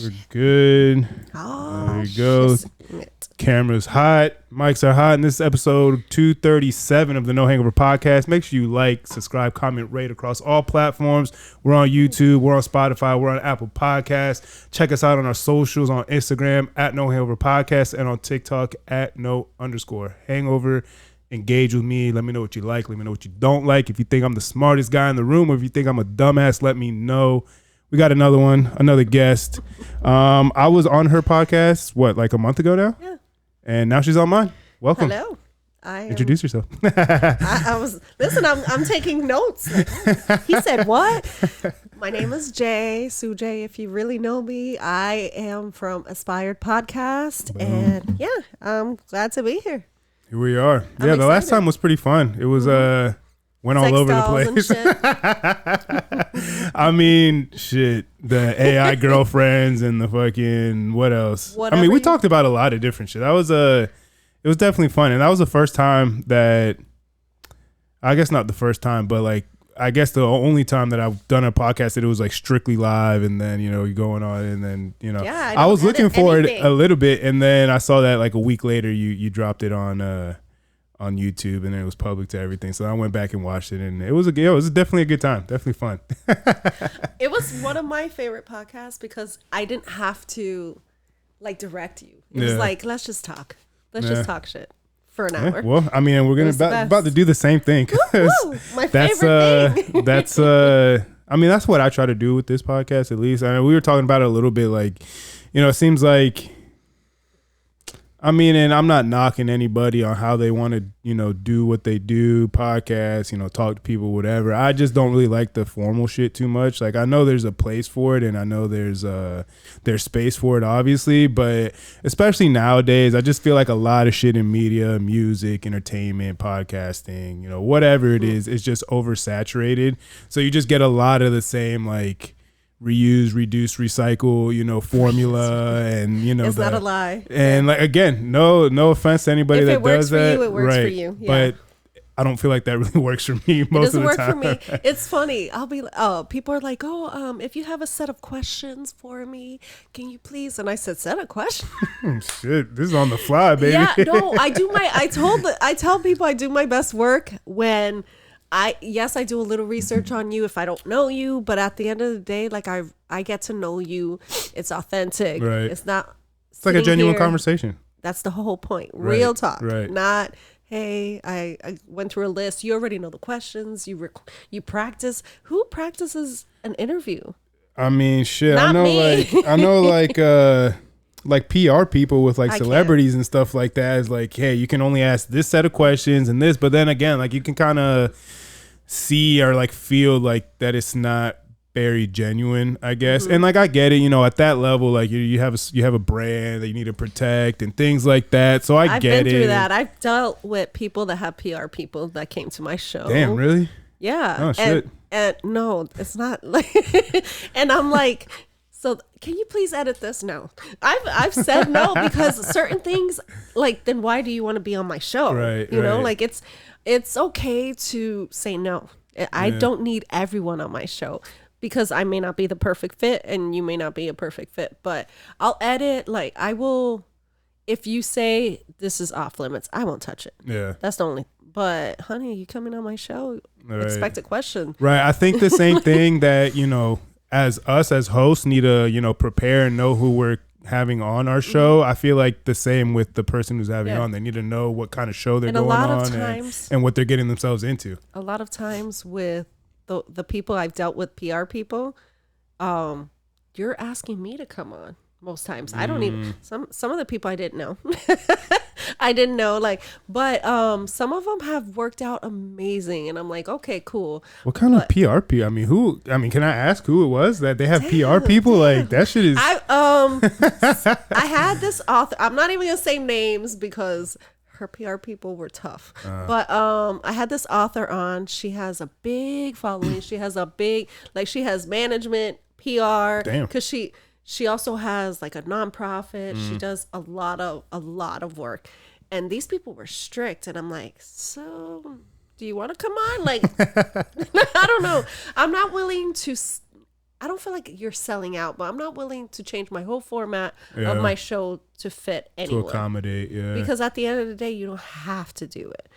We're good. Oh, there you go. Camera's hot. Mics are hot. And this is episode 237 of the No Hangover Podcast. Make sure you like, subscribe, comment, rate across all platforms. We're on YouTube. We're on Spotify. We're on Apple Podcasts. Check us out on our socials on Instagram at No Hangover Podcast and on TikTok at No_Hangover. Engage with me. Let me know what you like. Let me know what you don't like. If you think I'm the smartest guy in the room or if you think I'm a dumbass, let me know. We got another guest. I was on her podcast, like a month ago now? Yeah. And now she's on mine. Welcome. Hello. Introduce yourself. I'm taking notes. He said what? My name is Jay, Sue Jay, if you really know me. I am from Aspired Podcast. Boom. And yeah, I'm glad to be here. Here we are. The last time was pretty fun. It was went all over the place. I mean, shit. The AI girlfriends and the fucking what else? We talked about a lot of different shit. It was definitely fun, and that was the first time that, I guess not the first time, but like I guess the only time that I've done a podcast that it was like strictly live, and then you're going on, and then I was looking for it a little bit, and then I saw that like a week later you dropped it on YouTube, and it was public to everything. So I went back and watched it, and it was definitely a good time, definitely fun. It was one of my favorite podcasts because I didn't have to like direct you. It was like, let's just talk. Let's just talk shit for an hour. Well, I mean, we're about to do the same thing. My favorite thing. That's what I try to do with this podcast, at least. I mean, we were talking about it a little bit, like, it seems like, and I'm not knocking anybody on how they want to, do what they do, podcasts, talk to people, whatever. I just don't really like the formal shit too much. Like, I know there's a place for it, and I know there's space for it, obviously, but especially nowadays, I just feel like a lot of shit in media, music, entertainment, podcasting, whatever it is, it's just oversaturated. So you just get a lot of the same, like, reuse, reduce, recycle, formula, and it's not a lie. And like, again, no offense to anybody that does that. If it works for you, it works for you. Yeah. But I don't feel like that really works for me most of the time. It doesn't work for me. It's funny. I'll be people are like, if you have a set of questions for me, can you please? And I said, set of questions? Shit, this is on the fly, baby. Yeah, no, I tell people I do my best work when I do a little research on you if I don't know you, but at the end of the day, like I get to know you. It's authentic. Right. It's not. It's like a genuine conversation. That's the whole point. Real talk. Right. Not, hey, I went through a list. You already know the questions. You practice. Who practices an interview? I mean, shit. Not me. I know like PR people with like celebrities and stuff like that is like, hey, you can only ask this set of questions and this, but then again, like you can kind of see or like feel like that it's not very genuine, I guess. Mm-hmm. And like I get it, at that level, like you have a brand that you need to protect and things like that. So I've been through that. I've dealt with people that have PR people that came to my show. Damn, really? Yeah. Oh shit. And no, it's not like. And I'm like, so can you please edit this? No, I've said no because certain things, like, then why do you want to be on my show? Right. You know, like it's okay to say no. I don't need everyone on my show because I may not be the perfect fit and you may not be a perfect fit, but I'll edit. Like I will, if you say this is off limits, I won't touch it. Yeah. That's the only, but honey, you coming on my show, expect a question. Right. I think the same thing that, as us as hosts need to, prepare and know who we're having on our show. Mm-hmm. I feel like the same with the person who's having on. They need to know what kind of show they're going on and what they're getting themselves into. A lot of times with the people I've dealt with, PR people, you're asking me to come on most times. I don't even, some of the people I didn't know. I didn't know, but some of them have worked out amazing, and I'm like, okay, cool. What kind of PR people? Can I ask who it was that they have PR people? Like that shit is. I had this author. I'm not even gonna say names because her PR people were tough. But I had this author on. She has a big following. She has she has management, PR. Damn. Because she also has like a nonprofit. She does a lot of work. And these people were strict. And I'm like, so do you want to come on? Like, I don't know. I'm not willing to, I don't feel like you're selling out, but I'm not willing to change my whole format of my show to fit anyone. To accommodate, yeah. Because at the end of the day, you don't have to do it.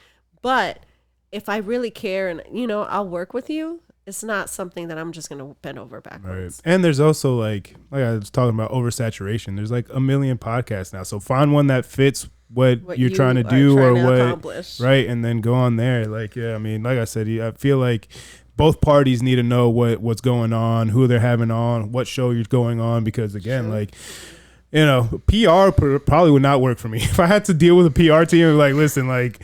But if I really care and, I'll work with you, it's not something that I'm just going to bend over backwards. Right. And there's also like I was talking about oversaturation. There's like a million podcasts now. So find one that fits what you're trying to do or what, accomplish. Right. And then go on there. Like, yeah, I mean, like I said, I feel like both parties need to know what's going on, who they're having on, what show you're going on. Because again, PR probably would not work for me. If I had to deal with a PR team, like, listen, like,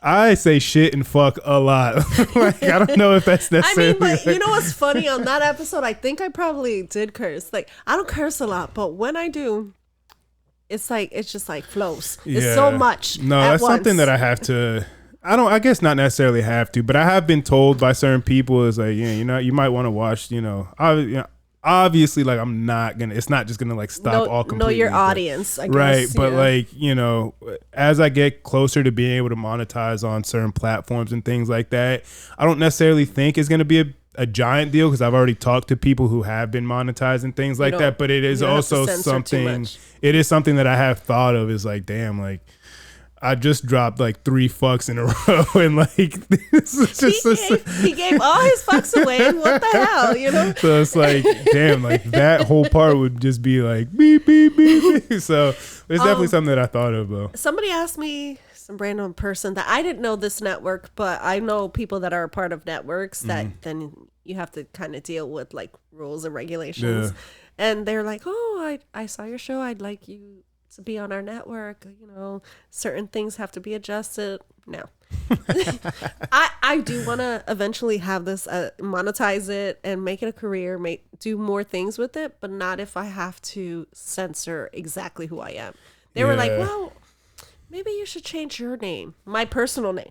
I say shit and fuck a lot. Like, I don't know if that's necessary. I mean, but you know what's funny on that episode? I think I probably did curse. Like, I don't curse a lot, but when I do, it's just like flows. Yeah. It's so much. No, that's once. Something that I have to. I guess not necessarily have to, but I have been told by certain people is like, yeah, you might want to watch, obviously, like, it's not just gonna like stop all completely. Know your audience, I guess. Right. But like, as I get closer to being able to monetize on certain platforms and things like that, I don't necessarily think it's gonna be a giant deal because I've already talked to people who have been monetizing things like that. But it is also something, it is something that I have thought of is like, damn, like, I just dropped like 3 fucks in a row, and like this is just he gave all his fucks away. What the hell, So it's like, damn, like that whole part would just be like beep beep beep. Beep. So it's definitely something that I thought of though. Somebody asked me, some random person that I didn't know this network, but I know people that are a part of networks that then you have to kind of deal with like rules and regulations, and they're like, oh, I saw your show. I'd like you to be on our network, certain things have to be adjusted. No. I do want to eventually have this monetize it and make it a career, do more things with it, but not if I have to censor exactly who I am. They were like, well, maybe you should change your name, my personal name.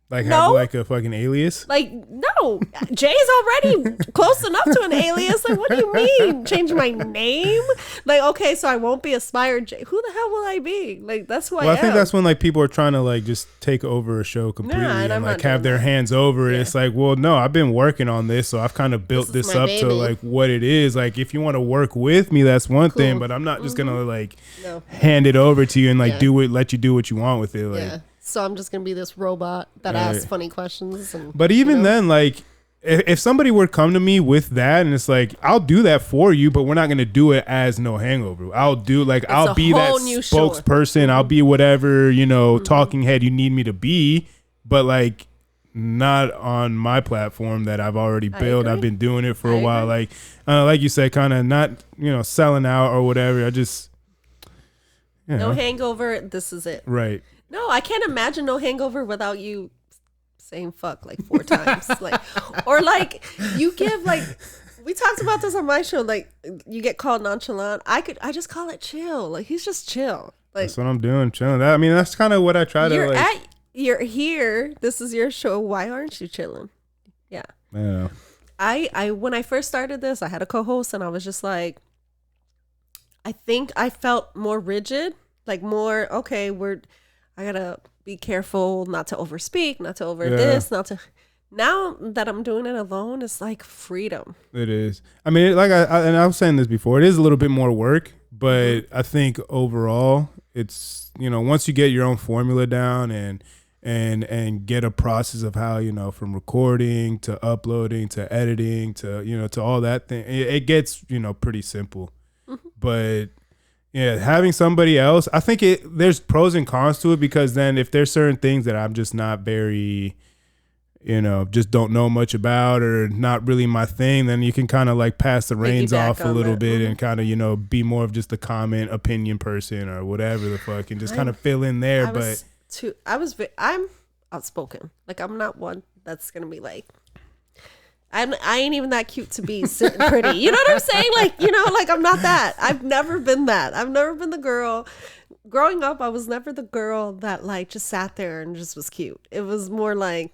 Like, have like a fucking alias? Like, no. Jay's already close enough to an alias. Like, what do you mean? Change my name? Like, okay, so I won't be Aspire Jay. Who the hell will I be? Like, that's who I am. Well, I think that's when, like, people are trying to, like, just take over a show completely and like, have their hands over it. It's like, well, no, I've been working on this, so I've kind of built this up to, like, what it is. Like, if you want to work with me, that's one thing, but I'm not just going to, like, hand it over to you and, like, let you do what you want with it. Like, so I'm just going to be this robot that asks funny questions. But even then, like, if somebody were to come to me with that and it's like, I'll do that for you, but we're not going to do it as No Hangover. I'll be that spokesperson. I'll be whatever, talking head you need me to be, but like not on my platform that I've already built. I've been doing it for a while. Like you said, kind of not, selling out or whatever. I just, No Hangover. This is it. Right. No, I can't imagine No Hangover without you saying fuck like 4 times. Like, or like you give like, we talked about this on my show. Like you get called nonchalant. I just call it chill. Like he's just chill. Like that's what I'm doing, chilling. That's kind of what I try to. You're here. This is your show. Why aren't you chilling? Yeah. Yeah. I when I first started this, I had a co-host and I was just like, I think I felt more rigid, like more okay. I gotta be careful not to overspeak, not to this, not to. Now that I'm doing it alone, it's like freedom. It is. I mean, like I was saying this before, it is a little bit more work, but I think overall, it's once you get your own formula down and get a process of how from recording to uploading to editing to to all that thing, it gets pretty simple, but. Yeah, having somebody else, I think there's pros and cons to it because then if there's certain things that I'm just not very, just don't know much about or not really my thing, then you can kind of like pass the reins off a little bit and kind of, be more of just a comment opinion person or whatever the fuck and just kind of fill in there. I'm outspoken. Like I'm not one that's going to be like, I ain't even that cute to be pretty. You know what I'm saying? Like, like I'm not that. I've never been that. I've never been the girl. Growing up, I was never the girl that like just sat there and just was cute. It was more like,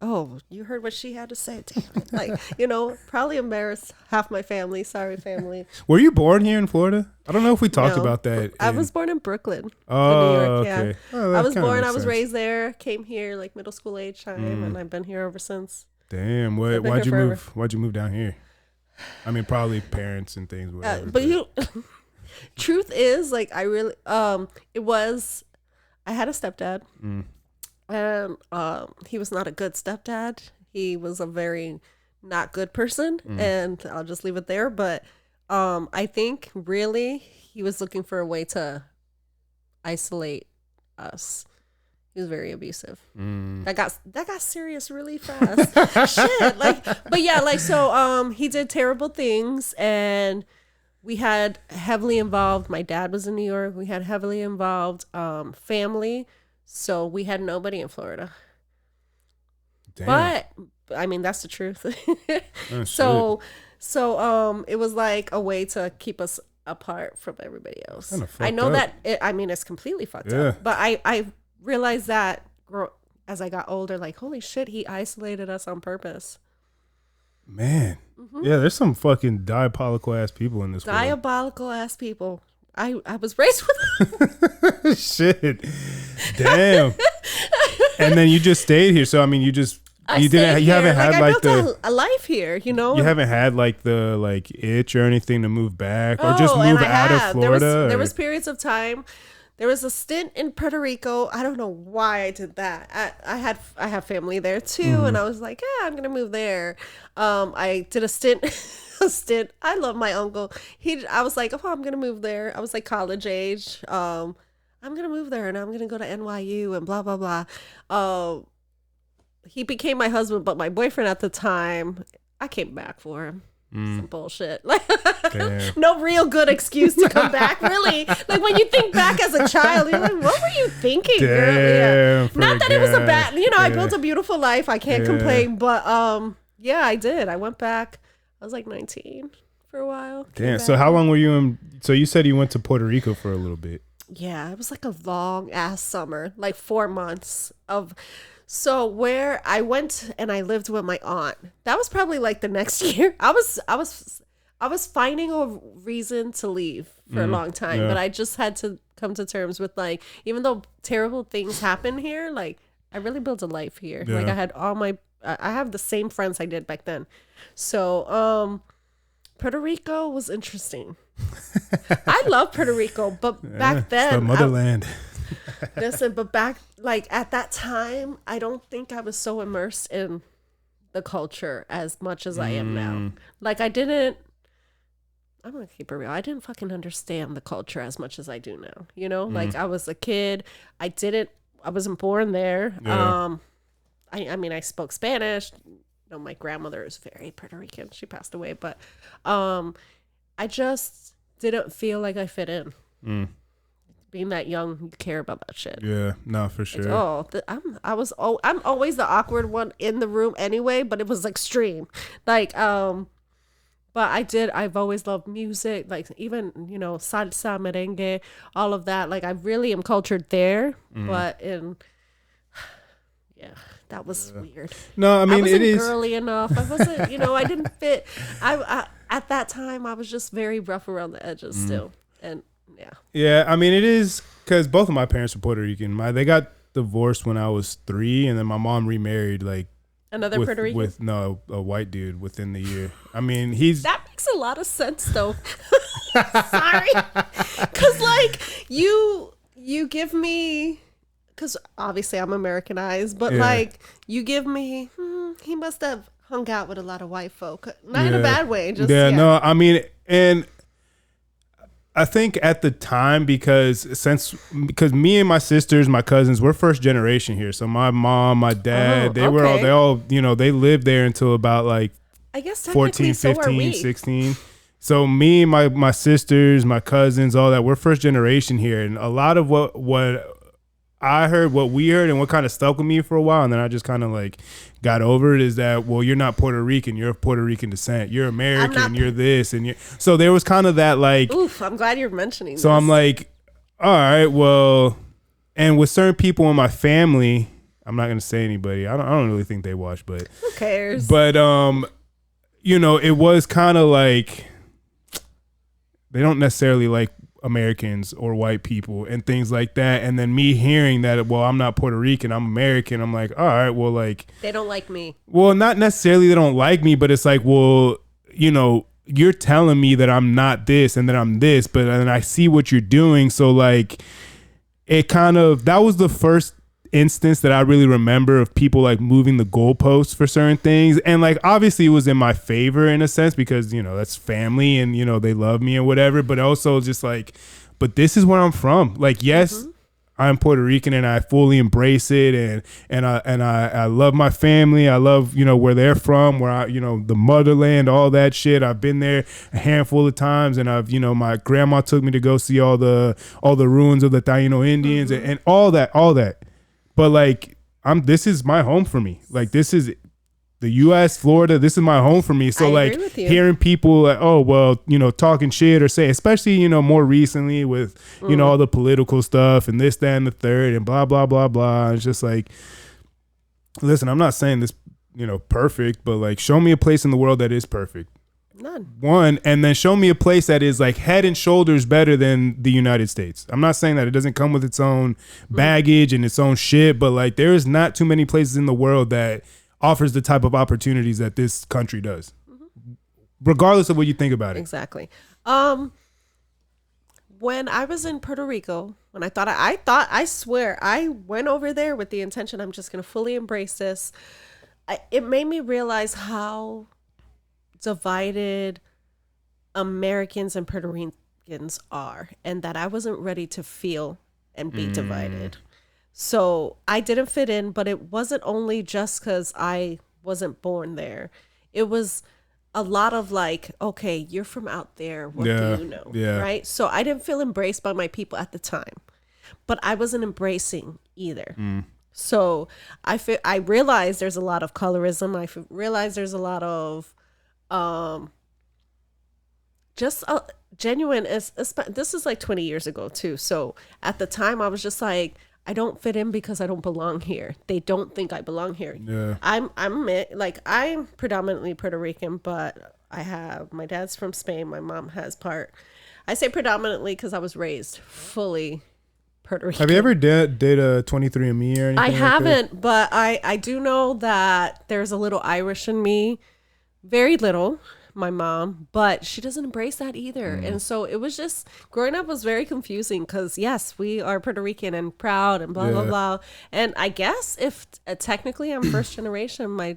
oh, you heard what she had to say. Damn it. Like, probably embarrassed half my family. Sorry, family. Were you born here in Florida? I don't know if we talked about that. I was born in Brooklyn. Oh, in New York, okay. Yeah. I was born, I was raised there, came here like middle school age time, and I've been here ever since. Damn, why'd you move down here? I mean, probably parents and things. Whatever, but you, truth is, like, I really, it was, I had a stepdad, and he was not a good stepdad. He was a very not good person, and I'll just leave it there. But I think really he was looking for a way to isolate us. He was very abusive. That got serious really fast. Shit, like, but yeah, like, so he did terrible things, and we had heavily involved. My dad was in New York. We had heavily involved family, so we had nobody in Florida. Damn. But I mean, that's the truth. So it was like a way to keep us apart from everybody else. I know that it's completely fucked up, but I realized that as I got older, like, holy shit, he isolated us on purpose. Man, yeah, there's some fucking diabolical ass people in this world. Diabolical ass people. I was raised with them. Shit, damn. And then you just stayed here, so I mean, you haven't had I built a life here, you know. You haven't had like the itch or anything to move back or just move out of Florida. There was periods of time. There was a stint in Puerto Rico. I don't know why I did that. I have family there too, and I was like, yeah, I'm gonna move there. I did a stint. I love my uncle. I was like, oh, I'm gonna move there. I was like college age. I'm gonna move there, and I'm gonna go to NYU and blah blah blah. He became my husband, but my boyfriend at the time, I came back for him. Some bullshit. Like, no real good excuse to come back, really. Like, when you think back as a child, you're like, what were you thinking, girl? Yeah. Not that it was a bad, I built a beautiful life. I can't complain. But yeah, I did. I went back. I was like 19 for a while. Damn. So how long were you in? So you said you went to Puerto Rico for a little bit. Yeah, it was like a long ass summer, like 4 months of. So where I went and I lived with my aunt, that was probably like the next year. I was finding a reason to leave for a long time, but I just had to come to terms with, like, even though terrible things happen here, like, I really built a life here. Yeah. Like, I had I have the same friends I did back then. So Puerto Rico was interesting. I love Puerto Rico, but back then, it's the motherland. Listen, but back, like, at that time, I don't think I was so immersed in the culture as much as I am now. Like, I'm gonna keep it real. I didn't fucking understand the culture as much as I do now. You know, like, I was a kid. I wasn't born there. Yeah. I mean, I spoke Spanish. My grandmother is very Puerto Rican. She passed away, but I just didn't feel like I fit in. Being that young, you care about that shit. Yeah, no, for sure. I'm always the awkward one in the room anyway, but it was extreme. Like, but I've always loved music, like, even, salsa, merengue, all of that. Like, I really am cultured there, but that was weird. No, I mean, it is girly enough. I wasn't, I didn't fit. I at that time, I was just very rough around the edges still, and. Yeah, I mean, it is because both of my parents were Puerto Rican. They got divorced when I was 3, and then my mom remarried another Puerto Rican with a white dude within the year. I mean, that makes a lot of sense though. Sorry, because like you give me, because obviously I'm Americanized, but like you give me, he must have hung out with a lot of white folk, not in a bad way. Just no, I mean, and. I think at the time, because me and my sisters, my cousins, we're first generation here. So my mom, my dad, they all, they lived there until about like, I guess 14, 15, 16. So me and my sisters, my cousins, all that, we're first generation here. And a lot of what I heard, what we heard, and what kind of stuck with me for a while, and then I just kind of like got over it, is that, well, you're not Puerto Rican, you're of Puerto Rican descent, you're American, you're this, and so there was kind of that, like, oof, I'm glad you're mentioning so this. I'm like, all right, well, and with certain people in my family, I'm not gonna say anybody, I don't really think they watch, but who cares? But it was kind of like they don't necessarily like Americans or white people and things like that, and then me hearing that, well, I'm not Puerto Rican, I'm American, I'm like, all right, well, like, they don't like me. Well, not necessarily they don't like me, but it's like, well, you're telling me that I'm not this and that I'm this, but then I see what you're doing. So like, it kind of, that was the first instance that I really remember of people like moving the goalposts for certain things. And like, obviously it was in my favor in a sense because, you know, that's family and, you know, they love me and whatever, but also just like, but this is where I'm from. Like, yes, I'm Puerto Rican and I fully embrace it, and I love my family. I love, you know, where they're from, where I, you know, the motherland, all that shit. I've been there a handful of times, and I've, you know, my grandma took me to go see all the ruins of the Taino Indians and all that. But like, this is my home for me. Like, this is the U.S., Florida, this is my home for me. So like hearing people like, oh, well, you know, talking shit or say, especially, you know, more recently with, you know, all the political stuff and this, that, and the third and blah, blah, blah, blah. It's just like, listen, I'm not saying this, you know, perfect, but like, show me a place in the world that is perfect. None. One, and then show me a place that is like head and shoulders better than the United States. I'm not saying that it doesn't come with its own baggage and its own shit, but like, there is not too many places in the world that offers the type of opportunities that this country does, regardless of what you think about it. Exactly. When I was in Puerto Rico, when I swear, I went over there with the intention I'm just going to fully embrace this. It made me realize how divided Americans and Puerto Ricans are, and that I wasn't ready to feel and be divided. So I didn't fit in, but it wasn't only just because I wasn't born there. It was a lot of like, okay, you're from out there. What do you know? Yeah. Right. So I didn't feel embraced by my people at the time, but I wasn't embracing either. So I realized there's a lot of colorism. I realized there's a lot of just a genuine. This is like 20 years ago too. So at the time I was just like, I don't fit in because I don't belong here. They don't think I belong here. Yeah. I'm predominantly Puerto Rican, but I have, my dad's from Spain. My mom has part. I say predominantly because I was raised fully Puerto Rican. Have you ever did a 23andMe or anything? I haven't, but I do know that there's a little Irish in me. Very little. My mom, but she doesn't embrace that either. And so it was just, growing up was very confusing because yes, we are Puerto Rican and proud and blah blah blah. And I guess if technically I'm first generation, my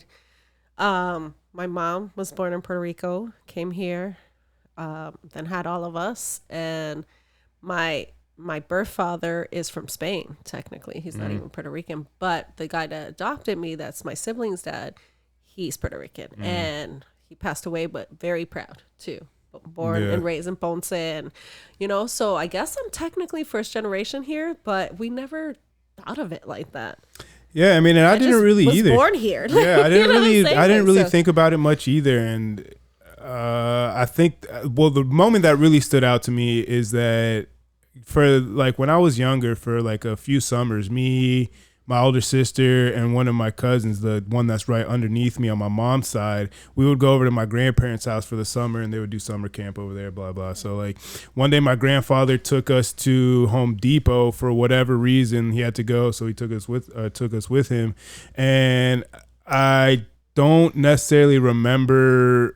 mom was born in Puerto Rico, came here, then had all of us, and my birth father is from Spain. Technically he's not even Puerto Rican, but the guy that adopted me, that's my sibling's dad, he's Puerto Rican. And he passed away, but very proud too. Born and raised in Ponce, and you know, so I guess I'm technically first generation here, but we never thought of it like that. Yeah, I mean, and I didn't really was either. Born here. Yeah, I didn't really think about it much either, and I think, well, the moment that really stood out to me is that for like when I was younger, for like a few summers, me, my older sister, and one of my cousins, the one that's right underneath me on my mom's side, we would go over to my grandparents' house for the summer, and they would do summer camp over there, blah, blah. So like one day my grandfather took us to Home Depot for whatever reason. He had to go, so he took us with him. And I don't necessarily remember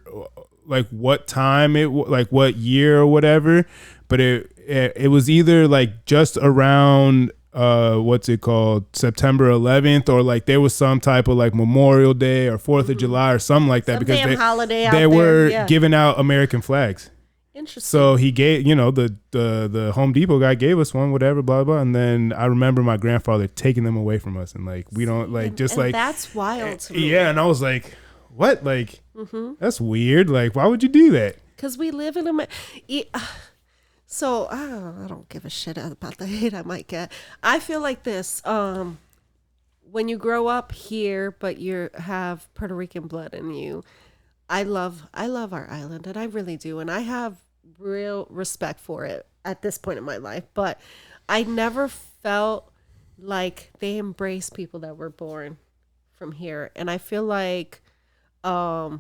like what time like what year or whatever, but it was either like just around what's it called, September 11th, or like there was some type of like Memorial Day or 4th of July or something like that, some because they were giving out American flags. Interesting. So he gave, you know, the Home Depot guy gave us one, whatever, blah blah, and then I remember my grandfather taking them away from us, and like we don't like just like that's wild to me. Yeah, and I was like, what, like that's weird, like why would you do that? Because we live in So I don't give a shit about the hate I might get. I feel like this. When you grow up here, but you have Puerto Rican blood in you, I love our island, and I really do, and I have real respect for it at this point in my life. But I never felt like they embrace people that were born from here, and I feel like I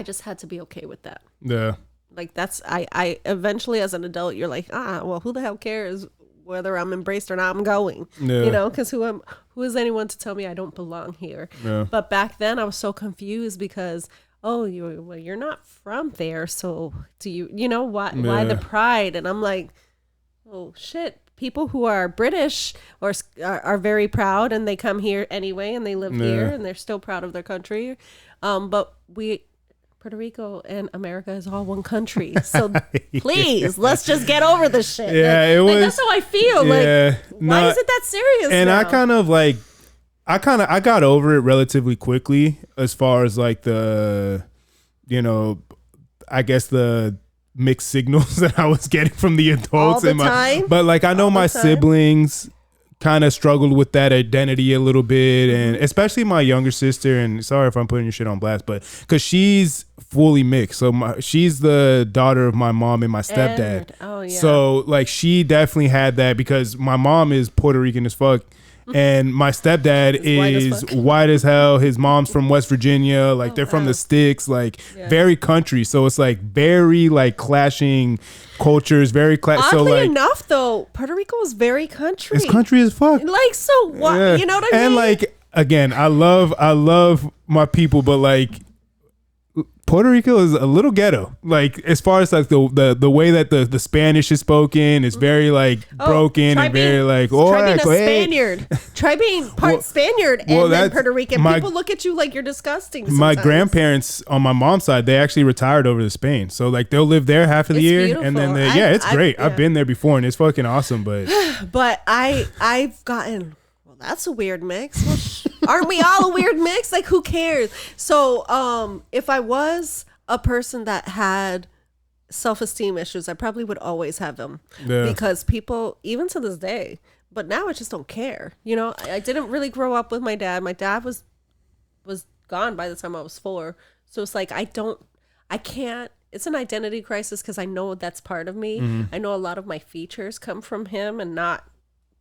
just had to be okay with that. Yeah. Like that's, I eventually as an adult, you're like, well, who the hell cares whether I'm embraced or not? I'm going, you know, because who is anyone to tell me I don't belong here? Yeah. But back then I was so confused because oh, you're not from there, so do why the pride? And I'm like, oh shit. People who are British are very proud, and they come here anyway, and they live here, and they're still proud of their country. But Puerto Rico and America is all one country. So please, let's just get over this shit. Yeah, it was. That's how I feel. Why is it that serious? And now? I got over it relatively quickly as far as like I guess the mixed signals that I was getting from the adults. All the time? But like, I know my siblings kind of struggled with that identity a little bit, and especially my younger sister, and sorry if I'm putting your shit on blast, but because she's fully mixed. So she's the daughter of my mom and my stepdad. Oh yeah. So like, she definitely had that because my mom is Puerto Rican as fuck. And my stepdad is white as hell. His mom's from West Virginia. Like, they're from the sticks, like very country. So it's like very like clashing cultures, very Oddly enough, though, Puerto Rico was very country. It's country as fuck. Like, so what? Yeah. You know what I mean? And like, again, I love my people, but like, Puerto Rico is a little ghetto. Like, as far as like the way that the Spanish is spoken is very like broken and very like, try being a Spaniard. Try being part Spaniard and then Puerto Rican. People look at you like you're disgusting. Sometimes. My grandparents on my mom's side, they actually retired over to Spain. So like, they'll live there half of the year. Beautiful. And then it's great. I've been there before and it's fucking awesome. But I've gotten, that's a weird mix. Well, aren't we all a weird mix? Like, who cares? So, if I was a person that had self-esteem issues, I probably would always have them because people, even to this day, but now I just don't care. You know, I didn't really grow up with my dad. My dad was gone by the time I was 4. So it's like, I can't, it's an identity crisis because I know that's part of me. Mm-hmm. I know a lot of my features come from him and not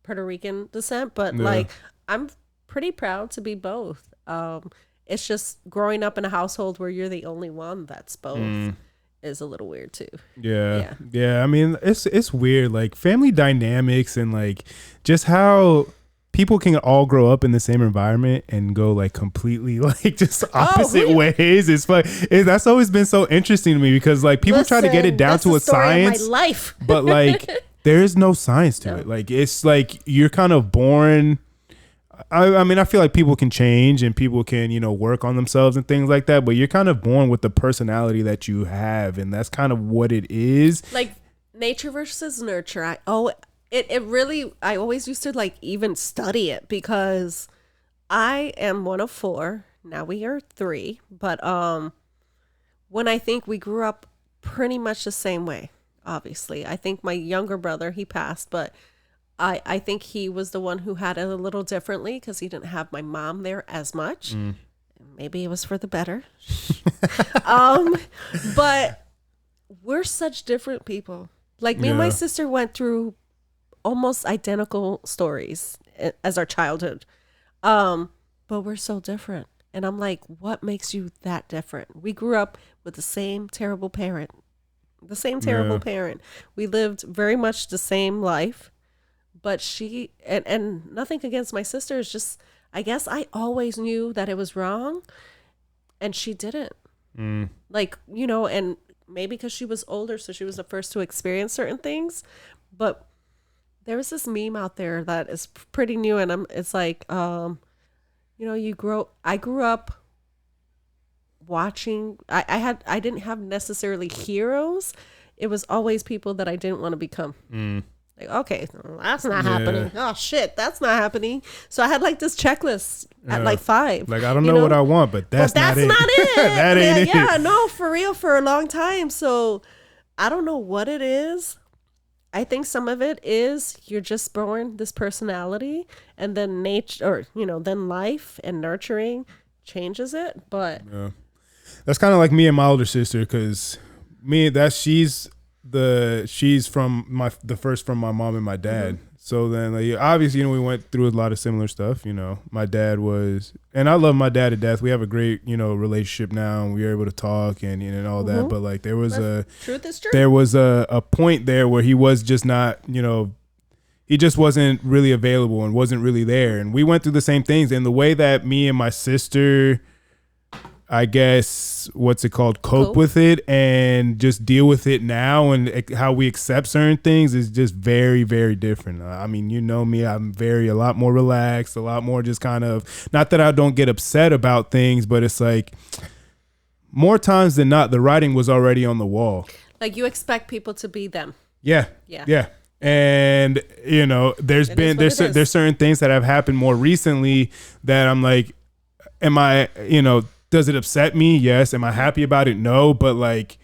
Puerto Rican descent, but like, I'm pretty proud to be both. It's just growing up in a household where you're the only one that's both is a little weird too. Yeah. I mean, it's weird, like family dynamics and like just how people can all grow up in the same environment and go like completely like just opposite ways. It's like that's always been so interesting to me because like people try to get it down to a science, of my life. but like there is no science to it. Like, it's like you're kind of born. I mean, I feel like people can change and people can, work on themselves and things like that. But you're kind of born with the personality that you have. And that's kind of what it is. Like nature versus nurture. I always used to like even study it because I am one of 4. Now we are 3. But when I think we grew up pretty much the same way. Obviously, I think my younger brother, he passed, but I think he was the one who had it a little differently because he didn't have my mom there as much. Maybe it was for the better. But we're such different people. Like me and my sister went through almost identical stories as our childhood. But we're so different. And I'm like, what makes you that different? We grew up with the same terrible parent. Parent. We lived very much the same life, but she and nothing against my sister, is just, I guess I always knew that it was wrong and she didn't. Like, and maybe because she was older, so she was the first to experience certain things. But there was this meme out there that is pretty new, and it's like, I grew up watching. I didn't have necessarily heroes. It was always people that I didn't want to become. Like, okay, that's not happening. Oh shit, that's not happening. So I had like this checklist at like 5. Like, I don't know what I want, but that's not it. That ain't it. Yeah, no, for real, for a long time. So I don't know what it is. I think some of it is you're just born this personality, and then nature, or then life and nurturing changes it. But that's kind of like me and my older sister, because she's from the first from my mom and my dad. So then, like, obviously, we went through a lot of similar stuff. My dad was, and I love my dad to death. We have a great, relationship now, and we are able to talk and all that. But like, there was truth is true. There was a point there where he was just not, he just wasn't really available and wasn't really there. And we went through the same things. And the way that me and my sister, I guess, what's it called? Cope with it and just deal with it now, and how we accept certain things is just very, very different. I mean, you know me, I'm a lot more relaxed, a lot more just kind of, not that I don't get upset about things, but it's like more times than not, the writing was already on the wall. Like you expect people to be them. Yeah. And you know, there's certain things that have happened more recently that I'm like, am I, you know, does it upset me? Yes. Am I happy about it? No. But like,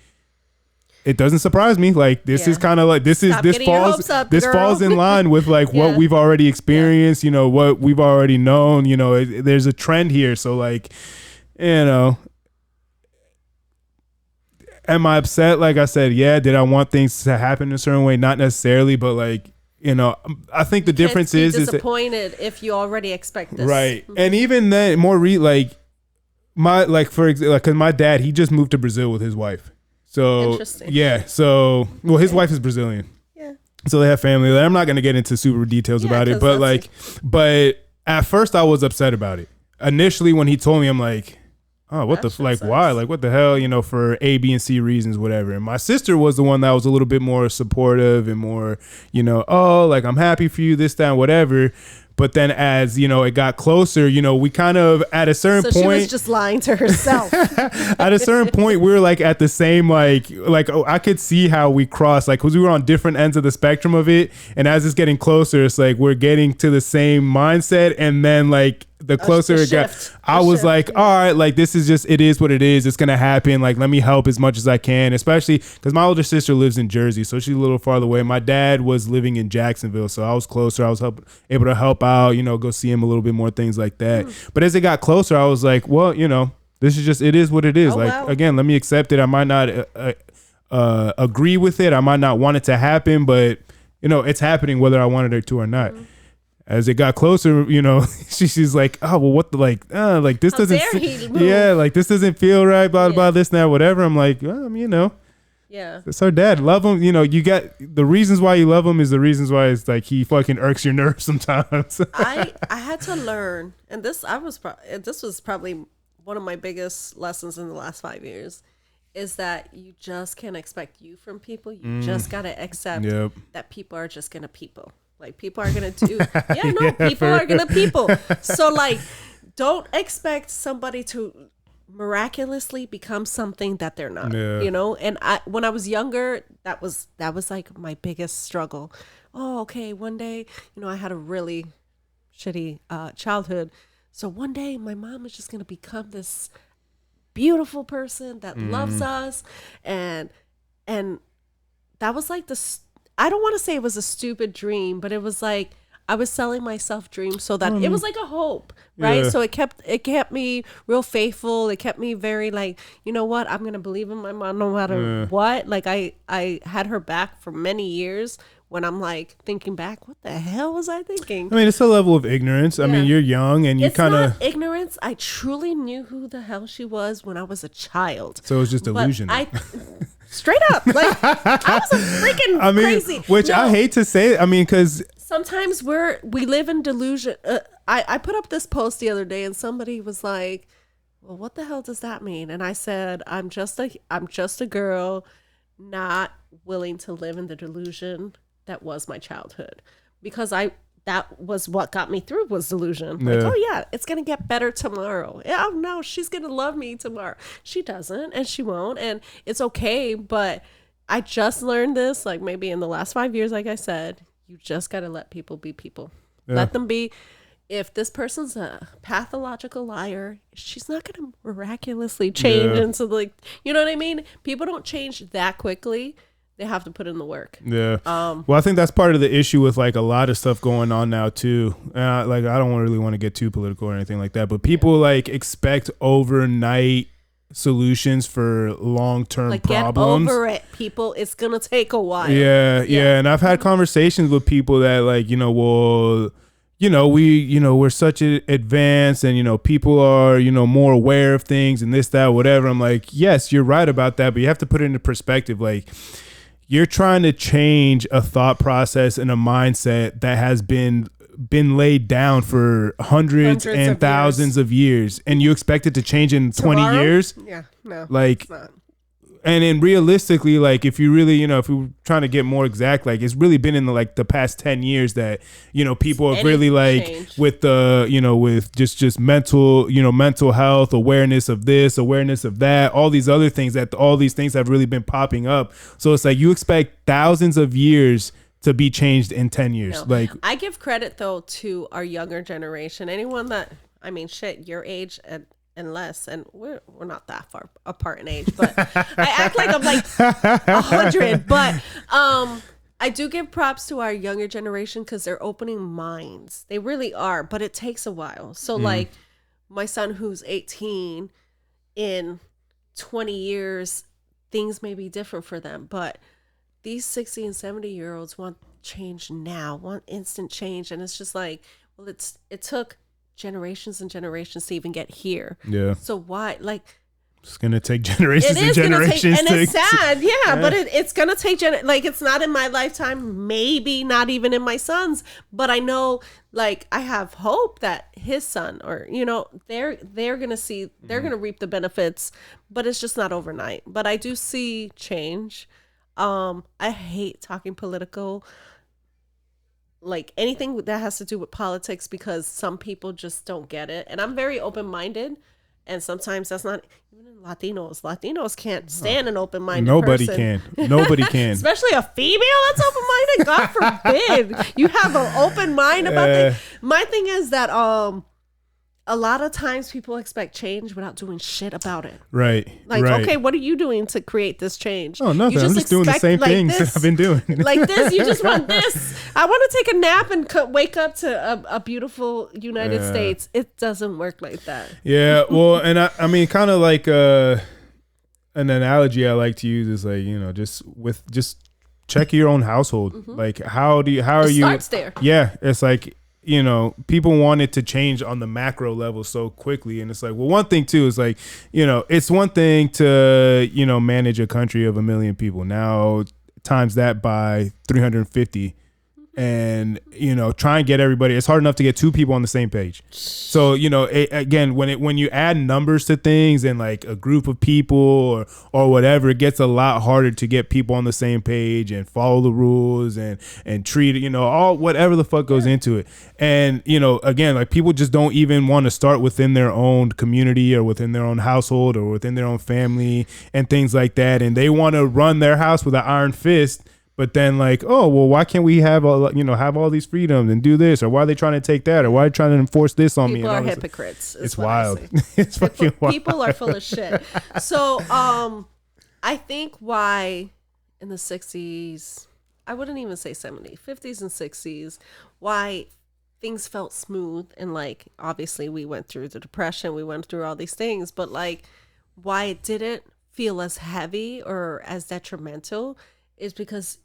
it doesn't surprise me. Like this is kind of like this falls in line with like what we've already experienced. You know, what we've already known. You know, there's a trend here. So like, you know, am I upset? Like I said, yeah. Did I want things to happen in a certain way? Not necessarily, but like, you know, I think the difference is disappointed if you already expect this, right? Mm-hmm. And even then, because my dad, he just moved to Brazil with his wife. So interesting. Yeah. So his wife is Brazilian. Yeah. So they have family. I'm not going to get into super details about it, but at first I was upset about it. Initially, when he told me, I'm like, oh, what why? Like, what the hell? You know, for A, B, and C reasons, whatever. And my sister was the one that was a little bit more supportive and more, you know, oh, like, I'm happy for you, this, that, whatever. But then as, you know, it got closer, you know, we kind of at a certain point. So she was just lying to herself. At a certain point, we were like at the same, like I could see how we crossed, like, because we were on different ends of the spectrum of it. And as it's getting closer, it's like we're getting to the same mindset. And then like the closer it got, I was like, all right, like this is just, it is what it is. It's going to happen. Like, let me help as much as I can, especially because my older sister lives in Jersey. So she's a little farther away. My dad was living in Jacksonville. So I was closer. I was able to help out, you know, go see him a little bit more, things like that. But as it got closer, I was like, well, you know, this is just, it is what it is. Again, let me accept it. I might not agree with it. I might not want it to happen, but you know, it's happening whether I wanted it to or not. As it got closer, you know, she's like, oh, well, what the, like this doesn't, like this doesn't feel right, blah, blah, this, that, whatever. I'm like, well, you know, it's her dad. Love him. You know, you got the reasons why you love him is the reasons why it's like he fucking irks your nerves sometimes. I had to learn, and this was probably one of my biggest lessons in the last 5 years, is that you just can't expect you from people. You just gotta accept that people are just gonna people. Like people are gonna do, people are gonna people. So like, don't expect somebody to miraculously become something that they're not. You know. And when I was younger, that was like my biggest struggle. Oh, okay. One day, you know, I had a really shitty childhood. So one day, my mom is just gonna become this beautiful person that loves us, and that was like I don't want to say it was a stupid dream, but it was like I was selling myself dreams so that it was like a hope, right? So it kept me real faithful. It kept me very like, you know what? I'm going to believe in my mom no matter what. Like I had her back for many years when I'm like thinking back, what the hell was I thinking? I mean, it's a level of ignorance. I mean, you're young and you kind of... It's not ignorance. I truly knew who the hell she was when I was a child. So it was just delusion. Straight up. Like, I was a freaking crazy. Which I hate to say, I mean, because... Sometimes we live in delusion. I put up this post the other day and somebody was like, well, what the hell does that mean? And I said, I'm just a girl not willing to live in the delusion that was my childhood, because that was what got me through, was delusion. Like, oh yeah, it's gonna get better tomorrow. Oh no, she's gonna love me tomorrow. She doesn't, and she won't, and it's okay. But I just learned this, like maybe in the last 5 years, like I said, you just gotta let people be people. Let them be. If this person's a pathological liar, she's not gonna miraculously change into, like, you know what I mean? People don't change that quickly. They have to put in the work. Yeah. Well, I think that's part of the issue with like a lot of stuff going on now too. Like, I don't really want to get too political or anything like that, but people like expect overnight solutions for long-term problems. Get over it, people. It's gonna take a while. Yeah. And I've had conversations with people that like, you know, well, you know, we're such advanced and, you know, people are, you know, more aware of things and this, that, whatever. I'm like, yes, you're right about that, but you have to put it into perspective. Like, you're trying to change a thought process and a mindset that has been been laid down for hundreds and thousands of years, and you expect it to change in 20 years? Yeah, no. Like, it's not. and then realistically, like, if you really, if we're trying to get more exact, like, it's really been in the past 10 years that, people have really changed. With the, with just mental, mental health, awareness of this, awareness of that, all these other things all these things have really been popping up. So it's like, you expect thousands of years to be changed in 10 years. No. Like, I give credit though to our younger generation, anyone that, your age and less, and we're not that far apart in age, but I act like I'm like 100, but I do give props to our younger generation because they're opening minds. They really are, but it takes a while. So like my son who's 18, in 20 years things may be different for them, but these 60 and 70-year-olds want change now, want instant change, and it's just like, well, it took generations and generations to even get here. Yeah. So why, like, it's gonna take generations and generations, and it's sad, yeah. But it's gonna take like, it's not in my lifetime, maybe not even in my son's. But I know, like, I have hope that his son, or they're gonna see, they're gonna reap the benefits. But it's just not overnight. But I do see change. I hate talking political. Like anything that has to do with politics, because some people just don't get it. And I'm very open-minded, and sometimes that's not even in Latinos can't stand an open-minded person. Nobody can. Especially a female that's open-minded. God forbid you have an open mind about things. My thing is that a lot of times people expect change without doing shit about it. Right. Like, okay, what are you doing to create this change? Oh, nothing. I'm just doing the same things that I've been doing. Like this, you just want this. I want to take a nap and wake up to a beautiful United States. It doesn't work like that. Yeah, well, and I mean, kind of like an analogy I like to use is like, just check your own household. Mm-hmm. Like, how are you? Starts there. Yeah, it's like, people want it to change on the macro level so quickly. And it's like, well, one thing too is like, it's one thing to, manage a country of 1 million people. Now times that by 350 and, try and get everybody. It's hard enough to get two people on the same page. So, again, when you add numbers to things and like a group of people or whatever, it gets a lot harder to get people on the same page and follow the rules and treat, all whatever the fuck goes into it. And, again, like people just don't even want to start within their own community or within their own household or within their own family and things like that. And they want to run their house with an iron fist. But then, like, oh, well, why can't we have all these freedoms and do this? Or why are they trying to take that? Or why are they trying to enforce this on me? People are hypocrites. It's wild. It's fucking wild. People are full of shit. So, I think why in the 60s, I wouldn't even say 70s, 50s and 60s, why things felt smooth. And, like, obviously we went through the Depression. We went through all these things. But, like, why it didn't feel as heavy or as detrimental is because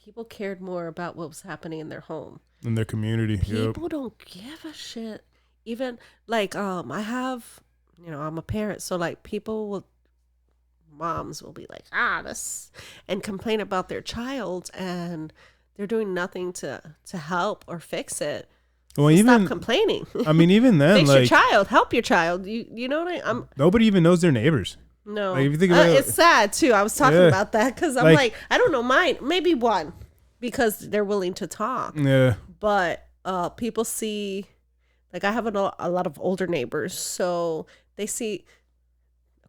people cared more about what was happening in their home, in their community. People don't give a shit. Even like I have, I'm a parent, so like moms will be like this and complain about their child, and they're doing nothing to help or fix it. Well, so stop complaining. I mean, even then, fix your child, help your child. You know what I'm. Nobody even knows their neighbors. No, like, if you think about it's sad too. I was talking about that because I'm like, I don't know mine. Maybe one, because they're willing to talk. Yeah. But people see, like, I have a lot of older neighbors, so they see,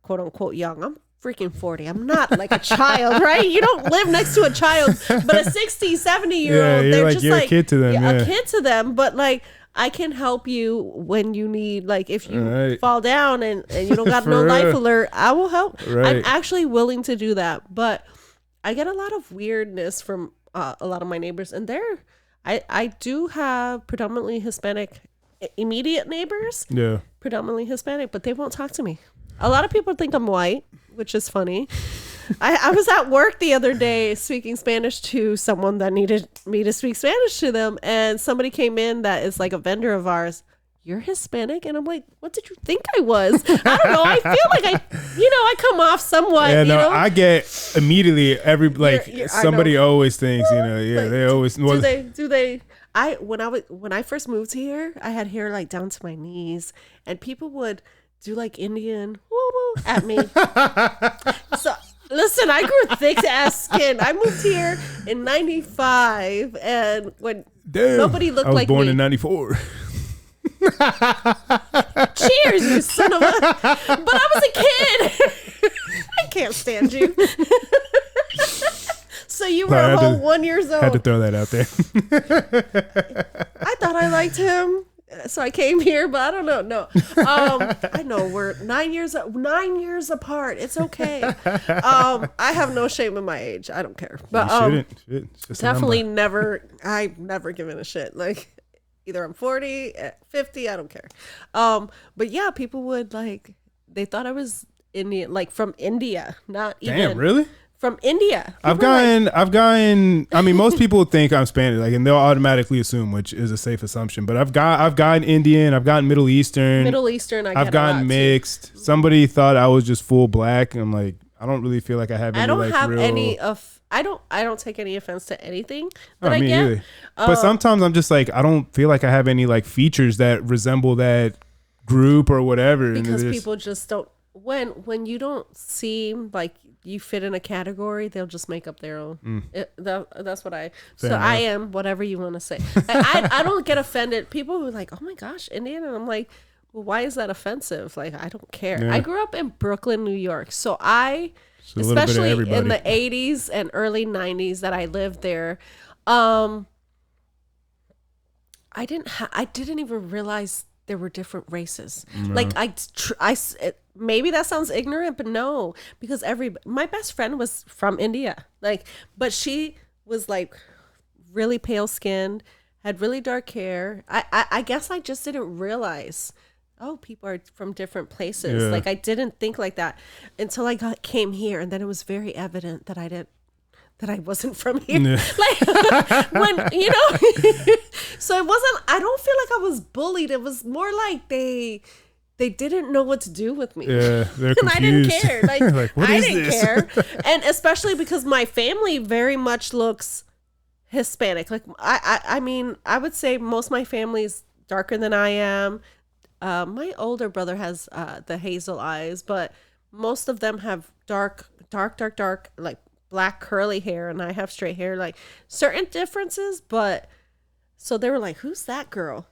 quote unquote, young. I'm freaking 40. I'm not like a child, right? You don't live next to a child, but a 60, 70-year-old, they're like, just you're like a kid to them. A kid to them, but like. I can help you when you need, like, if you fall down and you don't got no life alert, I will help. Right. I'm actually willing to do that. But I get a lot of weirdness from a lot of my neighbors. And I do have predominantly Hispanic immediate neighbors. Yeah. Predominantly Hispanic, but they won't talk to me. A lot of people think I'm white, which is funny. I was at work the other day speaking Spanish to someone that needed me to speak Spanish to them, and somebody came in that is like a vendor of ours. You're Hispanic? And I'm like, what did you think I was? I don't know. I feel like I come off somewhat. Yeah, no, I get immediately somebody always thinks, like, they always. Do they? when I first moved here, I had hair like down to my knees, and people would do like Indian woo woo at me. So listen, I grew thick ass skin. I moved here in '95, and when nobody looked like me. I was born in '94. Cheers, you son of a! But I was a kid. I can't stand you. So you were a whole 1 year old. Had to throw that out there. I thought I liked him, so I came here, but I don't know. No, I know we're 9 years apart. It's okay. I have no shame in my age. I don't care. But you shouldn't. It's just definitely never. I've never given a shit. Like either I'm 40, 50. I don't care. But yeah, people would like. They thought I was Indian, like from India. Not even. Damn, really? From India. I've gotten. I mean, most people think I'm Spanish, like, and they'll automatically assume, which is a safe assumption. But I've gotten Indian. I've gotten Middle Eastern. I've gotten mixed. Too. Somebody thought I was just full black. And I'm like, I don't really feel like I have any. I don't take any offense to anything that I get. Either. But sometimes I'm just like, I don't feel like I have any like features that resemble that group or whatever. Because people just don't. When you don't seem like you fit in a category, they'll just make up their own. That's what I. Fair enough. I am whatever you want to say. I don't get offended. People were like, "Oh my gosh, Indian," and I'm like, "Well, why is that offensive? Like, I don't care." Yeah. I grew up in Brooklyn, New York, so especially in the 80s and early 90s that I lived there, I didn't even realize there were different races. No. Like maybe that sounds ignorant, but no, because my best friend was from India, like, but she was like really pale skinned, had really dark hair. I guess I just didn't realize, oh, people are from different places. Yeah. Like I didn't think like that until I came here, and then it was very evident that I wasn't from here. Yeah. Like when, so it wasn't, I don't feel like I was bullied. It was more like they didn't know what to do with me. Yeah, they're confused. And I didn't care. Like I didn't care. And especially because my family very much looks Hispanic. Like I mean, I would say most of my family is darker than I am. My older brother has the hazel eyes, but most of them have dark, like black curly hair, and I have straight hair. Like certain differences, but so they were like, "Who's that girl?"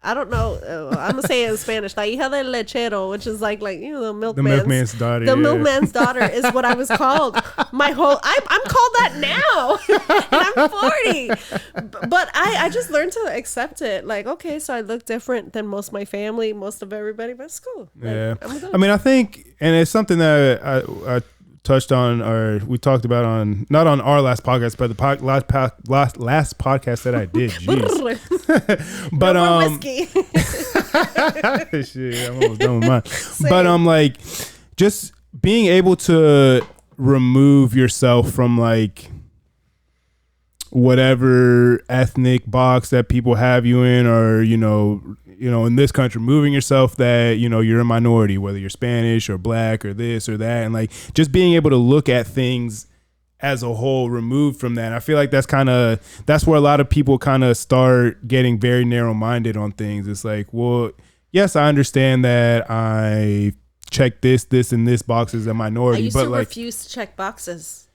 I don't know. I'm gonna say it in Spanish, la hija del lechero, which is like the milkman's daughter. The milkman's daughter is what I was called. I'm called that now, and I'm 40. But I just learned to accept it. Like, okay, so I look different than most of my family, most of everybody, but it's cool. Like, yeah, I mean, I think, and it's something that I touched on, or we talked about on, not on our last podcast, but the last podcast that I did. But no more whiskey. Shit, I'm almost done with mine. Same. But like just being able to remove yourself from like whatever ethnic box that people have you in, or in this country, moving yourself that you're a minority, whether you're Spanish or black or this or that, and like just being able to look at things as a whole, removed from that. I feel like that's where a lot of people kind of start getting very narrow-minded on things. It's like, well, yes, I understand that I check this and this box as a minority, I used but to like refuse to check boxes.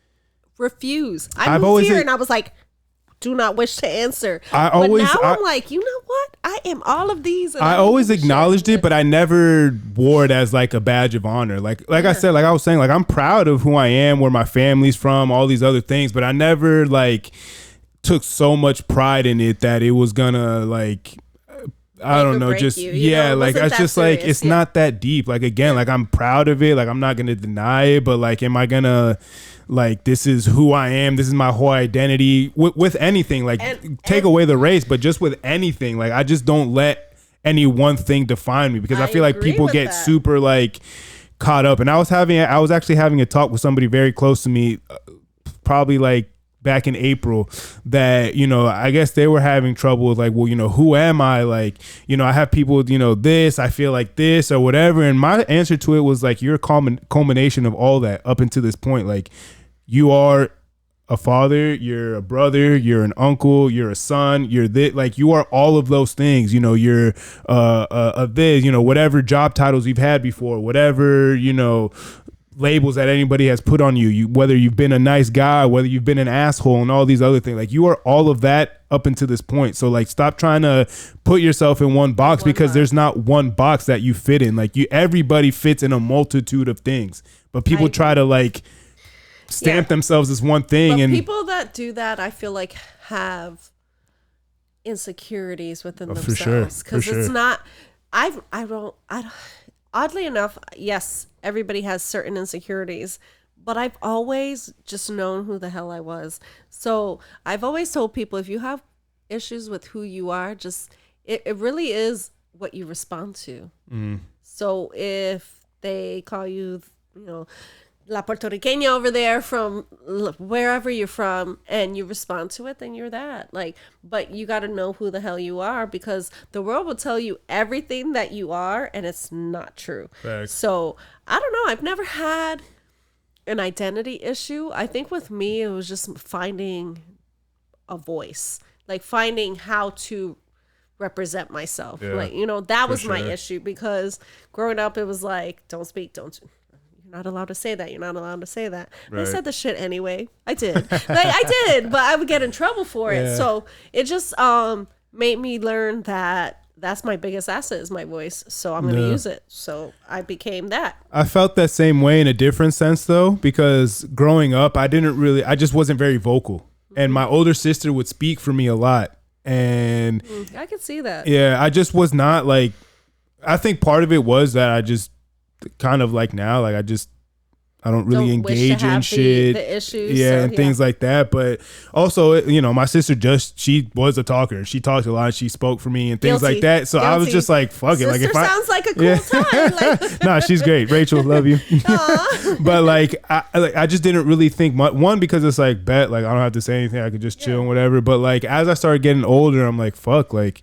I moved here and I was like, do not wish to answer. I'm like, you know what? I am all of these. I always acknowledged it, but I never wore it as like a badge of honor. Like I said, like I was saying, like I'm proud of who I am, where my family's from, all these other things, but I never like took so much pride in it that it was gonna like, I don't know, just like it's just serious. Like it's not that deep. Like again, like I'm proud of it. Like I'm not gonna deny it, but like, am I gonna like, this is who I am, this is my whole identity with anything, like take away the race, but just with anything, like I just don't let any one thing define me, because I feel like people get super like caught up. And I was actually having a talk with somebody very close to me, probably like back in April, that I guess they were having trouble with like, well, who am I? Like, I have people, this, I feel like this or whatever. And my answer to it was like, you're a culmination of all that up until this point. Like, you are a father, you're a brother, you're an uncle, you're a son, you're this, like you are all of those things, you know, you're this, you know, whatever job titles you've had before, whatever, you know, labels that anybody has put on you, whether you've been a nice guy, whether you've been an asshole and all these other things, like you are all of that up until this point. So like stop trying to put yourself in one box because there's not one box that you fit in. Like everybody fits in a multitude of things, but people try to like stamp themselves as one thing. But and people that do that, I feel like have insecurities within themselves because it's not. I don't. Oddly enough, yes, everybody has certain insecurities, but I've always just known who the hell I was. So I've always told people, if you have issues with who you are, just it really is what you respond to. So if they call you, you know, La Puertorriqueña over there from wherever you're from, and you respond to it, then you're that. Like, but you got to know who the hell you are, because the world will tell you everything that you are, and it's not true. Thanks. So I don't know. I've never had an identity issue. I think with me, it was just finding a voice, like finding how to represent myself. Like, you know, that was my issue, because growing up, it was like, don't speak, don't. Not allowed to say that. You're not allowed to say that. Right. I said the shit anyway. I did. Like I did, but I would get in trouble for it. So it just made me learn that that's my biggest asset is my voice. So I'm going to use it. So I became that. I felt that same way in a different sense though, because growing up, I just wasn't very vocal. And my older sister would speak for me a lot. And I could see that. Yeah, I just was not like, I think part of it was that I just kind of like now, like I don't really engage in shit, the issues, and things like that. But also, you know, my sister she was a talker. She talked a lot. She spoke for me and things like that. So I was just like, fuck it. Like, if sounds like a cool time. Like, nah, she's great. Rachel, love you. But like, I just didn't really think much. One, because it's like, bet, like I don't have to say anything. I could just chill and whatever. But like, as I started getting older, I'm like, fuck, like,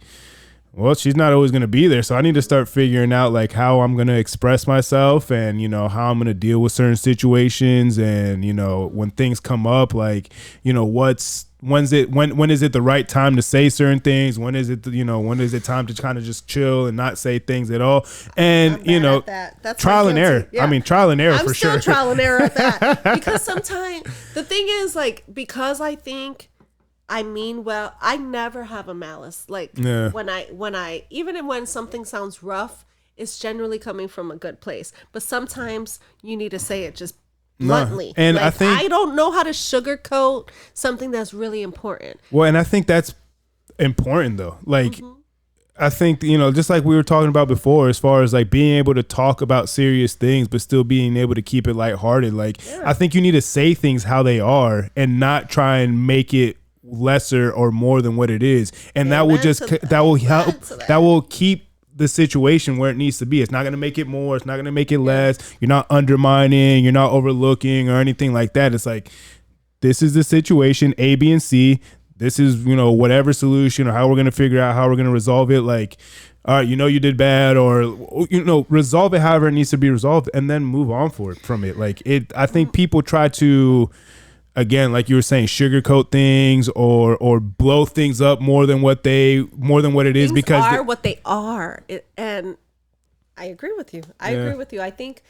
well, she's not always going to be there. So I need to start figuring out like how I'm going to express myself, and, you know, how I'm going to deal with certain situations. And, you know, when things come up, like, you know, when is it the right time to say certain things? When is it time to kind of just chill and not say things at all? And, you know, that's trial and error. Yeah. I mean, trial and error for sure. I'm still trial and error at that. Because sometimes the thing is, like, because I think I mean well, I never have a malice. Like when I even when something sounds rough, it's generally coming from a good place. But sometimes you need to say it just bluntly. And like, I think I don't know how to sugarcoat something that's really important. Well, and I think that's important though. Like I think, you know, just like we were talking about before, as far as like being able to talk about serious things, but still being able to keep it lighthearted. Like I think you need to say things how they are and not try and make it lesser or more than what it is, and that will help. That will keep the situation where it needs to be. It's not going to make it more. It's not going to make it less. You're not undermining. You're not overlooking or anything like that. It's like, this is the situation, A, B, and C. This is, you know, whatever solution or how we're going to figure out how we're going to resolve it. Like, all right, you know, you did bad, or, you know, resolve it however it needs to be resolved, and then move on from it. Like I think people try to, again, like you were saying, sugarcoat things or blow things up more than what it is, because are what they are. And I agree with you. I agree with you. I think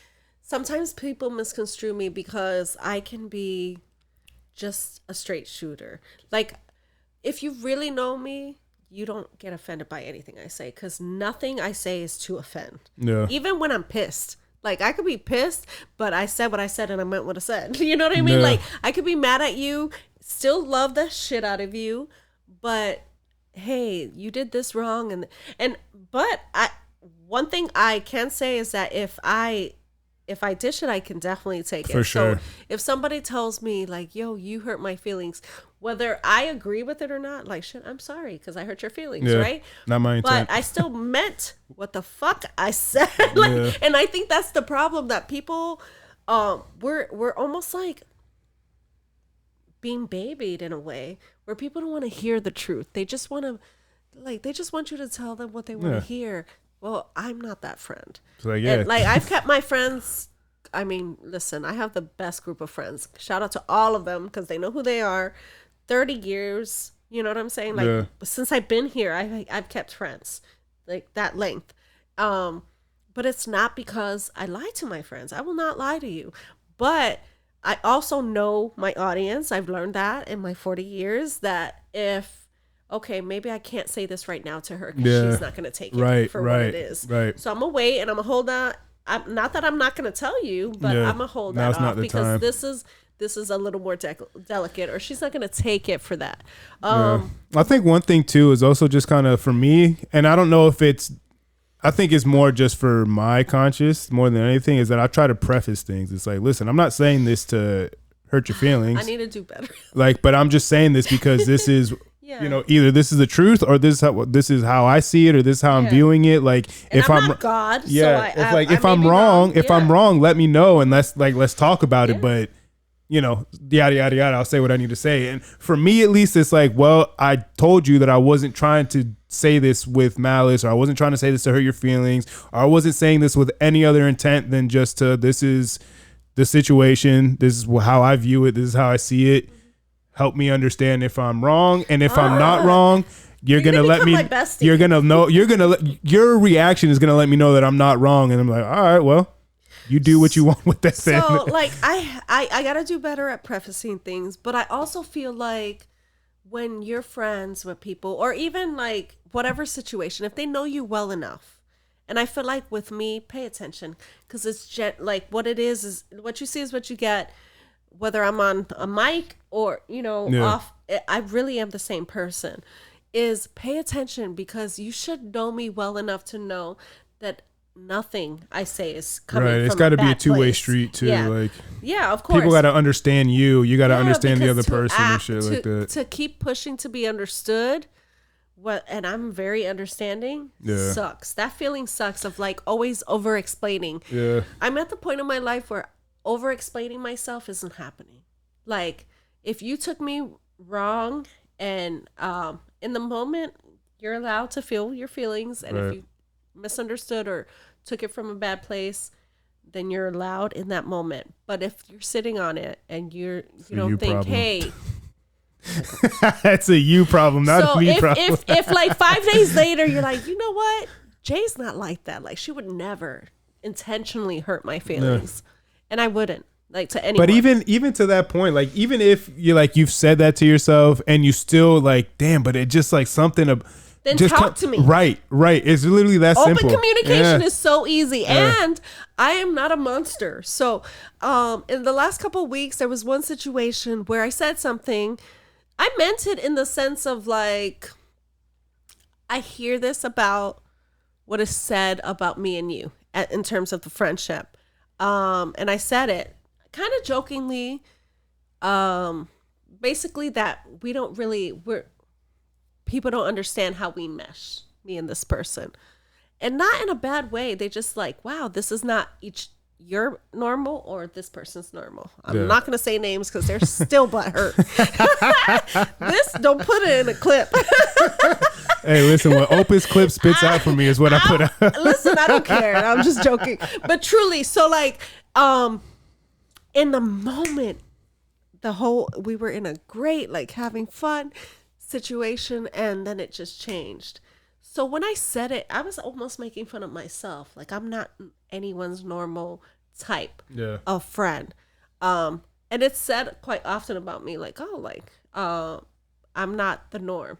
sometimes people misconstrue me because I can be just a straight shooter. Like, if you really know me, you don't get offended by anything I say, because nothing I say is to offend. Yeah. Even when I'm pissed. Like, I could be pissed, but I said what I said and I meant what I said. You know what I mean? Yeah. Like, I could be mad at you, still love the shit out of you, but hey, you did this wrong. But one thing I can say is that if I dish it, I can definitely take it. For sure. So if somebody tells me like, yo, you hurt my feelings, whether I agree with it or not, like, shit, I'm sorry because I hurt your feelings, right? Not my intent. But I still meant what the fuck I said. And I think that's the problem, that people, we're almost like being babied in a way, where people don't want to hear the truth. They just want you to tell them what they want to hear. Well, I'm not that friend. Like, and, like, I've kept my friends I mean, listen, I have the best group of friends. Shout out to all of them because they know who they are. 30 years, you know what I'm saying? Like, since I've been here, I've kept friends like that length. But it's not because I lie to my friends. I will not lie to you. But I also know my audience. I've learned that in my 40 years that okay, maybe I can't say this right now to her because she's not going to take it for what it is. Right. So I'm going to wait and I'm going to hold on. Not that I'm not going to tell you, but I'm going to hold that off because this is a little more delicate, or she's not going to take it for that. I think one thing too is also just kind of for me, and I don't know if I think it's more just for my conscience more than anything, is that I try to preface things. It's like, listen, I'm not saying this to hurt your feelings. I need to do better. Like, but I'm just saying this because this is, either this is the truth or this is how I see it, or this is how I'm viewing it. Like, and if I'm not God, if I'm wrong, let me know and let's talk about it. But yada yada yada, I'll say what I need to say. And for me, at least, it's like, well, I told you that I wasn't trying to say this with malice, or I wasn't trying to say this to hurt your feelings, or I wasn't saying this with any other intent than just to, this is the situation, this is how I view it, this is how I see it. Help me understand if I'm wrong, and if I'm not wrong, you're gonna let me. You're gonna know. Your reaction is gonna let me know that I'm not wrong, and I'm like, all right, well, you do what you want with that thing. So, like, I gotta do better at prefacing things, but I also feel like when you're friends with people, or even like whatever situation, if they know you well enough, and I feel like with me, pay attention, because it's like what it is what you see is what you get. Whether I'm on a mic or, off, I really am the same person. Is pay attention, because you should know me well enough to know that nothing I say is coming from a bad place. It's got to be a two-way street too. Yeah, of course. People got to understand you. You got to understand the other person and shit like that. To keep pushing to be understood, and I'm very understanding, sucks. That feeling sucks of like always over-explaining. Yeah. I'm at the point in my life where over-explaining myself isn't happening. Like, if you took me wrong, and in the moment, you're allowed to feel your feelings, and if you misunderstood or took it from a bad place, then you're allowed in that moment. But if you're sitting on it and you don't think, problem. Hey, that's a you problem, not a me problem. If like 5 days later you're like, you know what, Jay's not like that. Like, she would never intentionally hurt my feelings. And I wouldn't, like, to anyone. But even to that point, like, even if you've said that to yourself and you still like, damn, but it just like something of, then just talk to me. Right. It's literally that simple. Open communication is so easy. And I am not a monster. So in the last couple of weeks, there was one situation where I said something. I meant it in the sense of like, I hear this about what is said about me and you in terms of the friendship. And I said it kind of jokingly, basically that people don't understand how we mesh, me and this person, and not in a bad way. They just like, wow, this is not your normal or this person's normal. I'm not going to say names because they're still butthurt. Don't put it in a clip. Hey, listen, what Opus Clip spits out for me is what I put out. Listen, I don't care. I'm just joking. But truly, so like, in the moment, we were in a great, like, having fun situation, and then it just changed. So when I said it, I was almost making fun of myself. Like, I'm not anyone's normal type of friend. And it's said quite often about me, like, I'm not the norm.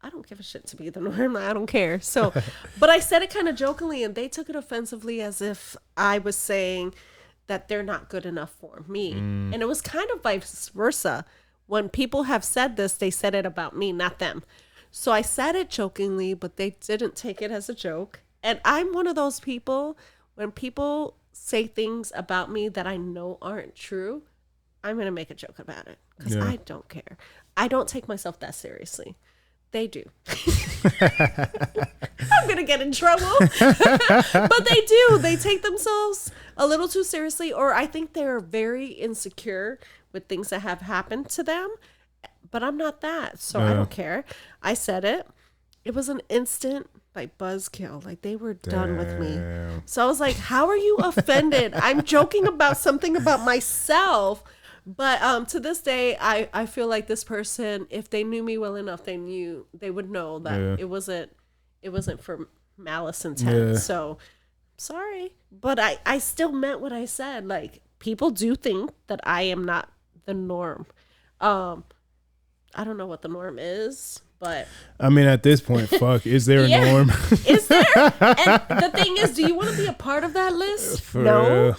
I don't give a shit to be the norm. I don't care. So, but I said it kind of jokingly, and they took it offensively as if I was saying that they're not good enough for me. And it was kind of vice versa. When people have said this, they said it about me, not them. So I said it jokingly, but they didn't take it as a joke. And I'm one of those people, when people say things about me that I know aren't true, I'm going to make a joke about it because I don't care. I don't take myself that seriously. They do. I'm going to get in trouble. But they do. They take themselves a little too seriously, or I think they're very insecure with things that have happened to them. But I'm not that. So I don't care. I said it. It was an instant by Buzzkill. Like, they were done with me. So I was like, how are you offended? I'm joking about something about myself. But to this day, I feel like this person, if they knew me well enough, they would know that it wasn't for malice intent. So sorry, but I still meant what I said. Like, people do think that I am not the norm. I don't know what the norm is, but I mean, at this point, fuck, is there a norm? Is there? And the thing is, do you want to be a part of that list? For no. real.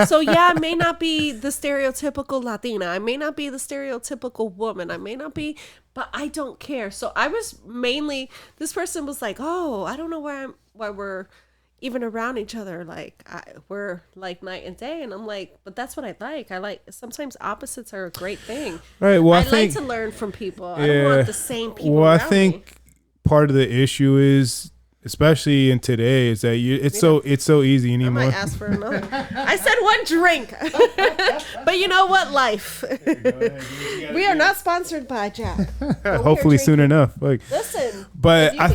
So yeah, I may not be the stereotypical Latina. I may not be the stereotypical woman. I may not be, but I don't care. So I was mainly, this person was like, oh, I don't know why we're even around each other. Like, we're like night and day. And I'm like, but that's what I like. Sometimes opposites are a great thing. Right. Well, I like to learn from people. I don't want the same people. Well, I think me. Part of the issue is, especially in today, is that it's so easy anymore. I might ask for another. I said one drink. But you know what? Life. We are not sponsored by Jack. Hopefully soon enough. Like, listen. But I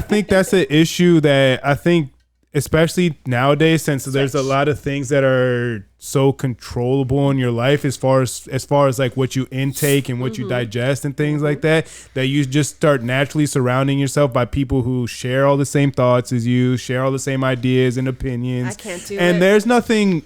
think that's an issue that I think, especially nowadays, since there's a lot of things that are so controllable in your life as far as like what you intake and what you digest and things like that you just start naturally surrounding yourself by people who share all the same thoughts as you, share all the same ideas and opinions. I can't do it. And there's nothing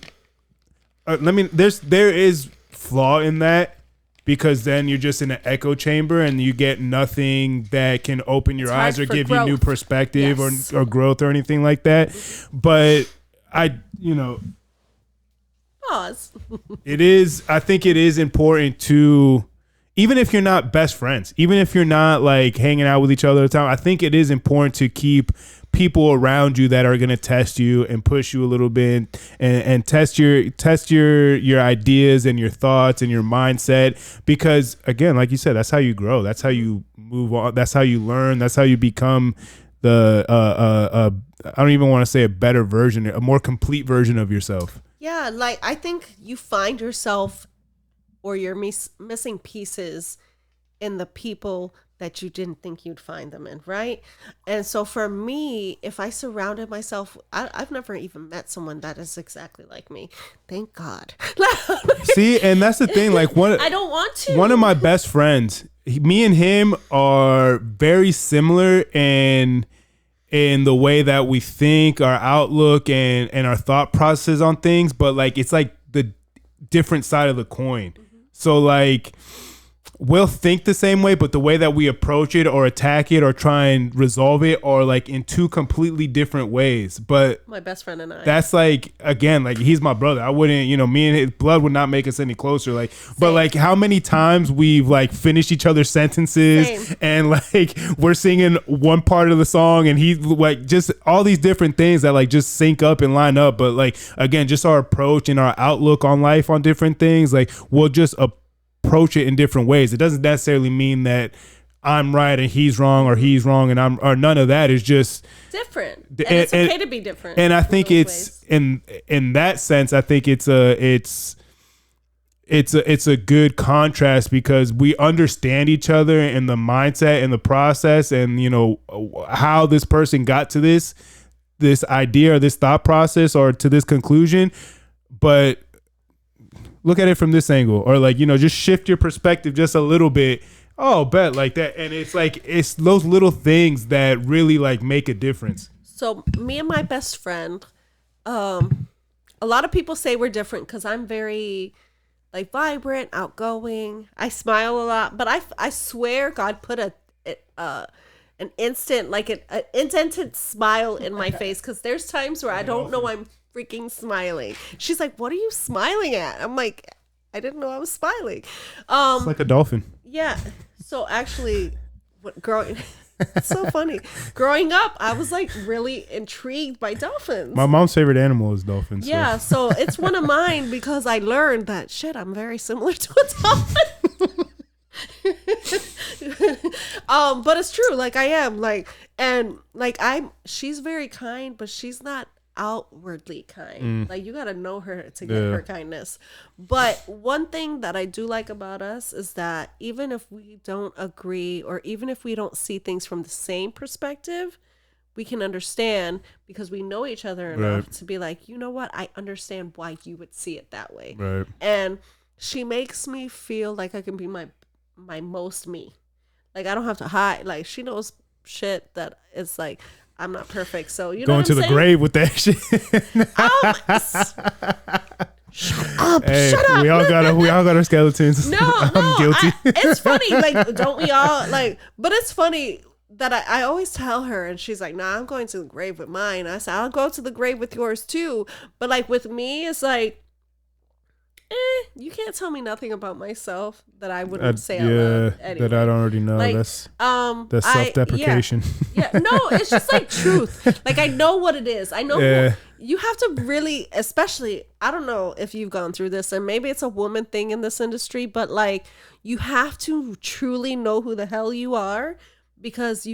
there is flaw in that, because then you're just in an echo chamber and you get nothing that can open your eyes or give you new perspective or growth or anything like that. But pause. I think it is important to, even if you're not best friends, even if you're not like hanging out with each other all the time, I think it is important to keep people around you that are going to test you and push you a little bit and test your ideas and your thoughts and your mindset, because again, like you said, that's how you grow, that's how you move on, that's how you learn, that's how you become the I don't even want to say a better version, a more complete version of yourself. Yeah, like I think you find yourself, or you're missing pieces in the people that you didn't think you'd find them in, right? And so for me, if I surrounded myself, I've never even met someone that is exactly like me. Thank God. See, and that's the thing. Like I don't want to. One of my best friends, me and him are very similar in the way that we think, our outlook, and our thought process on things. But like, it's like the different side of the coin. So like, we'll think the same way, but the way that we approach it or attack it or try and resolve it are like in two completely different ways. But my best friend and I, that's like, again, like he's my brother. I wouldn't, me and his blood would not make us any closer. Like, same. But like how many times we've like finished each other's sentences, same. And like we're singing one part of the song and he's like, just all these different things that like just sync up and line up. But like, again, just our approach and our outlook on life on different things, like we'll just approach it in different ways. It doesn't necessarily mean that I'm right and he's wrong, or he's wrong and I'm, or none of that. Is just different. And it's okay to be different. And I think it's ways. in that sense, I think it's a good contrast, because we understand each other and the mindset and the process and how this person got to this idea or this thought process or to this conclusion. But look at it from this angle, or like, just shift your perspective just a little bit. Oh, bet like that. And it's like, it's those little things that really like make a difference. So me and my best friend, a lot of people say we're different because I'm very like vibrant, outgoing. I smile a lot, but I swear God put an instant, like an indented smile in my face, because there's times where I don't know I'm freaking smiling. She's like, what are you smiling at? I'm like, I didn't know I was smiling. It's like a dolphin. Yeah. So actually, it's so funny. Growing up, I was like really intrigued by dolphins. My mom's favorite animal is dolphins. Yeah. So it's one of mine, because I learned that shit, I'm very similar to a dolphin. But it's true. Like I am, like, and like she's very kind, but she's not outwardly kind. Like you got to know her to get her kindness. But one thing that I do like about us is that even if we don't agree, or even if we don't see things from the same perspective, we can understand because we know each other enough to be like, you know what? I understand why you would see it that way. Right. And she makes me feel like I can be my most me. Like I don't have to hide. Like she knows shit that it's like I'm not perfect. So you know going to the grave with that shit. Shut up! Hey, shut up! We all got our skeletons. No, I'm guilty. It's funny. Like, don't we all like? But it's funny that I always tell her, and she's like, "Nah, I'm going to the grave with mine." I said, "I'll go to the grave with yours too." But like with me, it's like, you can't tell me nothing about myself that I wouldn't say out loud anyway. That I don't already know. Like, that's self-deprecation. No, it's just like truth. Like I know what it is. I know you have to really, especially, I don't know if you've gone through this, and maybe it's a woman thing in this industry, but like you have to truly know who the hell you are, because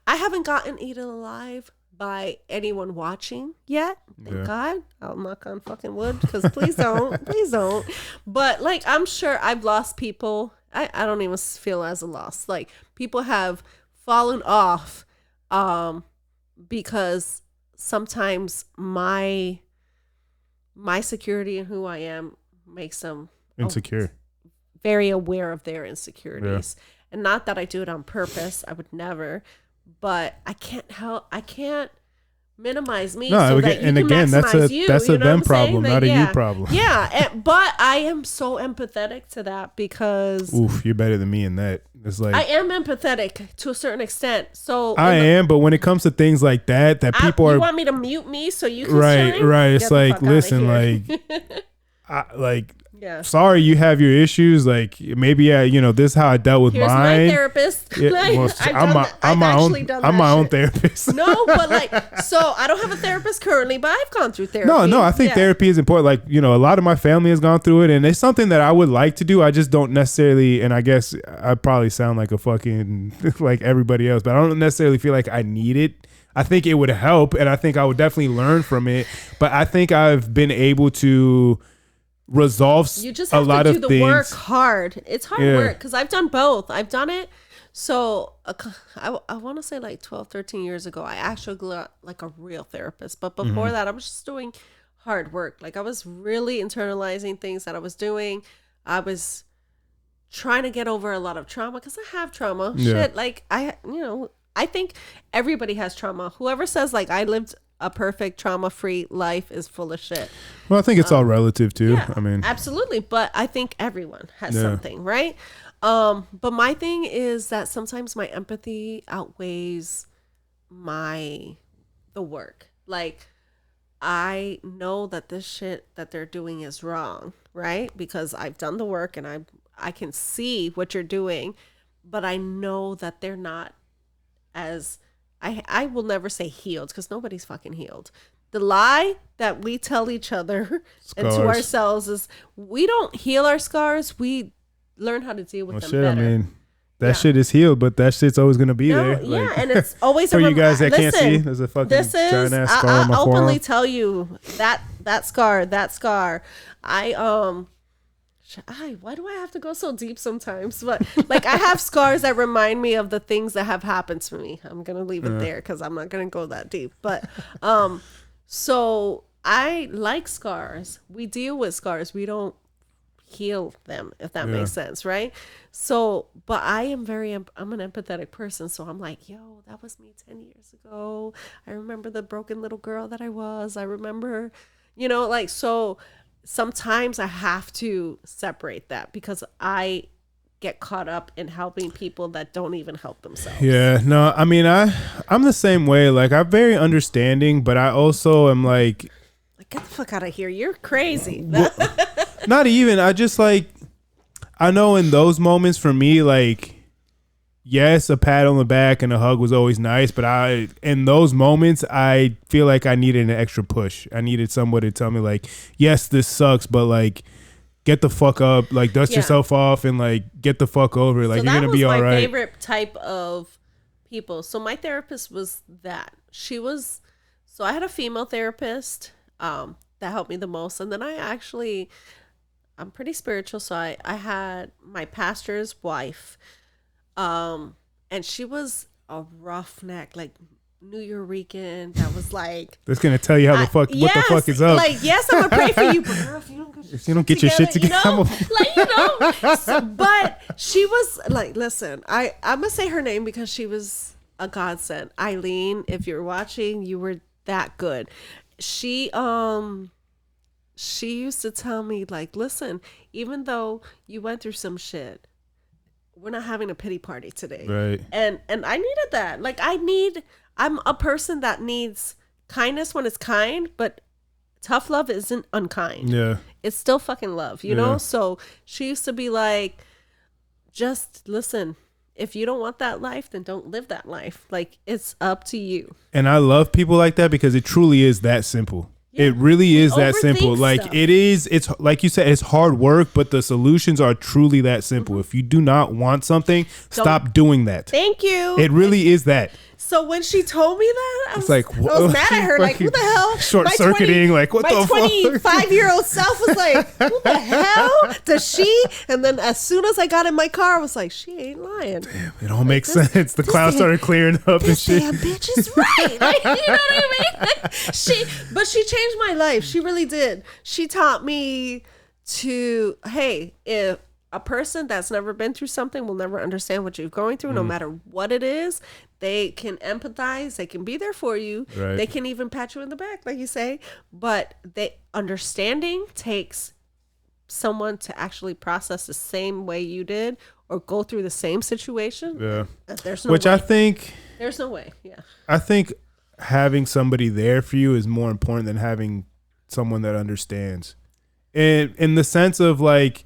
I haven't gotten eaten alive by anyone watching yet. Thank God. I'll knock on fucking wood, because please don't. But like, I'm sure I've lost people. I don't even feel as a loss. Like people have fallen off because sometimes my security and who I am makes them insecure, very aware of their insecurities. And not that I do it on purpose. I would never. But I can't minimize me. No, so that you and can again, that's a them problem, not a you problem. Yeah, but I am so empathetic to that because you're better than me in that. It's like I am empathetic to a certain extent. So I am, but when it comes to things like that people you want me to mute me so you can right. It's like, listen, like. Yeah. Sorry, you have your issues. Like maybe this is how I dealt with Here's mine. My therapist. Yeah, well, I'm my own therapist. No, but like, so I don't have a therapist currently, but I've gone through therapy. No, I think therapy is important. Like a lot of my family has gone through it, and it's something that I would like to do. I just don't necessarily, and I guess I probably sound like a fucking like everybody else, but I don't necessarily feel like I need it. I think it would help, and I think I would definitely learn from it. But I think I've been able to resolves you just a lot to of do the things. Work hard. It's hard work because I've done both. I've done it. So I want to say like 12, 13 years ago, I actually got like a real therapist. But before that, I was just doing hard work. Like I was really internalizing things that I was doing. I was trying to get over a lot of trauma because I have trauma. Shit, like I think everybody has trauma. Whoever says like I lived a perfect trauma-free life is full of shit. Well, I think it's all relative too. Yeah, I mean, absolutely. But I think everyone has something, right? But my thing is that sometimes my empathy outweighs the work. Like I know that this shit that they're doing is wrong, right? Because I've done the work and I can see what you're doing, but I know that they're not as I will never say healed because nobody's fucking healed. The lie that we tell each other and to ourselves is we don't heal our scars. We learn how to deal with them better. I mean, that shit is healed, but that shit's always going to be there. Yeah, and it's always for you guys that can't see, there's a fucking giant ass scar on my forearm. I'll openly tell you that scar. Why do I have to go so deep sometimes? But like I have scars that remind me of the things that have happened to me. I'm going to leave it there because I'm not going to go that deep. But so I like scars. We deal with scars. We don't heal them, if that makes sense, right? So, but I'm an empathetic person. So I'm like, yo, that was me 10 years ago. I remember the broken little girl that I was. I remember, so sometimes I have to separate that because I get caught up in helping people that don't even help themselves. Yeah, no, I mean, I'm the same way. Like, I'm very understanding, but I also am like get the fuck out of here. You're crazy. Well, not even. I just like, I know in those moments for me, like, yes, a pat on the back and a hug was always nice, but in those moments, I feel like I needed an extra push. I needed someone to tell me, like, yes, this sucks, but like, get the fuck up, like, dust yourself off and like, get the fuck over it. Like, you're gonna be all right. That was my favorite type of people. So my therapist was that. So I had a female therapist that helped me the most. And then I'm pretty spiritual. So I had my pastor's wife. And she was a roughneck, like New Yorker that was like. That's going to tell you how what the fuck is up. Like, yes, I'm going to pray for you, but girl, if you don't get your shit together, but she was like, listen, I'm going to say her name because she was a godsend. Eileen, if you're watching, you were that good. She used to tell me, like, listen, even though you went through some shit, we're not having a pity party today. Right. And I needed that. Like, I'm a person that needs kindness when it's kind, but tough love isn't unkind. Yeah. It's still fucking love, you know? So she used to be like, just listen. If you don't want that life, then don't live that life. Like, it's up to you. And I love people like that because it truly is that simple. Yeah. It really is that simple. Like stuff. It's like you said, it's hard work, but the solutions are truly that simple. Mm-hmm. If you do not want something, stop doing that. Thank you. It really is that. So when she told me that, I was mad at her. Like, who the hell? Short circuiting. Like, what the fuck? My 25-year-old self was like, who the hell does she? And then as soon as I got in my car, I was like, she ain't lying. Damn, it all makes sense. The clouds started clearing up and shit. Damn bitch is right. Like, you know what I mean? But she changed my life. She really did. She taught me to, hey, if a person that's never been through something will never understand what you're going through, no matter what it is. They can empathize. They can be there for you. Right. They can even pat you in the back, like you say. But understanding takes someone to actually process the same way you did or go through the same situation. Yeah. There's no way. I think... There's no way, yeah. I think having somebody there for you is more important than having someone that understands. And in the sense of, like...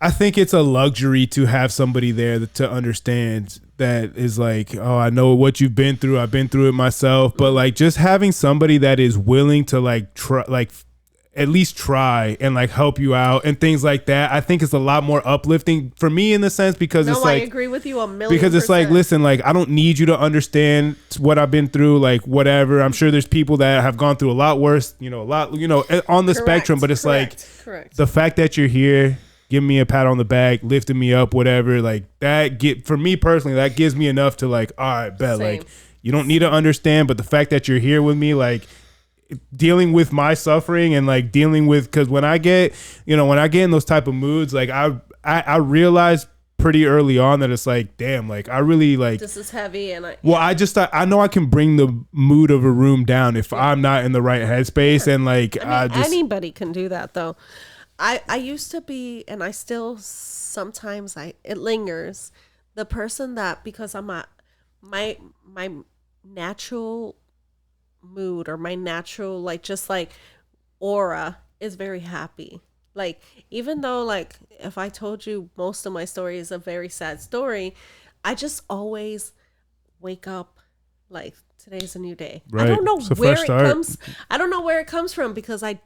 I think it's a luxury to have somebody there to understand that is like, oh, I know what you've been through. I've been through it myself. But like just having somebody that is willing to like try, like at least try and like help you out and things like that, I think it's a lot more uplifting for me in the sense because it's like, I agree with you 1,000,000%. Because it's like, listen, like I don't need you to understand what I've been through, like whatever. I'm sure there's people that have gone through a lot worse, on the spectrum, but it's the fact that you're here, giving me a pat on the back, lifting me up, whatever, like that for me personally, that gives me enough to like, all right, bet. Same. Like you don't need to understand, but the fact that you're here with me, like dealing with my suffering and like dealing with, because when I get in those type of moods, like I realized pretty early on that it's like, damn, like I really like this is heavy, and I know I can bring the mood of a room down if I'm not in the right headspace. Sure. And like anybody can do that though. I used to be, and I still sometimes it lingers, the person that, because I'm my natural mood or my natural like just like aura is very happy. Like even though like if I told you most of my story is a very sad story, I just always wake up like today's a new day. Right. I don't know where it comes. I don't know where it comes from because I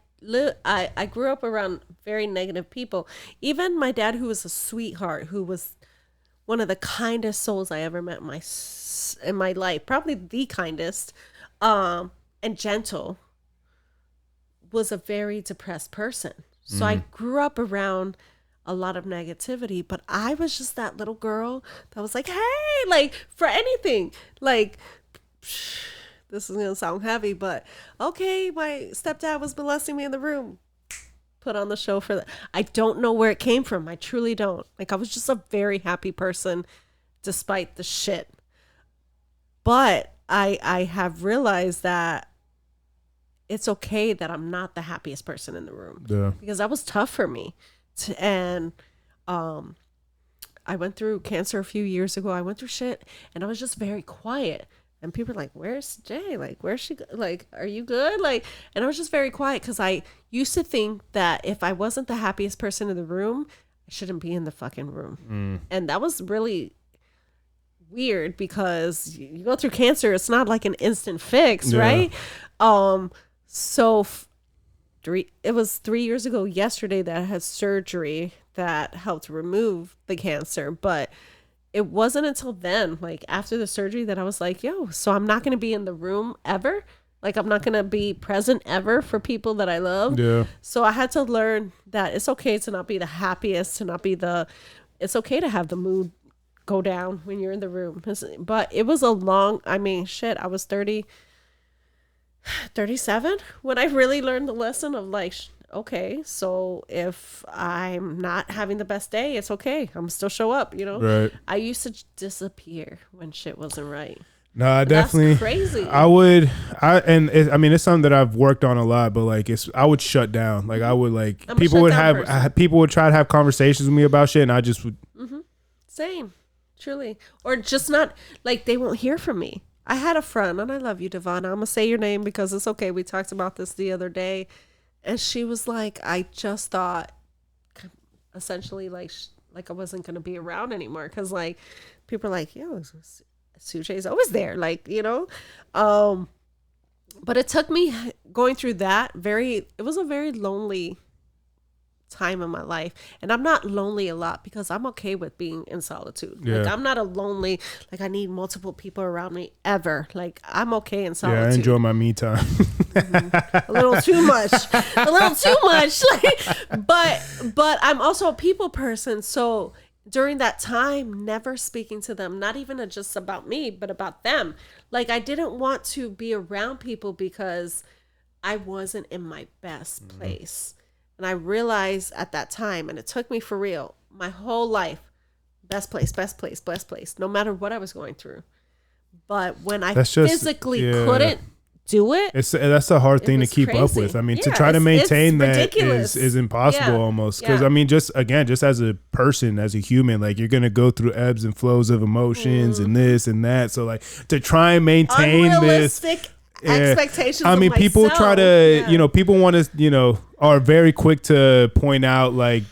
grew up around very negative people. Even my dad, who was a sweetheart, who was one of the kindest souls I ever met in my life, probably the kindest, and gentle, was a very depressed person. So I grew up around a lot of negativity, but I was just that little girl that was like, hey, like for anything, like this is going to sound heavy, but okay, my stepdad was molesting me in the room. Put on the show for that. I don't know where it came from. I truly don't. Like, I was just a very happy person despite the shit. But I have realized that it's okay that I'm not the happiest person in the room. Yeah. Because that was tough for me. And I went through cancer a few years ago. I went through shit, and I was just very quiet. And people are like, where's Jay? Like, where's she? Like, are you good? Like, and I was just very quiet because I used to think that if I wasn't the happiest person in the room, I shouldn't be in the fucking room. And that was really weird because you go through cancer. It's not like an instant fix, right? So it was 3 years ago yesterday that I had surgery that helped remove the cancer. But it wasn't until then, like after the surgery, that I was like, yo, so I'm not going to be in the room ever? Like, I'm not going to be present ever for people that I love. Yeah. So I had to learn that it's okay to not be the happiest, it's okay to have the mood go down when you're in the room. But it was I was 37 when I really learned the lesson of like, okay, so if I'm not having the best day, it's okay. I'm still show up, Right. I used to disappear when shit wasn't right. No, I definitely. That's crazy. It's something that I've worked on a lot, but like I would shut down. Like I would like people would try to have conversations with me about shit, and I just would. Mm-hmm. Same, truly, or just not like they won't hear from me. I had a friend, and I love you, Devon. I'm gonna say your name because it's okay. We talked about this the other day, and she was like, "I just thought, essentially, like I wasn't gonna be around anymore because like people are like, yo, Suje's always there, like, but it took me going through that it was a very lonely time in my life, and I'm not lonely a lot because I'm okay with being in solitude. Like I'm not a lonely, like I need multiple people around me ever. Like I'm okay in solitude. Yeah, I enjoy my me time. A little too much. But I'm also a people person, so during that time, never speaking to them, not even just about me, but about them. Like I didn't want to be around people because I wasn't in my best place. And I realized at that time, and it took me for real, my whole life, best place, no matter what I was going through. But when I physically couldn't do it, that's a hard thing to keep up with. I mean, to try to maintain that is impossible almost. Because I mean, just as a person, as a human, like you're gonna go through ebbs and flows of emotions and this and that. So like to try and maintain this expectations. I mean, people try to, people want to, are very quick to point out like,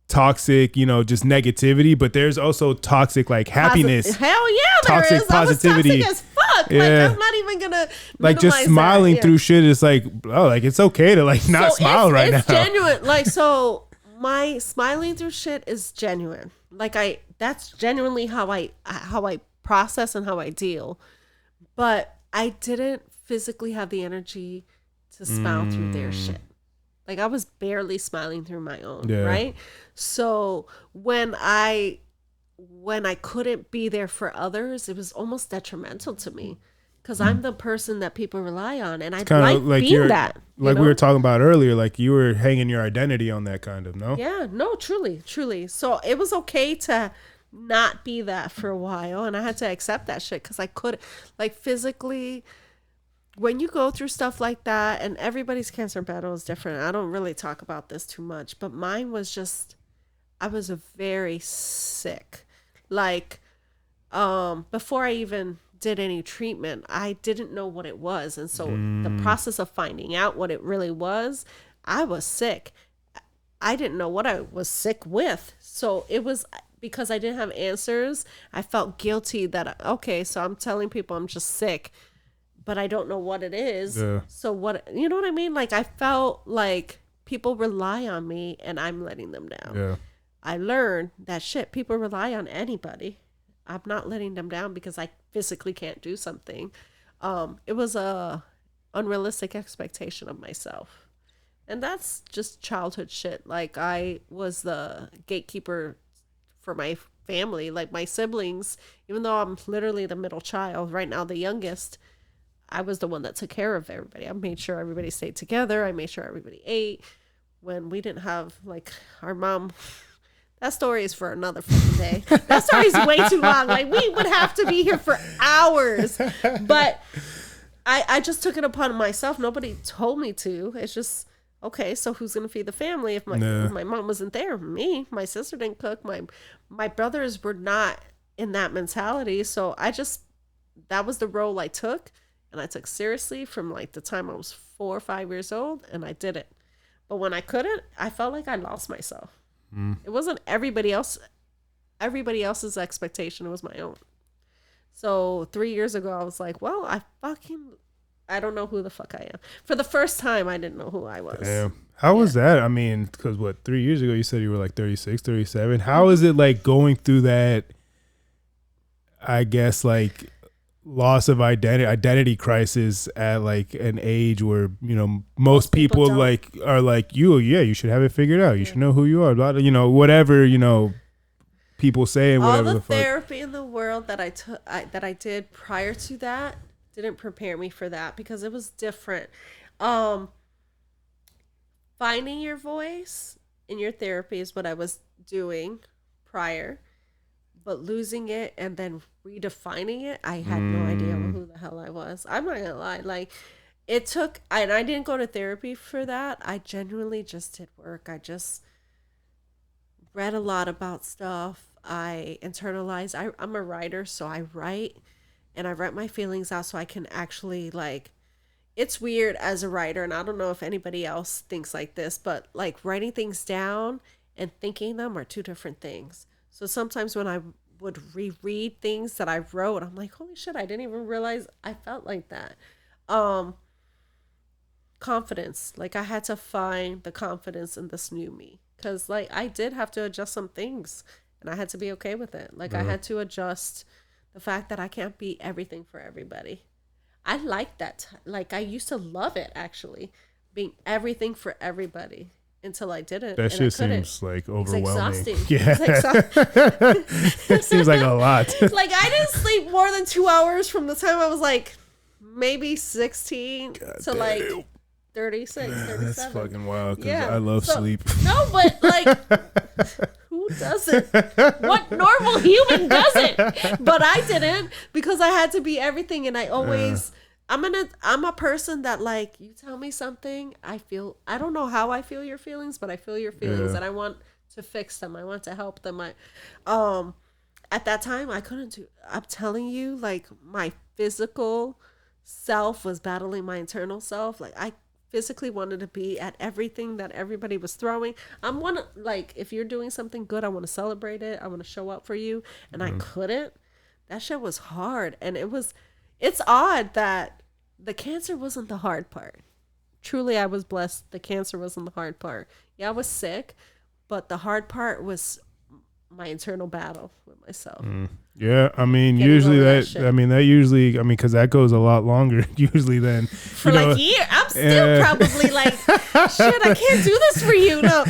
toxic, just negativity, but there's also toxic like happiness. Hell yeah, toxic positivity. Toxic as fuck. Yeah. Like I'm not even gonna like just smiling through shit. It's like, oh, like it's okay to like not smile right now. It's genuine. Like so, my smiling through shit is genuine. Like that's genuinely how I process and how I deal. But I didn't physically have the energy to smile through their shit. Like I was barely smiling through my own, right? So when I couldn't be there for others, it was almost detrimental to me because I'm the person that people rely on, and I like being that. Like we were talking about earlier, like you were hanging your identity on that kind of, no? Yeah, no, truly. So it was okay to not be that for a while, and I had to accept that shit because I couldn't, like physically. When you go through stuff like that, and everybody's cancer battle is different. I don't really talk about this too much, but mine was just, I was very sick. Like, before I even did any treatment, I didn't know what it was. And so the process of finding out what it really was, I was sick. I didn't know what I was sick with. So it was because I didn't have answers. I felt guilty that, okay, so I'm telling people I'm just sick, but I don't know what it is. Yeah. So what, you know what I mean? Like I felt like people rely on me and I'm letting them down. Yeah. I learned that people rely on anybody. I'm not letting them down because I physically can't do something. It was a unrealistic expectation of myself. And that's just childhood shit. Like I was the gatekeeper for my family, like my siblings, even though I'm literally the middle child, right now the youngest, I was the one that took care of everybody. I made sure everybody stayed together. I made sure everybody ate. When we didn't have, like, our mom, that story is for another fucking day. That story is way too long. Like, we would have to be here for hours. But I just took it upon myself. Nobody told me to. It's just, okay, so who's going to feed the family if my mom wasn't there? Me. My sister didn't cook. My brothers were not in that mentality. So that was the role I took. And I took seriously from like the time I was 4 or 5 years old, and I did it. But when I couldn't, I felt like I lost myself. It wasn't everybody else's expectation. It was my own. So 3 years ago, I was like, well, I don't know who the fuck I am. For the first time, I didn't know who I was. Damn. How was that? I mean, because 3 years ago, you said you were like 36, 37. How is it like going through that, I guess, like loss of identity crisis at like an age where, you know, most people like are like, you should have it figured out. You should know who you are. Blah, you know, whatever, you know, people say and whatever. All the fuck. therapy in the world that I did prior to that didn't prepare me for that because it was different. Finding your voice in your therapy is what I was doing prior. But losing it and then redefining it, I had no idea who the hell I was. I'm not gonna lie. Like, it took, and I didn't go to therapy for that. I genuinely just did work. I just read a lot about stuff. I internalized. I'm a writer, so I write, and I write my feelings out so I can actually, like, it's weird as a writer, and I don't know if anybody else thinks like this, but like writing things down and thinking them are two different things. So sometimes when I would reread things that I wrote, I'm like, holy shit, I didn't even realize I felt like that. Confidence. Like, I had to find the confidence in this new me. Because, like, I did have to adjust some things. And I had to be okay with it. Like, I had to adjust the fact that I can't be everything for everybody. I like that. Like, I used to love it, actually. Being everything for everybody. Until I didn't. That shit seems like overwhelming. It's exhausting. Yeah. It seems like a lot. Like, I didn't sleep more than 2 hours from the time I was like maybe 16 to like 36, 37. That's fucking wild because Yeah. I love sleep. No, but like, who doesn't? What normal human doesn't? But I didn't because I had to be everything, and I always. I'm a person that, like, you tell me something, I don't know how I feel your feelings, but I feel your feelings and I want to fix them. I want to help them. At that time I couldn't I'm telling you, like, my physical self was battling my internal self. Like, I physically wanted to be at everything that everybody was throwing. Like, if you're doing something good, I want to celebrate it. I want to show up for you. And I couldn't. That shit was hard. And it's odd that the cancer wasn't the hard part. Truly, I was blessed. The cancer wasn't the hard part. Yeah, I was sick, but the hard part was my internal battle with myself. Yeah, I mean, usually because that goes a lot longer usually than for like years. I'm still probably like, shit, I can't do this for you. No.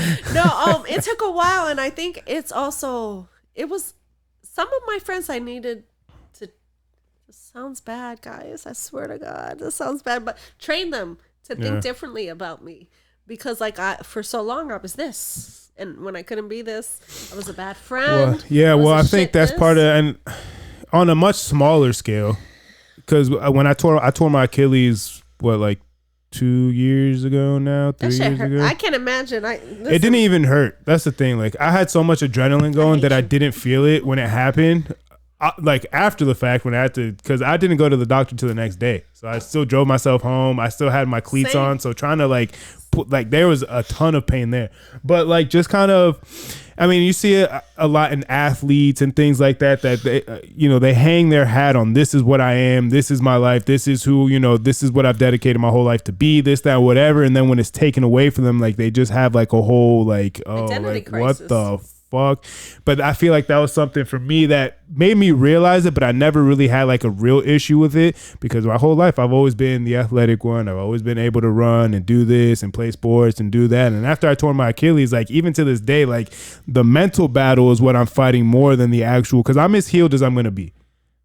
It took a while, and I think it was some of my friends I needed. This sounds bad, guys. I swear to God, this sounds bad. But train them to think differently about me, because like for so long I was this, and when I couldn't be this, I was a bad friend. I think that's part of, and on a much smaller scale, because when I tore my Achilles, like 2 years ago now, 3 years ago. I can't imagine. It didn't even hurt. That's the thing. Like, I had so much adrenaline going that I didn't feel it when it happened. Like, after the fact, when I had to, because I didn't go to the doctor till the next day, so I still drove myself home. I still had my cleats on, so trying to there was a ton of pain there. But like, just kind of, I mean, you see it a lot in athletes and things like that they they hang their hat on, this is what I am, this is my life, this is who, this is what I've dedicated my whole life to be, this, that, whatever. And then when it's taken away from them, like, they just have like a whole like, identity what crisis. the fuck. But I feel like that was something for me that made me realize it, but I never really had like a real issue with it, because my whole life I've always been the athletic one. I've always been able to run and do this and play sports and do that. And after I tore my Achilles, like, even to this day, like, the mental battle is what I'm fighting more than the actual, because I'm as healed as I'm gonna be.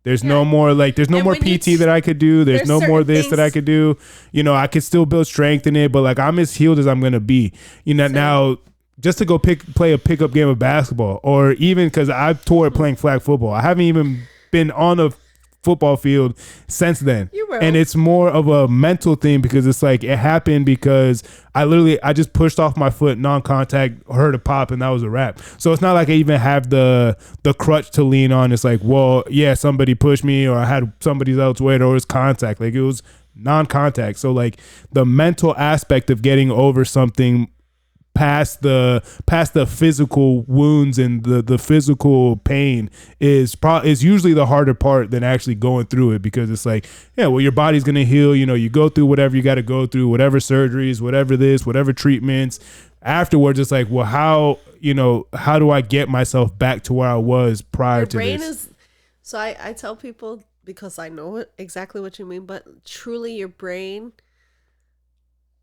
There's no more, like, there's no more PT that I could do. There's no more this that I could do. I could still build strength in it, but like, I'm as healed as I'm gonna be. Now, just to go play a pickup game of basketball, or even because I tore it playing flag football. I haven't even been on a football field since then. And it's more of a mental thing, because it's like, it happened because I just pushed off my foot, non-contact, heard a pop, and that was a wrap. So it's not like I even have the crutch to lean on. It's like, well, yeah, somebody pushed me, or I had somebody else weight, or it was contact. Like, it was non-contact. So like, the mental aspect of getting over something past the physical wounds and the physical pain is usually the harder part than actually going through it, because it's like, yeah, well, your body's gonna heal, you go through whatever you got to go through, whatever surgeries, whatever treatments. Afterwards, it's like, well, how do I get myself back to where I was prior to this? So I tell people because I know exactly what you mean, but truly your brain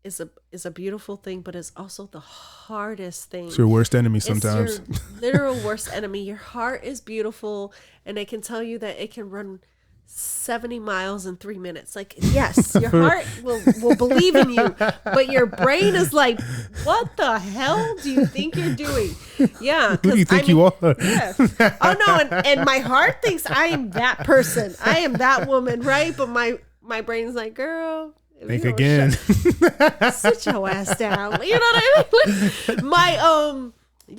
is a beautiful thing, but it's also the hardest thing. It's your worst enemy sometimes. It's your literal worst enemy. Your heart is beautiful, and it can tell you that it can run 70 miles in 3 minutes. Like, yes, your heart will believe in you, but your brain is like, what the hell do you think you're doing? Yeah. Who do you think you are? Yeah. Oh no. And my heart thinks I am that person. I am that woman. Right. But my brain's like, girl, think again. Sit your ass down. You know what I mean?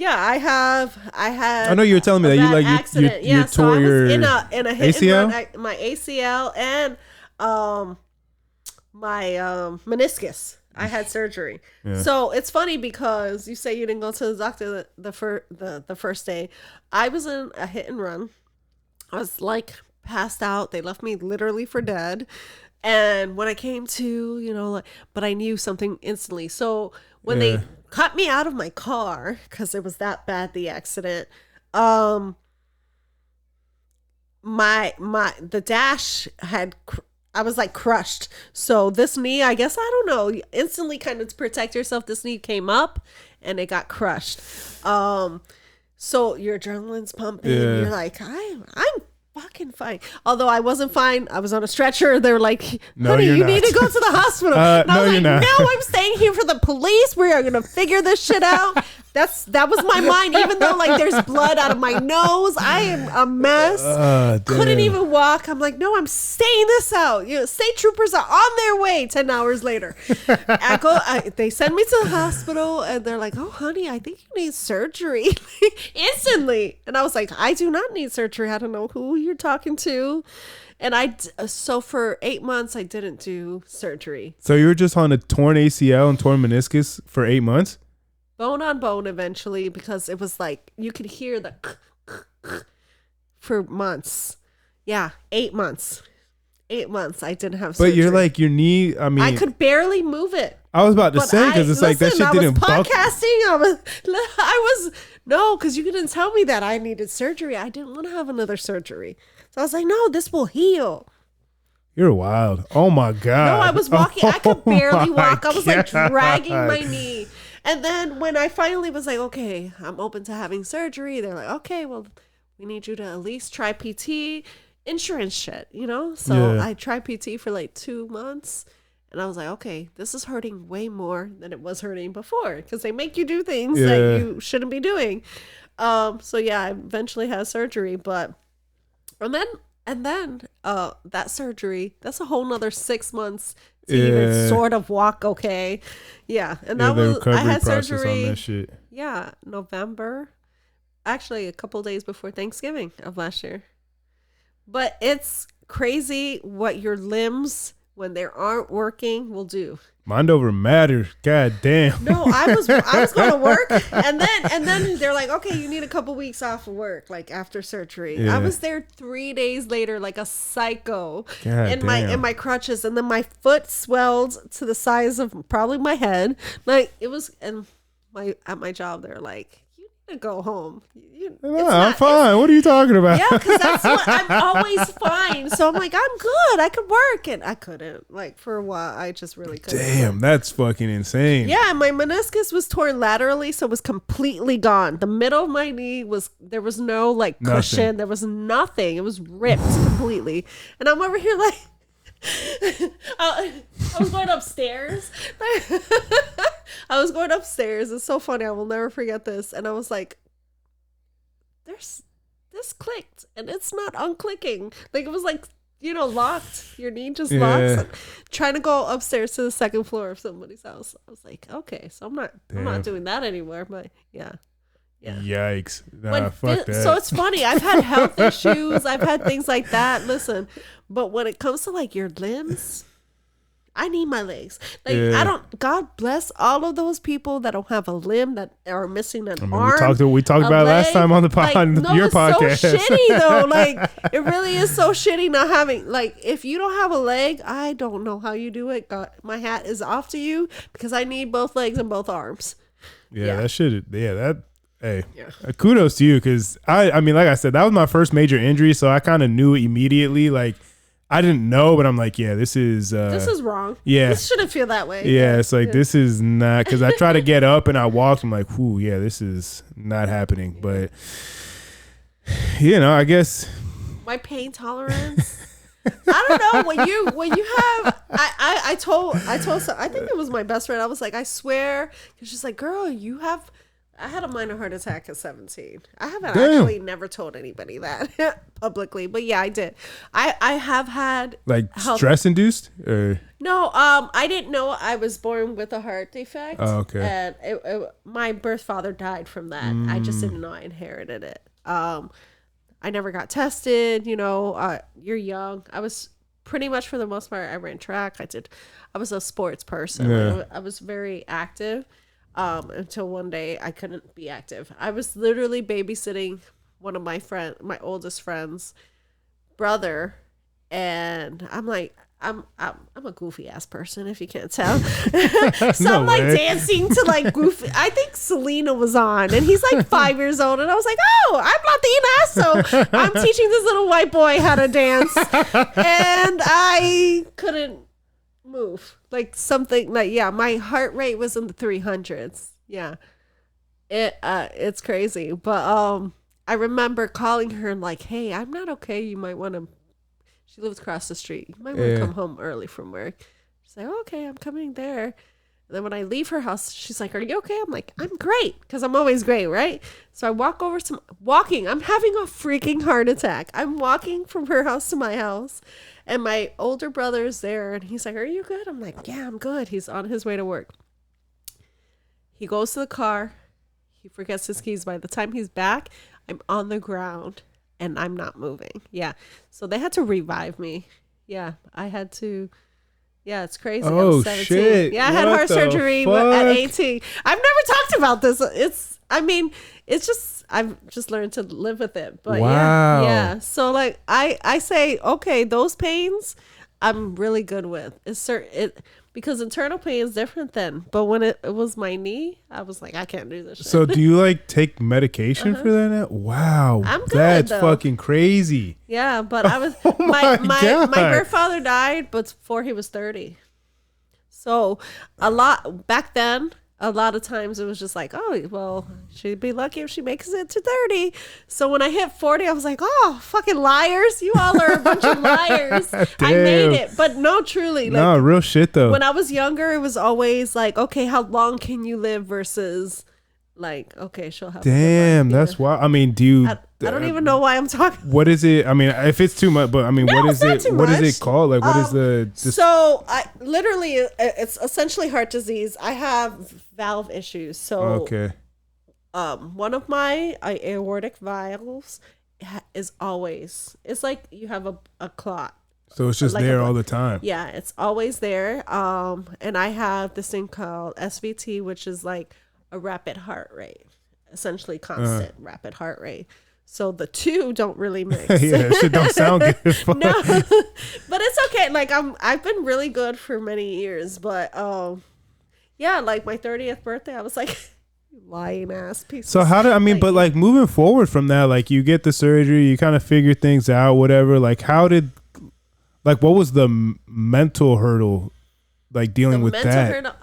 I had. I know you were telling me that you like accident. You so tore I was your in a hit ACL? and run. My ACL and my meniscus. I had surgery. Yeah. So it's funny because you say you didn't go to the doctor the first day. I was in a hit and run. I was like passed out. They left me literally for dead. And when I came to, but I knew something instantly. So when they cut me out of my car, because it was that bad, the accident, the dash I was like crushed. So this knee, I guess, I don't know, instantly kind of to protect yourself, this knee came up and it got crushed. So your adrenaline's pumping. And you're like, I'm fucking fine. Although I wasn't fine. I was on a stretcher. They were like, honey, you need to go to the hospital. And I was like, no, I'm staying here for the police. We are going to figure this shit out. That was my mind. Even though like there's blood out of my nose, I am a mess. Couldn't even walk. I'm like, no, I'm staying this out. State troopers are on their way. 10 hours later, they send me to the hospital, and they're like, oh, honey, I think you need surgery instantly. And I was like, I do not need surgery. I don't know who you're talking to. And so for 8 months, I didn't do surgery. So you were just on a torn ACL and torn meniscus for 8 months? Bone on bone eventually, because it was like you could hear the for months. Yeah, 8 months. 8 months I didn't have surgery. But you're like your knee, I mean, I could barely move it. I was about to say, because it's like that shit didn't buck. I was no, because you didn't tell me that I needed surgery. I didn't want to have another surgery. So I was like, no, this will heal. You're wild. Oh my God. No, I was walking. I could barely walk. I was like dragging my knee. And then when I finally was like, okay, I'm open to having surgery, they're like, okay, well, we need you to at least try PT, insurance shit, So I tried PT for like 2 months, and I was like, okay, this is hurting way more than it was hurting before, because they make you do things that you shouldn't be doing. So yeah, I eventually had surgery, but and then that surgery, that's a whole nother 6 months to even sort of walk okay. Yeah. And that was, I had surgery on that shit. Yeah, November. Actually, a couple days before Thanksgiving of last year. But it's crazy what your limbs, when they aren't working, will do. Mind over matter. God damn. No, I was going to work, and then they're like, okay, you need a couple weeks off of work, like after surgery. Yeah. I was there 3 days later, like a psycho, in my crutches, and then my foot swelled to the size of probably my head. Like it was, and at my job, they're like, to go home. I'm fine. What are you talking about? Yeah, because that's what I'm always fine. So I'm like, I'm good. I could work, and I couldn't. Like for a while, I just really couldn't. Damn, that's fucking insane. Yeah, my meniscus was torn laterally, so it was completely gone. The middle of my knee there was no like cushion. Nothing. There was nothing. It was ripped completely, and I'm over here like. I was going upstairs. It's so funny. I will never forget this. And I was like, this clicked and it's not unclicking. Like it was like, locked. Your knee just locks. Trying to go upstairs to the second floor of somebody's house. I was like, okay, so I'm not doing that anymore. But yeah. Yikes. Nah, fuck that. So it's funny. I've had health issues. I've had things like that. Listen, but when it comes to like your limbs, I need my legs. Like God bless all of those people that don't have a limb, that are missing an arm. We talked about it last time on the your podcast. So shitty though. Like it really is so shitty not having, like, if you don't have a leg, I don't know how you do it. God, my hat is off to you, because I need both legs and both arms. That shit. Hey, kudos to you, because I mean, like I said, that was my first major injury, so I kind of knew immediately, like, I didn't know, but I'm like, yeah, this is wrong. Yeah. This shouldn't feel that way. Yeah, it's like, this is not, because I try to get up and I walked. I'm like, whoo, yeah, this is not happening. But, I guess. My pain tolerance. I don't know when you have I told I think it was my best friend. I was like, I swear, because she's like, girl, I had a minor heart attack at 17. I haven't actually never told anybody that publicly, but yeah, I did. I have had like stress induced or no. I didn't know I was born with a heart defect. Oh, okay. And my birth father died from that. I just didn't know I inherited it. I never got tested, you're young. I was pretty much, for the most part, I ran track. I was a sports person. Yeah. I was very active until one day I couldn't be active. I was literally babysitting one of my oldest friend's brother. And I'm like, I'm a goofy ass person, if you can't tell. So No I'm like way. dancing to like goofy. I think Selena was on, and he's like 5 years old, and I was like, oh, I'm Latina, so I'm teaching this little white boy how to dance, and I couldn't move. Like something like, yeah, my heart rate was in the 300s. Yeah, it's crazy, but I remember calling her and like, hey, I'm not okay. You might want to. She lives across the street. You might want to come home early from work. She's like, oh, okay, I'm coming there. And then when I leave her house, she's like, are you okay? I'm like, I'm great, because I'm always great, right? So I walk over walking. I'm having a freaking heart attack. I'm walking from her house to my house, and my older brother's there, and he's like, are you good? I'm like, yeah, I'm good. He's on his way to work. He goes to the car. He forgets his keys. By the time he's back, I'm on the ground. And I'm not moving. Yeah. So they had to revive me. Yeah. I had to. Yeah, it's crazy. I was 17. Shit. Yeah, I had heart surgery at 18. I've never talked about this. It's just, I've just learned to live with it. But wow. Yeah. So like, I say, okay, those pains I'm really good with. Because internal pain is different then. But when it was my knee, I was like, I can't do this shit. So do you like take medication for that now? Wow. I'm good, That's though. fucking crazy. Yeah, but I was my my God. birth father died before he was 30. So back then, a lot of times it was just like, oh, well, she'd be lucky if she makes it to 30. So when I hit 40, I was like, oh, fucking liars. You all are a bunch of liars. I made it. But no, truly. Like, No, real shit though. when I was younger, it was always like, okay, how long can you live versus like, okay, she'll have. Damn, that's why. I mean, do you? I don't even know why I'm talking. What is it? I mean, if it's too much, but I mean, No, what it's is not it? too What is much. it called? Like, what is the? So I literally, it's essentially heart disease. I have valve issues. So Okay. one of my aortic valves is always. It's like you have a clot. So it's just like there all the time. Yeah, it's always there. And I have this thing called SVT, which is like a rapid heart rate, essentially constant rapid heart rate. So the two don't really mix. Yeah, that shit don't sound good. No, but it's okay. Like I've been really good for many years, but yeah, like my 30th birthday, I was like, lying ass piece. So how do I mean? But like moving forward from that, like you get the surgery, you kind of figure things out, whatever. Like what was the mental hurdle, like dealing with that? Hurdle,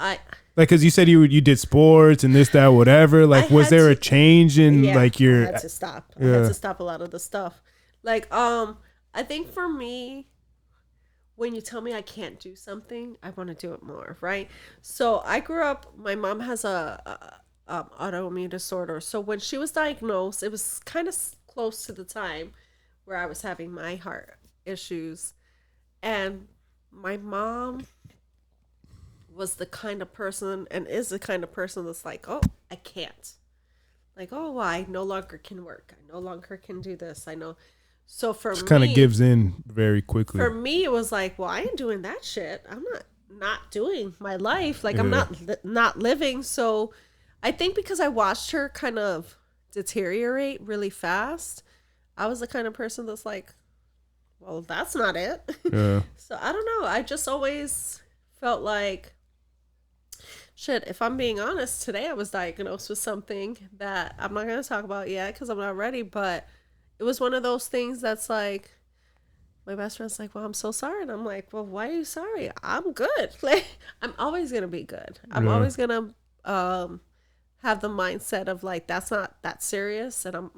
Like, cause you said you did sports and this, that, whatever. Like, was there a change in like your? I had to stop. I had to stop a lot of the stuff. Like, I think for me, when you tell me I can't do something, I want to do it more, right? So I grew up. My mom has a autoimmune disorder. So when she was diagnosed, it was kind of close to the time where I was having my heart issues, and my mom was the kind of person and is the kind of person that's like, oh, I can't. Like, oh, well, I no longer can work. I no longer can do this. I know. So for me, kind of gives in very quickly. For me, it was like, well, I ain't doing that shit. I'm not doing my life. Like, I'm not living. So I think because I watched her kind of deteriorate really fast, I was the kind of person that's like, well, that's not it. Yeah. So I don't know. I just always felt like, shit, if I'm being honest, today I was diagnosed with something that I'm not going to talk about yet because I'm not ready, but it was one of those things that's like, my best friend's like, well, I'm so sorry. And I'm like, well, why are you sorry? I'm good. Like, I'm always going to be good. I'm always going to have the mindset of like, that's not that serious. And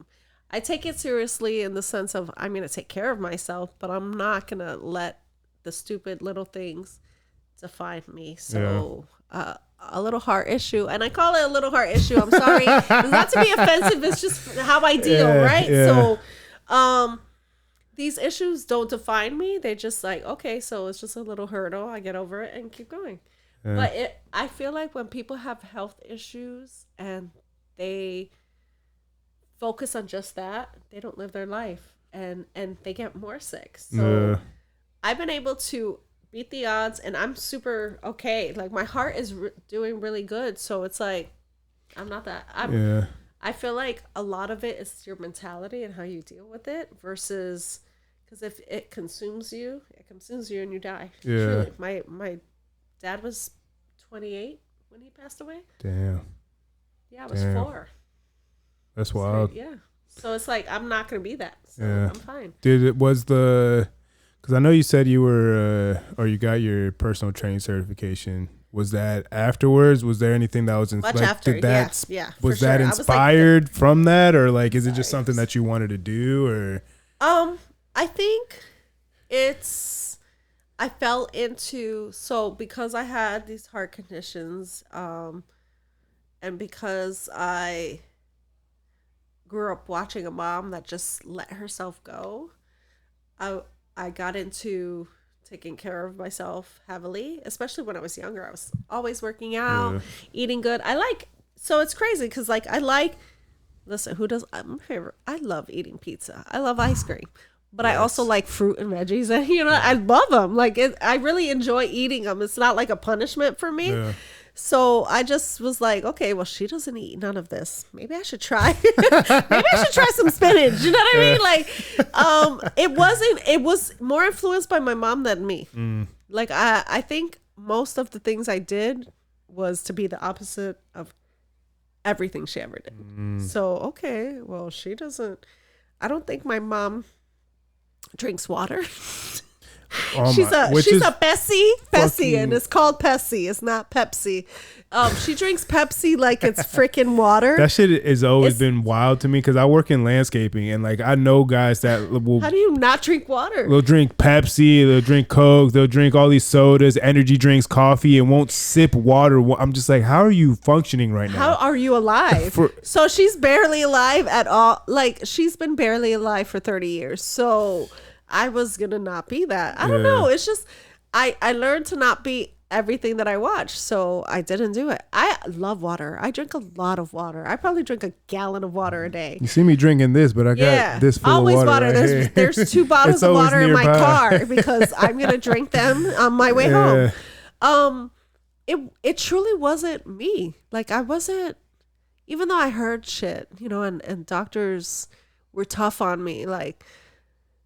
I take it seriously in the sense of I'm going to take care of myself, but I'm not going to let the stupid little things define me. So, a little heart issue, and I call it a little heart issue. I'm sorry. It's not to be offensive. It's just how I deal, right? Yeah. So, these issues don't define me. They just like, okay, so it's just a little hurdle. I get over it and keep going. Yeah. But I feel like when people have health issues and they focus on just that, they don't live their life, and they get more sick. So I've been able to beat the odds, and I'm super okay. Like, my heart is doing really good. So it's like, I'm not that. I feel like a lot of it is your mentality and how you deal with it versus, because if it consumes you and you die. Yeah. Truly. My dad was 28 when he passed away. Damn. Yeah, I was 4. That's wild. Yeah. So it's like, I'm not going to be that. So I'm fine. Because I know you said you were, or you got your personal training certification. Was that afterwards? Was there anything that was much after? Was that inspired from that, or like, is it just something that you wanted to do, or? I think I fell into, so because I had these heart conditions, and because I grew up watching a mom that just let herself go, I got into taking care of myself heavily, especially when I was younger. I was always working out, eating good. So it's crazy because listen, who does, my favorite, I love eating pizza. I love ice cream, but I also like fruit and veggies, and I love them. Like, I really enjoy eating them. It's not like a punishment for me. Yeah. So I just was like, okay, well, she doesn't eat none of this. Maybe I should try. Maybe I should try some spinach. You know what I mean? Like, it was more influenced by my mom than me. Like, I think most of the things I did was to be the opposite of everything she ever did. So, okay, well, I don't think my mom drinks water. She's a Pepsi, and it's called Pepsi. It's not Pepsi. She drinks Pepsi like it's freaking water. That shit has always been wild to me because I work in landscaping, and like I know guys that will. How do you not drink water? They'll drink Pepsi, they'll drink Coke, they'll drink all these sodas, energy drinks, coffee, and won't sip water. I'm just like, how are you functioning right now? How are you alive? So she's barely alive at all. Like, she's been barely alive for 30 years. So I was going to not be that. I don't know. It's just, I learned to not be everything that I watch. So I didn't do it. I love water. I drink a lot of water. I probably drink a gallon of water a day. You see me drinking this, but I got this full always of water. Right there's 2 bottles of water nearby in my car because I'm going to drink them on my way home. It truly wasn't me. Like, I wasn't, even though I heard shit, and doctors were tough on me. Like,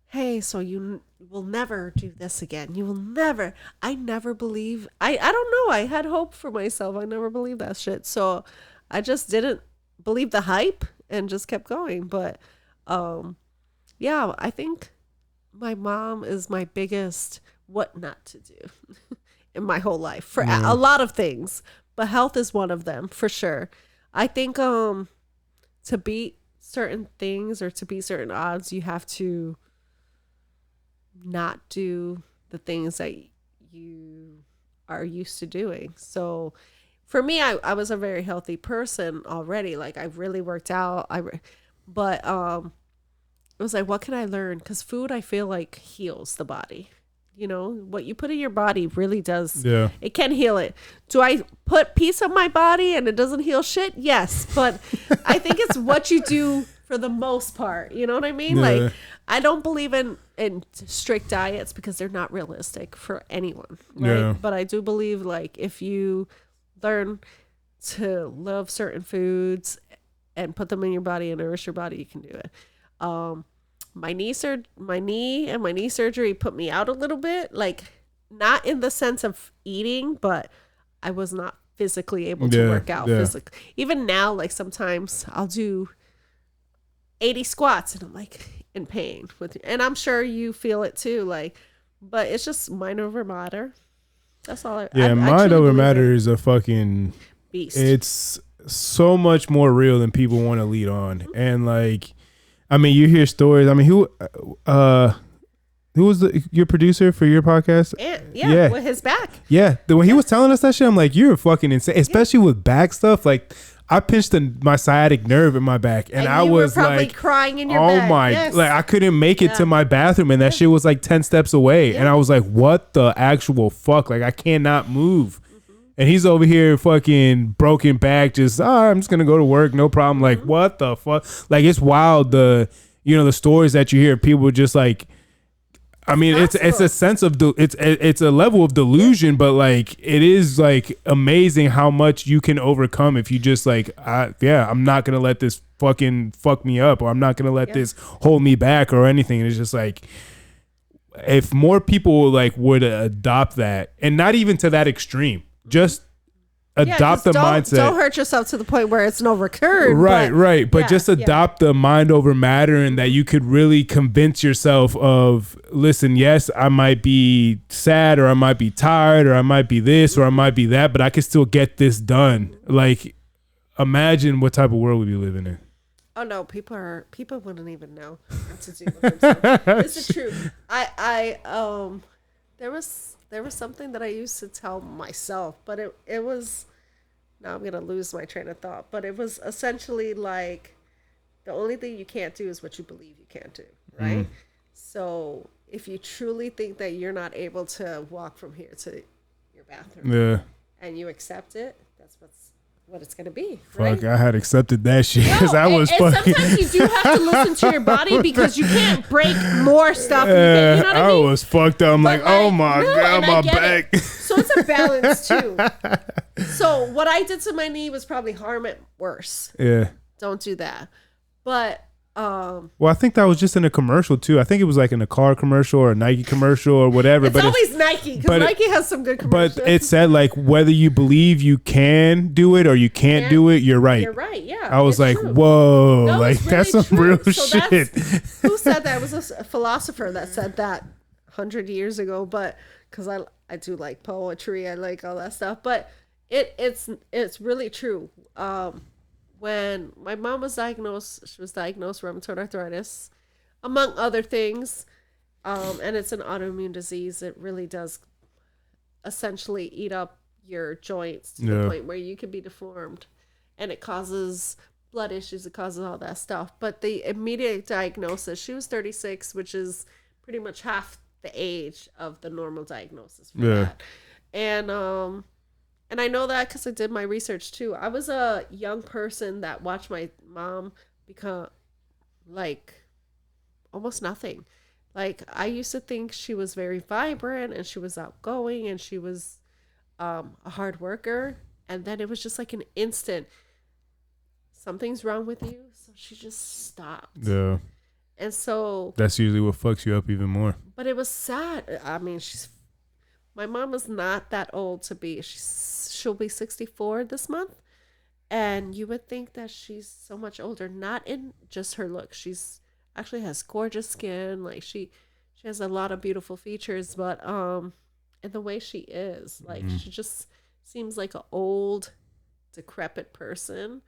hey, so you will never do this again. You will never. I never believe. I don't know. I had hope for myself. I never believed that shit. So I just didn't believe the hype and just kept going. But I think my mom is my biggest what not to do in my whole life for a lot of things. But health is one of them for sure. I think to beat certain things or to beat certain odds, you have to not do the things that you are used to doing. So for me, I was a very healthy person already. Like, I really worked out. But it was like, what can I learn? Because food, I feel like, heals the body. What you put in your body really does. Yeah. It can heal it. Do I put peace on my body and it doesn't heal shit? Yes. But I think it's what you do for the most part. You know what I mean? Yeah. Like, I don't believe in strict diets because they're not realistic for anyone. Right. Yeah. But I do believe, like, if you learn to love certain foods and put them in your body and nourish your body, you can do it. My knee and my knee surgery put me out a little bit, like, not in the sense of eating, but I was not physically able to work out physically. Even now, like, sometimes I'll do 80 squats and I'm like, in pain with you. And I'm sure you feel it too. Like, but it's just mind over matter. That's all. Mind over matter is a fucking beast. It's so much more real than people want to lead on. And like, I mean, you hear stories. I mean, who was your producer for your podcast? Yeah, with his back. Yeah, when he was telling us that shit, I'm like, you're fucking insane. Especially with back stuff. Like, I pinched my sciatic nerve in my back, and I was probably like, crying in your bed. Oh my! Like, I couldn't make it to my bathroom, and that shit was like 10 steps away, and I was like, what the actual fuck? Like, I cannot move. And he's over here fucking broken back, just I'm just gonna go to work, no problem. Like, what the fuck? Like, it's wild. The stories that you hear, people just like. I mean, it's a sense of it's a level of delusion, but like it is like amazing how much you can overcome if you just like, I'm not gonna let this fucking fuck me up, or I'm not gonna let this hold me back or anything. And it's just like, if more people like would adopt that, and not even to that extreme, just adopt the mindset. Don't hurt yourself to the point where it's no recurrent. Right. But just adopt the mind over matter, and that you could really convince yourself of, listen, yes, I might be sad, or I might be tired, or I might be this, or I might be that, but I can still get this done. Like, imagine what type of world we'd be living in. Oh no, people wouldn't even know what to do with themselves. This is true. There was something that I used to tell myself, but it was, now I'm going to lose my train of thought, but it was essentially like, the only thing you can't do is what you believe you can't do, right? So if you truly think that you're not able to walk from here to your bathroom, and you accept it, that's what it's going to be. Right? Fuck, I had accepted that shit because I was fucking. Sometimes you do have to listen to your body, because you can't break more stuff. You know what I mean? was fucked up. I'm like, oh my God, my back. So it's a balance too. So what I did to my knee was probably harm it worse. Yeah. Don't do that. But well, I think that was just in a commercial too. I think it was like in a car commercial or a Nike commercial or whatever. It's always Nike, because Nike has some good commercials. But it said like, whether you believe you can do it or you can't do it, you're right. You're right. Yeah. I was like, true. Whoa, no, like really that's some real shit. Who said that? It was a philosopher that said that 100 years ago. But because I do like poetry, I like all that stuff. But it's really true. When my mom was diagnosed, she was diagnosed with rheumatoid arthritis, among other things. And it's an autoimmune disease. It really does essentially eat up your joints to the point where you can be deformed. And it causes blood issues. It causes all that stuff. But the immediate diagnosis, she was 36, which is pretty much half the age of the normal diagnosis for that. And I know that because I did my research too. I was a young person that watched my mom become like almost nothing. Like, I used to think she was very vibrant and she was outgoing and she was a hard worker. And then it was just like an instant, something's wrong with you. So she just stopped. Yeah. And so that's usually what fucks you up even more. But it was sad. I mean, my mom is not that old to be. She'll be 64 this month. And you would think that she's so much older, not in just her look. She's actually has gorgeous skin. Like, she has a lot of beautiful features, but and the way she is, like, she just seems like an old, decrepit person,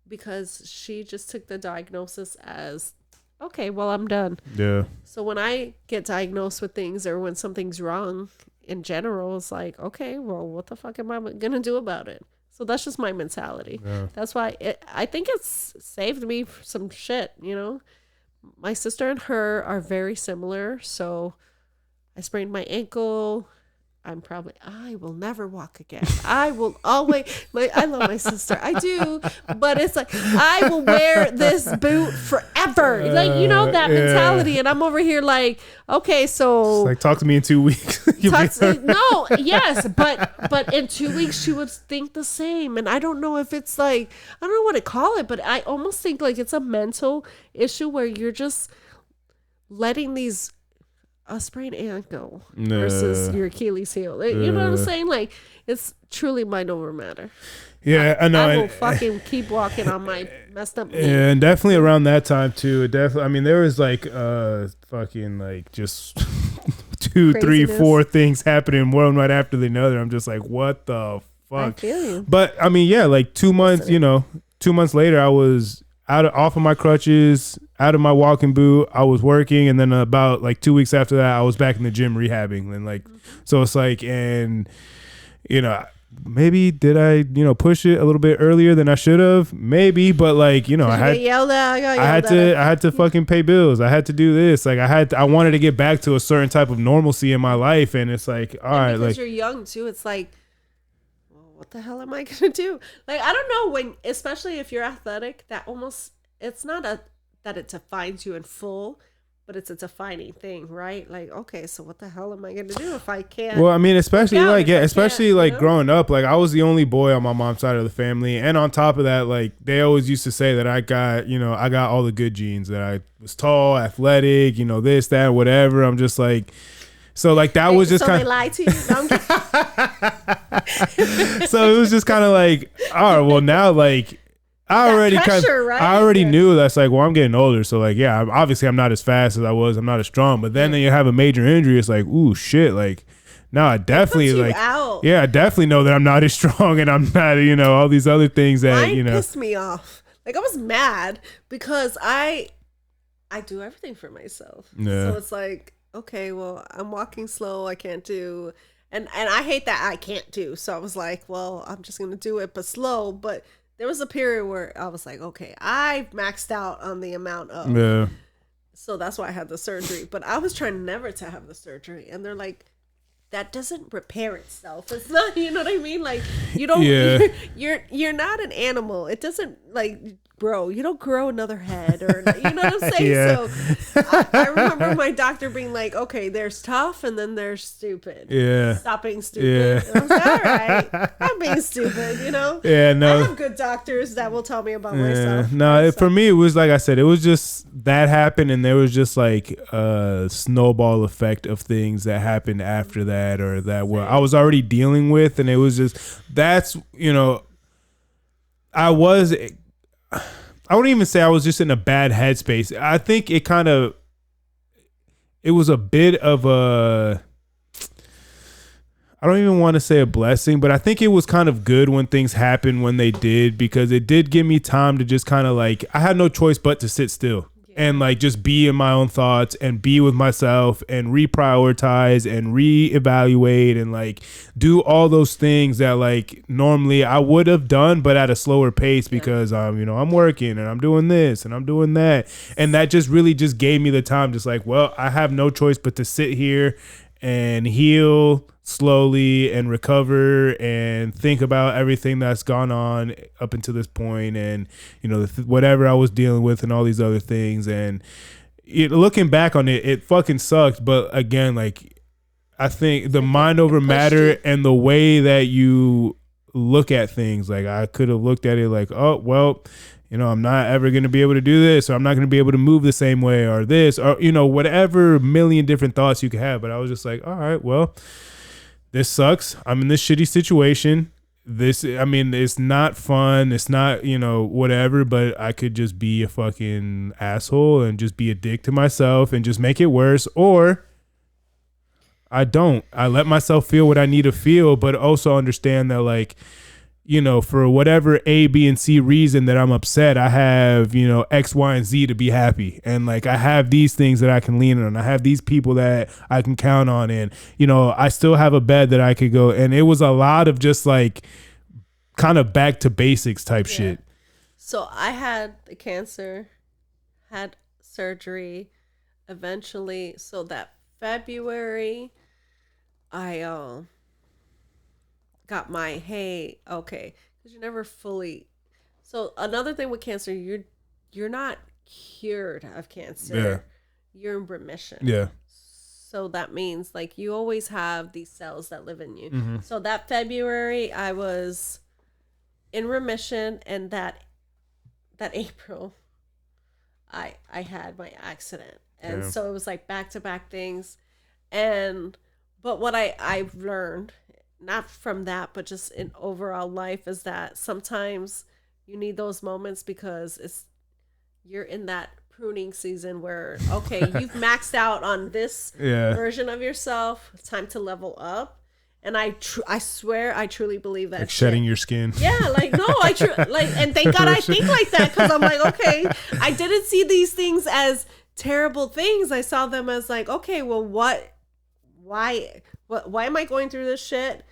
because she just took the diagnosis as, okay, well, I'm done. Yeah. So when I get diagnosed with things, or when something's wrong in general, it's like, okay, well, what the fuck am I gonna do about it? So that's just my mentality. Yeah. That's why I think it's saved me some shit, you know? My sister and her are very similar. So I sprained my ankle. I will never walk again. I will always, I love my sister. I do. But it's like, I will wear this boot forever. Like, you know, that mentality. And I'm over here like, okay, so. It's like, talk to me in 2 weeks. No, yes. But in 2 weeks, she would think the same. And I don't know if it's like, I don't know what to call it, but I almost think like it's a mental issue where you're just letting a sprained ankle versus your Achilles heel. You know what I'm saying? Like, it's truly mind over matter. Yeah, I know. I will fucking keep walking on my messed up knee. Yeah, and definitely around that time too. It definitely. I mean, there was like fucking like just 2, 3, 4 things happening one right after the other. I'm just like, what the fuck? I feel you. But I mean, yeah, like 2 months. 2 months later, I was off of my crutches, out of my walking boot. I was working, and then about like 2 weeks after that, I was back in the gym rehabbing. And like, so it's like, and maybe did I, push it a little bit earlier than I should have? Maybe, but like, I had to fucking pay bills. I had to do this. Like I wanted to get back to a certain type of normalcy in my life, and it's like, all right, because like you're young too. It's like, well, what the hell am I gonna do? Like I don't know when, especially if you're athletic, that almost it's not that it defines you in full. But it's a defining thing, right? Like, okay, so what the hell am I going to do if I can't? Well, I mean, especially growing up, like I was the only boy on my mom's side of the family. And on top of that, like they always used to say that I got all the good genes, that I was tall, athletic, this, that, whatever. I'm just like, so like that was just kind of. They lied to you? No, So it was just kind of like, all right, well now like. I already knew that's like, well, I'm getting older. So like, yeah, obviously I'm not as fast as I was. I'm not as strong, but then you have a major injury. It's like, ooh, shit. Like now I definitely I definitely know that I'm not as strong and I'm not, all these other things that, Mine pissed me off. Like I was mad because I do everything for myself. Yeah. So it's like, okay, well, I'm walking slow. I can't do, and I hate that I can't do. So I was like, well, I'm just going to do it, but slow. But there was a period where I was like, okay, I've maxed out on the amount of. Yeah. So that's why I had the surgery. But I was trying never to have the surgery. And they're like, that doesn't repair itself. It's not, you know what I mean? Like, you don't, you're not an animal. It doesn't like grow. You don't grow another head or, you know what I'm saying? Yeah. So I remember my doctor being like, okay, there's tough and then there's stupid. Yeah. Stop being stupid. Yeah. And I was like, all right, I'm being stupid, Yeah, no. I have good doctors that will tell me about myself. No, for me, it was like I said, it was just that happened, and there was just like a snowball effect of things that happened after that, or that were I was already dealing with, and it was just I wouldn't even say I was just in a bad headspace. I think it was a bit of a, I don't even want to say a blessing, but I think it was kind of good when things happened when they did, because it did give me time to just kind of like, I had no choice but to sit still and like just be in my own thoughts and be with myself and reprioritize and reevaluate and like do all those things that like normally I would have done, but at a slower pace because I'm working and I'm doing this and I'm doing that. And that just really just gave me the time, just like, well, I have no choice but to sit here and heal slowly and recover and think about everything that's gone on up until this point, and whatever I was dealing with and all these other things. And looking back on it, it fucking sucked, but again, like I think the mind over matter and the way that you look at things, like I could have looked at it like, oh well, I'm not ever going to be able to do this, or I'm not going to be able to move the same way, or this, or whatever million different thoughts you could have. But I was just like, all right, well, this sucks. I'm in this shitty situation. It's not fun. It's not, whatever, but I could just be a fucking asshole and just be a dick to myself and just make it worse. Or I don't. I let myself feel what I need to feel, but also understand that, like, for whatever A, B, and C reason that I'm upset, I have, X, Y, and Z to be happy. And like, I have these things that I can lean on. I have these people that I can count on. And, I still have a bed that I could go. And it was a lot of just like kind of back to basics type shit. So I had the cancer, had surgery eventually. So that February, I, got my because you're never fully. So another thing with cancer, you're not cured of cancer. You're in remission. So that means like you always have these cells that live in you. Mm-hmm. So that February I was in remission, and that April I had my accident, and so it was like back to back things. But what I've learned not from that, but just in overall life, is that sometimes you need those moments because you're in that pruning season where, okay, you've maxed out on this version of yourself. It's time to level up. And I swear, I truly believe that. Like shedding your skin. Yeah, like, no, and thank God I think like that, because I'm like, okay, I didn't see these things as terrible things. I saw them as like, okay, well, why am I going through this shit?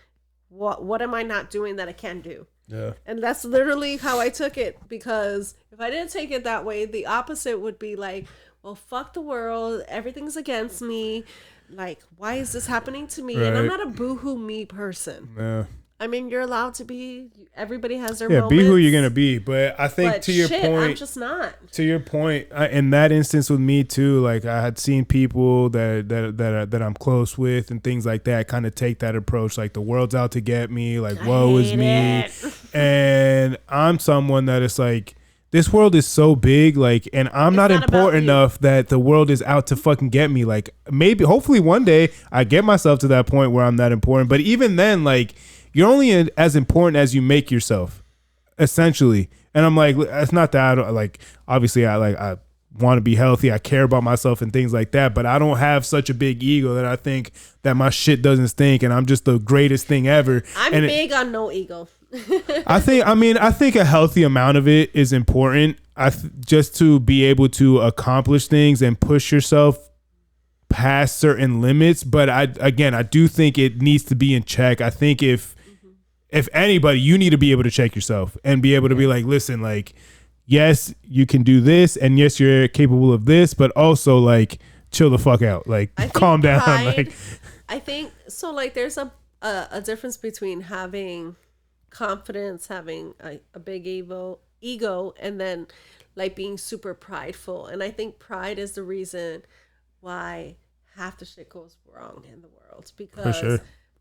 What am I not doing that I can do? Yeah. And that's literally how I took it, because if I didn't take it that way, the opposite would be like, well, fuck the world. Everything's against me. Like, why is this happening to me? Right. And I'm not a boo-hoo me person. Yeah. I mean, you're allowed to be. Everybody has their moments. Be who you're gonna be. But I think to your point, I'm just not. To your point, in that instance with me too, like I had seen people that I'm close with and things like that kind of take that approach. Like the world's out to get me. Like woe is me. And I'm someone that is like, this world is so big, like, and I'm not important enough that the world is out to fucking get me. Like, maybe, hopefully one day I get myself to that point where I'm that important. But even then, like, you're only as important as you make yourself, essentially. And I'm like, it's not that I don't, like, obviously I want to be healthy. I care about myself and things like that. But I don't have such a big ego that I think that my shit doesn't stink and I'm just the greatest thing ever. I'm big on no ego. I think a healthy amount of it is important. Just to be able to accomplish things and push yourself past certain limits. But I do think it needs to be in check. I think if anybody, you need to be able to check yourself and be able to be like, listen, like, yes, you can do this, and yes, you're capable of this, but also like chill the fuck out, like calm down. Like, I think so. Like, there's a difference between having confidence, having a big ego, and then like being super prideful. And I think pride is the reason why half the shit goes wrong in the world, because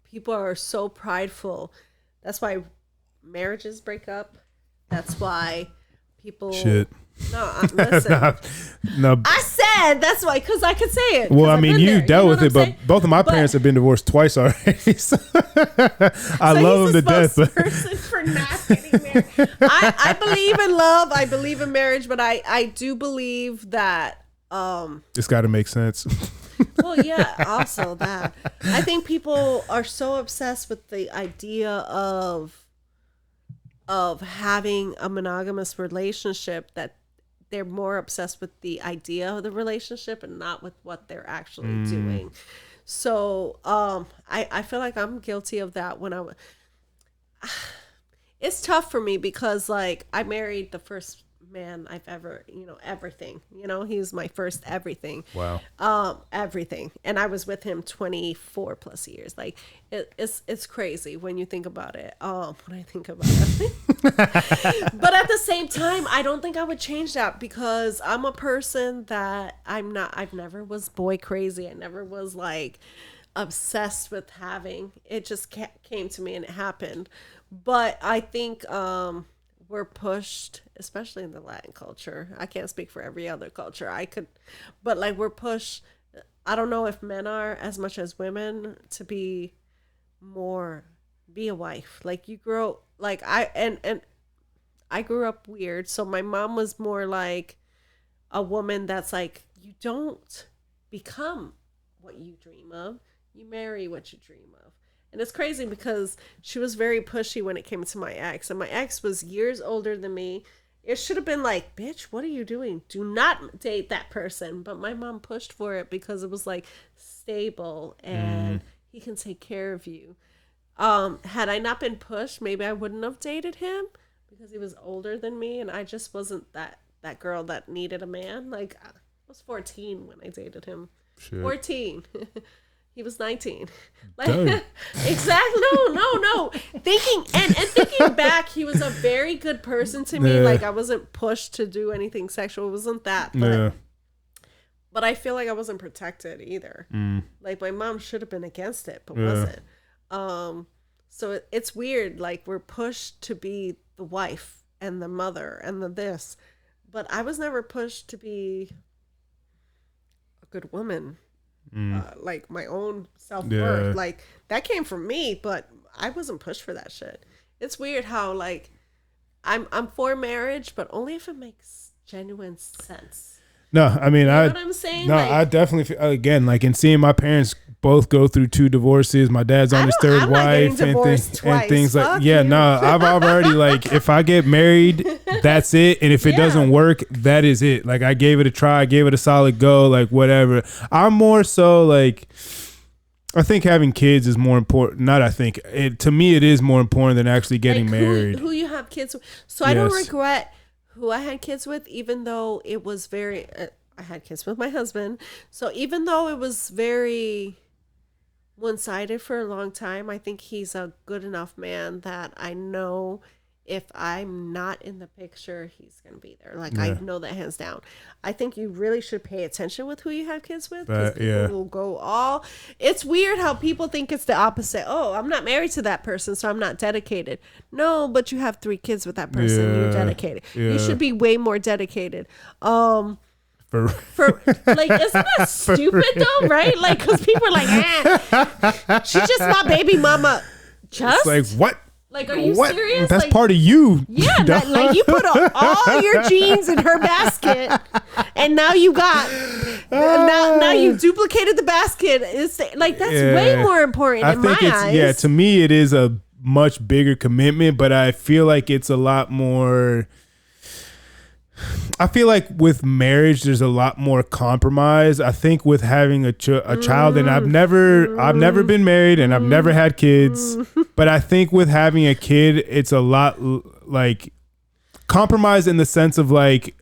people are so prideful. That's why marriages break up. That's why people listen. No, I said that's why, because I could say it. Well, I mean, you dealt with it, but both of my parents have been divorced twice already. So I love them to death. Person for not getting married. I believe in love. I believe in marriage, but I do believe that it's got to make sense. Well, yeah. Also, that I think people are so obsessed with the idea of having a monogamous relationship that they're more obsessed with the idea of the relationship and not with what they're actually doing. So I feel like I'm guilty of that when it's tough for me because like I married the first man I've ever, everything, he was my first everything. Wow. Everything. And I was with him 24 plus years. Like it's crazy when you think about it. When I think about it. But at the same time, I don't think I would change that because I'm a person that I've never was boy crazy. I never was like obsessed with having, it just came to me and it happened. But I think, we're pushed, especially in the Latin culture. I can't speak for every other culture. But like we're pushed. I don't know if men are as much as women to be a wife. Like you grow, like I grew up weird. So my mom was more like a woman that's like, you don't become what you dream of. You marry what you dream of. And it's crazy because she was very pushy when it came to my ex. And my ex was years older than me. It should have been like, bitch, what are you doing? Do not date that person. But my mom pushed for it because it was like stable and he can take care of you. Had I not been pushed, maybe I wouldn't have dated him because he was older than me. And I just wasn't that girl that needed a man. Like I was 14 when I dated him. Shit. 14. He was 19. Like exactly. No. Thinking back, he was a very good person to me. Yeah. Like I wasn't pushed to do anything sexual. It wasn't that. But I feel like I wasn't protected either. Like my mom should have been against it, but wasn't. So it's weird. Like we're pushed to be the wife and the mother and the this, but I was never pushed to be a good woman. Like my own self-worth, like that came from me, but I wasn't pushed for that shit. It's weird how like I'm for marriage, but only if it makes genuine sense. No, I mean, you know what I'm saying? No, like, I definitely again, like in seeing my parents both go through 2 divorces. My dad's on his 3rd wife and things like, yeah, no, I've already like, if I get married, that's it. And if it doesn't work, that is it. Like I gave it a try, I gave it a solid go, like whatever. I'm more so like, I think having kids is more important. Not I think. To me, it is more important than actually getting married. Who you have kids with. So I don't regret who I had kids with, even though it was very... I had kids with my husband. So even though it was very one-sided for a long time, I think he's a good enough man that I know if I'm not in the picture, he's going to be there. Like, I know that hands down. I think you really should pay attention with who you have kids with. Because people will go all... It's weird how people think it's the opposite. Oh, I'm not married to that person, so I'm not dedicated. No, but you have 3 kids with that person. You're dedicated. You should be way more dedicated. For like, isn't that stupid though, right? Like, because people are like, she's just my baby mama. Just? It's like, what? Like, are you serious? That's like, part of you. Yeah, like you put all your jeans in her basket, and now you got now you duplicated the basket. It's like that's way more important in my eyes. Yeah, to me, it is a much bigger commitment, but I feel like it's a lot more. I feel like with marriage, there's a lot more compromise. I think with having a child, and I've never been married and I've never had kids, but I think with having a kid, it's a lot like compromise in the sense of like,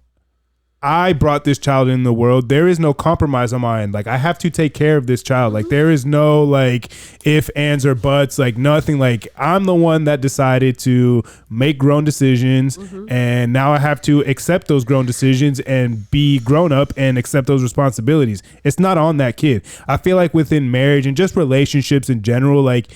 I brought this child in the world. There is no compromise on my end. Like I have to take care of this child. Like there is no like if, ands, or buts, like nothing. Like I'm the one that decided to make grown decisions, and now I have to accept those grown decisions and be grown up and accept those responsibilities. It's not on that kid. I feel like within marriage and just relationships in general, like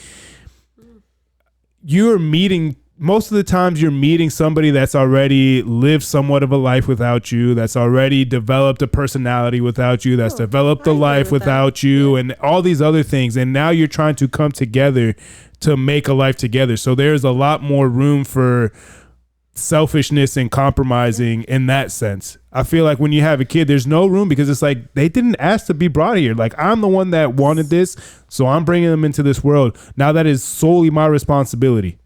you're meeting most of the times you're meeting somebody that's already lived somewhat of a life without you, that's already developed a personality without you, that's developed a life without you, and all these other things. And now you're trying to come together to make a life together. So there's a lot more room for selfishness and compromising in that sense. I feel like when you have a kid, there's no room because it's like they didn't ask to be brought here. Like I'm the one that wanted this, so I'm bringing them into this world. Now that is solely my responsibility.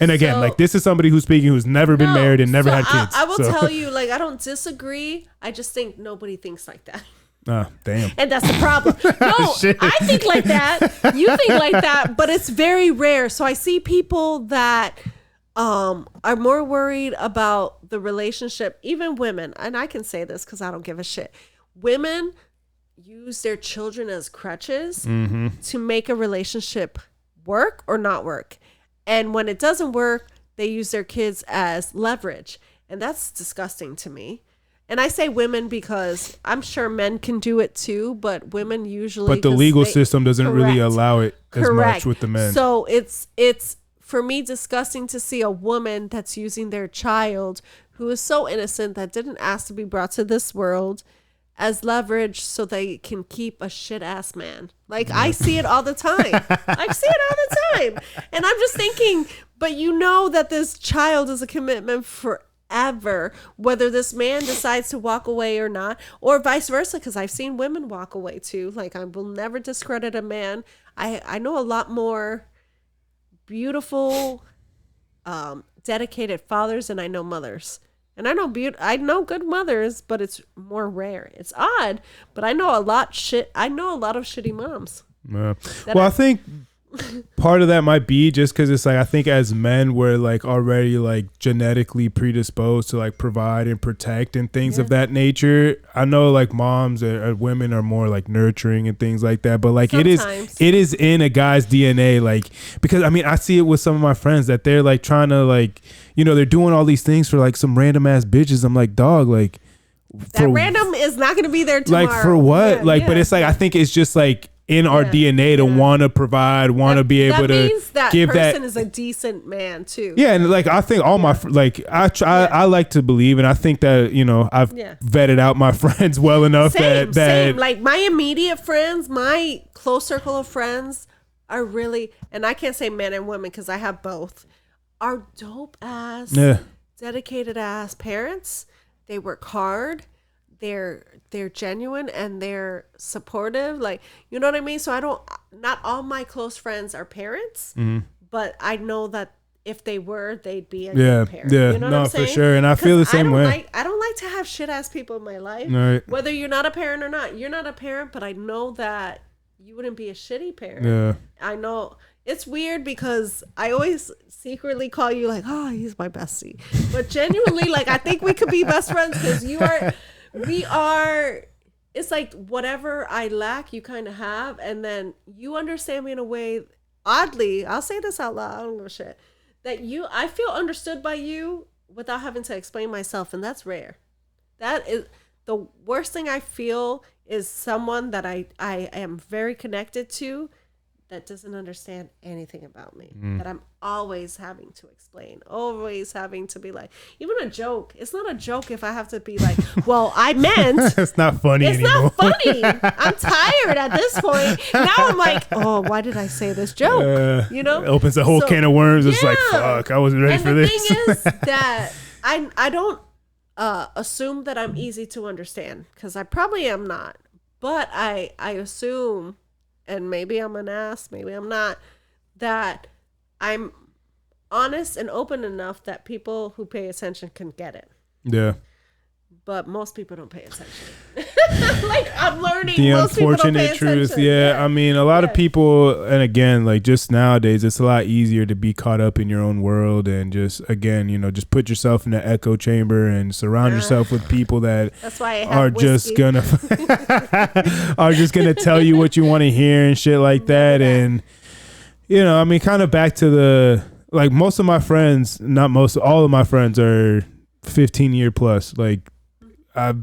And again, like this is somebody who's speaking who's never been married and never had kids. I will tell you, like, I don't disagree. I just think nobody thinks like that. Damn. And that's the problem. No, I think like that. You think like that, but it's very rare. So I see people that are more worried about the relationship, even women. And I can say this because I don't give a shit. Women use their children as crutches to make a relationship work or not work. And when it doesn't work, they use their kids as leverage. And that's disgusting to me. And I say women because I'm sure men can do it too, but women usually... But the legal system doesn't really allow it as much with the men. So it's for me disgusting to see a woman that's using their child who is so innocent that didn't ask to be brought to this world as leverage so they can keep a shit ass man. Like I see it all the time. I see it all the time. And I'm just thinking, but you know that this child is a commitment forever, whether this man decides to walk away or not, or vice versa, because I've seen women walk away too. Like I will never discredit a man. I know a lot more beautiful, dedicated fathers than I know mothers. And I know good mothers, but it's more rare. It's odd, but I know a lot of shitty moms. I think part of that might be just because it's like I think as men we're like already like genetically predisposed to like provide and protect and things of that nature. I know like moms or women are more like nurturing and things like that, but like sometimes. it is in a guy's DNA, like because I mean I see it with some of my friends that they're like trying to like, you know, they're doing all these things for like some random ass bitches. I'm like, dog, like that random is not going to be there tomorrow. Like for what? But it's like I think it's just like in our DNA to want to provide, want to be able to means that give person is a decent man too. Yeah, and like I think all my like I like to believe, and I think that you know I've vetted out my friends well enough that like my immediate friends, my close circle of friends are really, and I can't say men and women because I have both, are dope ass, dedicated ass parents. They work hard. They're genuine and they're supportive. Like, you know what I mean? So not all my close friends are parents, but I know that if they were, they'd be a good parent. Yeah, you know what I'm saying? for sure. And I feel the same way. I don't like to have shit ass people in my life. Right. Whether you're not a parent or not. You're not a parent, but I know that you wouldn't be a shitty parent. Yeah. I know. It's weird because I always secretly call you like, oh, he's my bestie. But genuinely, like, I think we could be best friends because we are, it's like whatever I lack, you kind of have. And then you understand me in a way, oddly, I'll say this out loud, I don't give a shit, that I feel understood by you without having to explain myself. And that's rare. That is the worst thing I feel is someone that I am very connected to that doesn't understand anything about me, that I'm always having to explain, always having to be like, even a joke. It's not a joke if I have to be like, well, I meant. It's not funny anymore. It's not funny. I'm tired at this point. Now I'm like, oh, why did I say this joke? You know? It opens a whole can of worms. It's like, fuck, I wasn't ready for this. And the thing is that I don't assume that I'm easy to understand because I probably am not. But I assume, and maybe I'm an ass, maybe I'm not, that I'm honest and open enough that people who pay attention can get it. Yeah. But most people don't pay attention. Like, I'm learning. The most unfortunate truth. Yeah. I mean, a lot of people, and again, like just nowadays, it's a lot easier to be caught up in your own world and just, again, just put yourself in the echo chamber and surround yourself with people that that's why are just gonna tell you what you want to hear and shit like that. And, I mean, kind of back to like most of my friends, not most, all of my friends are 15-year plus. Like, I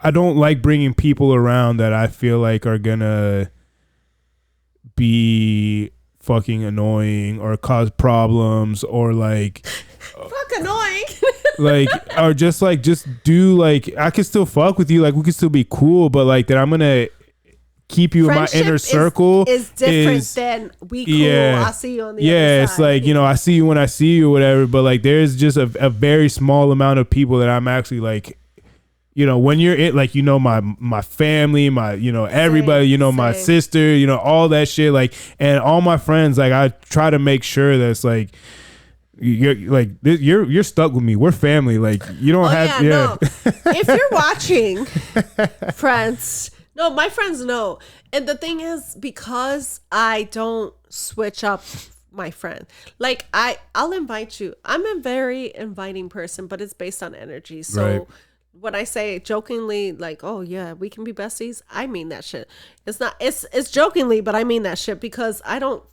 don't like bringing people around that I feel like are gonna be fucking annoying or cause problems or like fuck annoying. like, or just do like, I can still fuck with you, like we can still be cool, but like that I'm gonna keep you Friendship in my inner circle is different than we cool. Yeah, I'll see you on the other side. It's like, I see you when I see you or whatever, but like there's just a very small amount of people that I'm actually like, when you're like, my family, my, everybody, my sister, all that shit, like, and all my friends, like I try to make sure that it's like, you're stuck with me. We're family. Like you don't No. If you're watching, friends, no, my friends know. And the thing is, because I don't switch up my friend, like I'll invite you. I'm a very inviting person, but it's based on energy. So right. When I say jokingly, like, oh yeah, we can be besties, I mean that shit. It's not, it's jokingly, but I mean that shit because I don't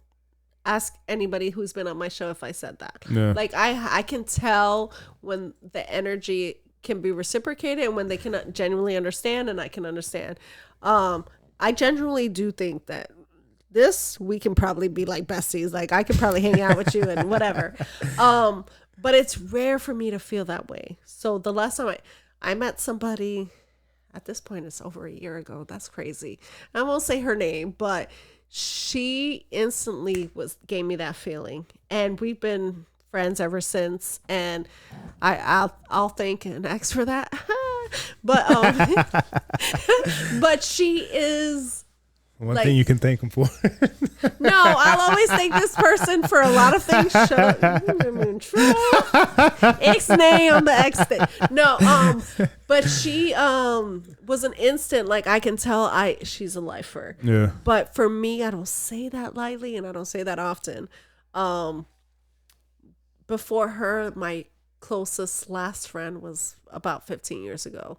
ask anybody who's been on my show if I said that. Yeah. Like I can tell when the energy can be reciprocated and when they can genuinely understand and I can understand. I genuinely do think that we can probably be like besties. Like I could probably hang out with you and whatever. But it's rare for me to feel that way. So the last time I met somebody, at this point it's over a year ago. That's crazy. I won't say her name, but she instantly gave me that feeling, and we've been friends ever since. And I'll thank an ex for that. But but she is one thing you can thank him for. No, I'll always thank this person for a lot of things. Ixnay on the X thing. No, but she was an instant, like I can tell she's a lifer. Yeah. But for me, I don't say that lightly and I don't say that often. Before her, my closest last friend was about 15 years ago.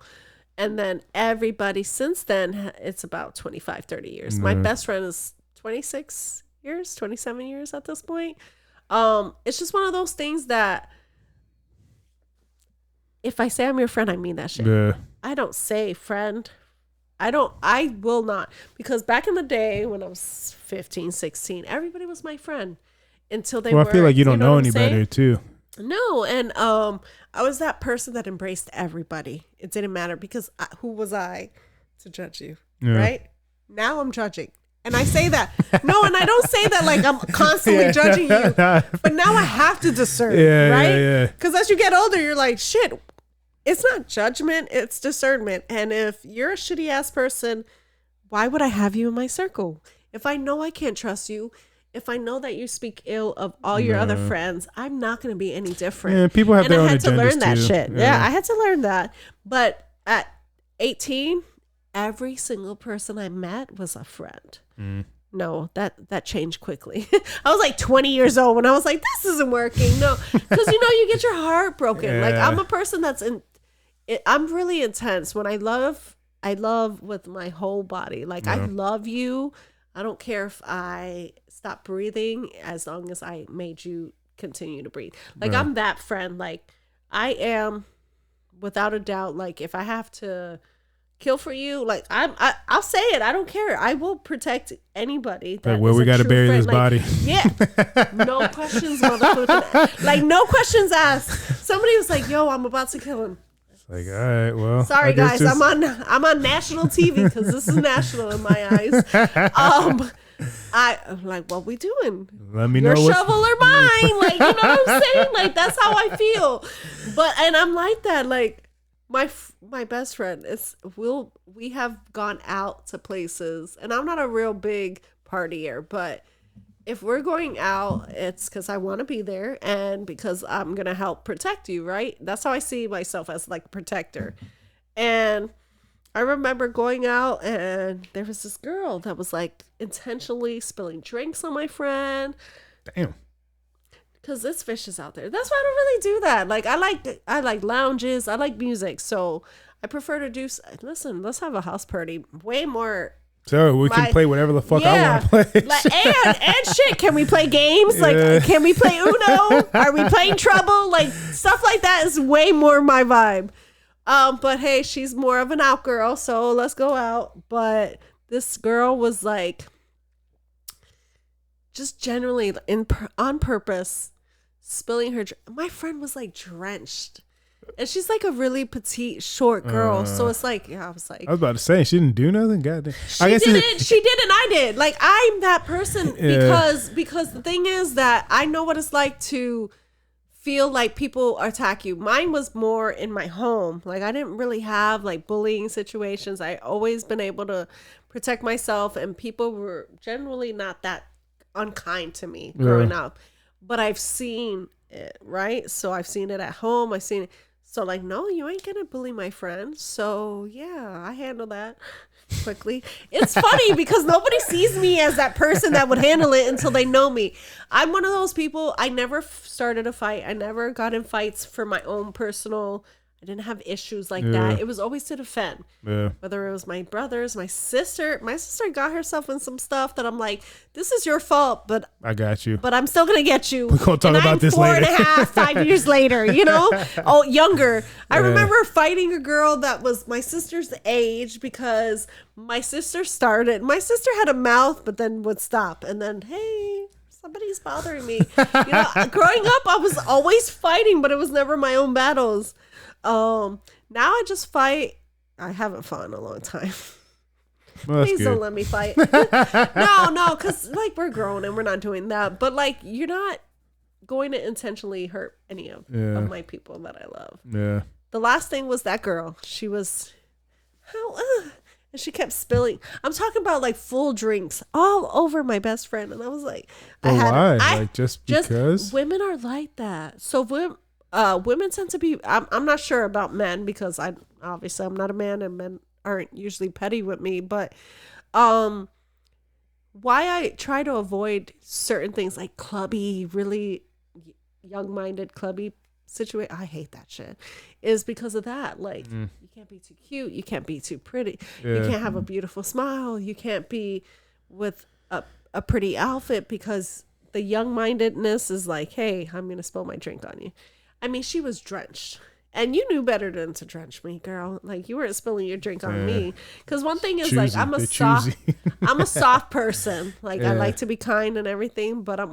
And then everybody since then, it's about 25, 30 years. My best friend is 26 years, 27 years at this point. It's just one of those things that if I say I'm your friend, I mean that shit. Yeah. I don't say friend. I will not. Because back in the day when I was 15, 16, everybody was my friend until they were. I feel like you don't know any better too. No, and I was that person that embraced everybody. It didn't matter because who was I to judge you, right? Now I'm judging And I say that. No, and I don't say that like I'm constantly judging you. But now I have to discern, right? Because as you get older, you're like, shit, it's not judgment, it's discernment. And if you're a shitty ass person, why would I have you in my circle? If I know I can't trust you, if I know that you speak ill of all your other friends, I'm not going to be any different. Yeah, people have their own agendas. And I had to learn that too. shit. Yeah, I had to learn that. But at 18, every single person I met was a friend. No, that changed quickly. I was like 20 years old when I was like, this isn't working. No, because you get your heart broken. Like I'm a person I'm really intense. When I love with my whole body. Like I love you. I don't care if I stop breathing as long as I made you continue to breathe. Like I'm that friend. Like I am, without a doubt. Like if I have to kill for you, like I'll say it. I don't care. I will protect anybody. Like where we got to bury this body. Yeah, no questions, motherfucker. Like no questions asked. Somebody was like, "Yo, I'm about to kill him." It's like, all right, well, sorry guys, I'm on national TV because this is national in my eyes. I'm like, what we doing? Let me Your know. shovel or mine? Like, you know what I'm saying? Like that's how I feel. And I'm like that. Like my best friend we have gone out to places, and I'm not a real big partier, but if we're going out, it's because I want to be there and because I'm going to help protect you, right? That's how I see myself, as like a protector. And I remember going out and there was this girl that was like intentionally spilling drinks on my friend. Damn. Because this fish is out there. That's why I don't really do that. Like I like lounges. I like music. So I prefer to do, listen, let's have a house party. Way more. So we can play whatever the fuck I want to play. Like, and shit, can we play games? Like, can we play Uno? Are we playing Trouble? Like, stuff like that is way more my vibe. But hey, she's more of an out girl, so let's go out. But this girl was like, just generally on purpose, spilling her. My friend was like drenched. And she's like a really petite, short girl. So it's like, yeah, I was about to say, she didn't do nothing. Goddamn. She did and I did. Like, I'm that person because the thing is that I know what it's like to feel like people attack you. Mine was more in my home. Like, I didn't really have like bullying situations. I always been able to protect myself, and people were generally not that unkind to me growing up. But I've seen it, right? So I've seen it at home. I've seen it. So like, no, you ain't gonna bully my friend. So yeah, I handle that quickly. It's funny because nobody sees me as that person that would handle it until they know me. I'm one of those people. I never started a fight. I never got in fights for my own personal. I didn't have issues like that. It was always to defend. Yeah. Whether it was my brothers, my sister. My sister got herself in some stuff that I'm like, this is your fault, but I got you. But I'm still gonna get you. We're gonna talk about this later. 4.5, 5 years later, you know? Oh, younger. I remember fighting a girl that was my sister's age because my sister started. My sister had a mouth, but then would stop, and then hey, somebody's bothering me. You know, growing up, I was always fighting, but it was never my own battles. Now I just fight. I haven't fought in a long time. Well, please don't let me fight. No, because like we're grown and we're not doing that. But like you're not going to intentionally hurt any of my people that I love. Yeah. The last thing was that girl. She was and she kept spilling. I'm talking about like full drinks all over my best friend, and I was like, just because women are like that. So women tend to be. I'm not sure about men because I'm not a man, and men aren't usually petty with me. But why I try to avoid certain things like clubby, really young-minded clubby situation. I hate that shit. Is because of that. Like you can't be too cute. You can't be too pretty. Yeah. You can't have a beautiful smile. You can't be with a pretty outfit because the young-mindedness is like, hey, I'm gonna spill my drink on you. I mean, she was drenched. And you knew better than to drench me, girl. Like, you weren't spilling your drink on me. Because one thing is, like, I'm a soft person. Like, I like to be kind and everything. But I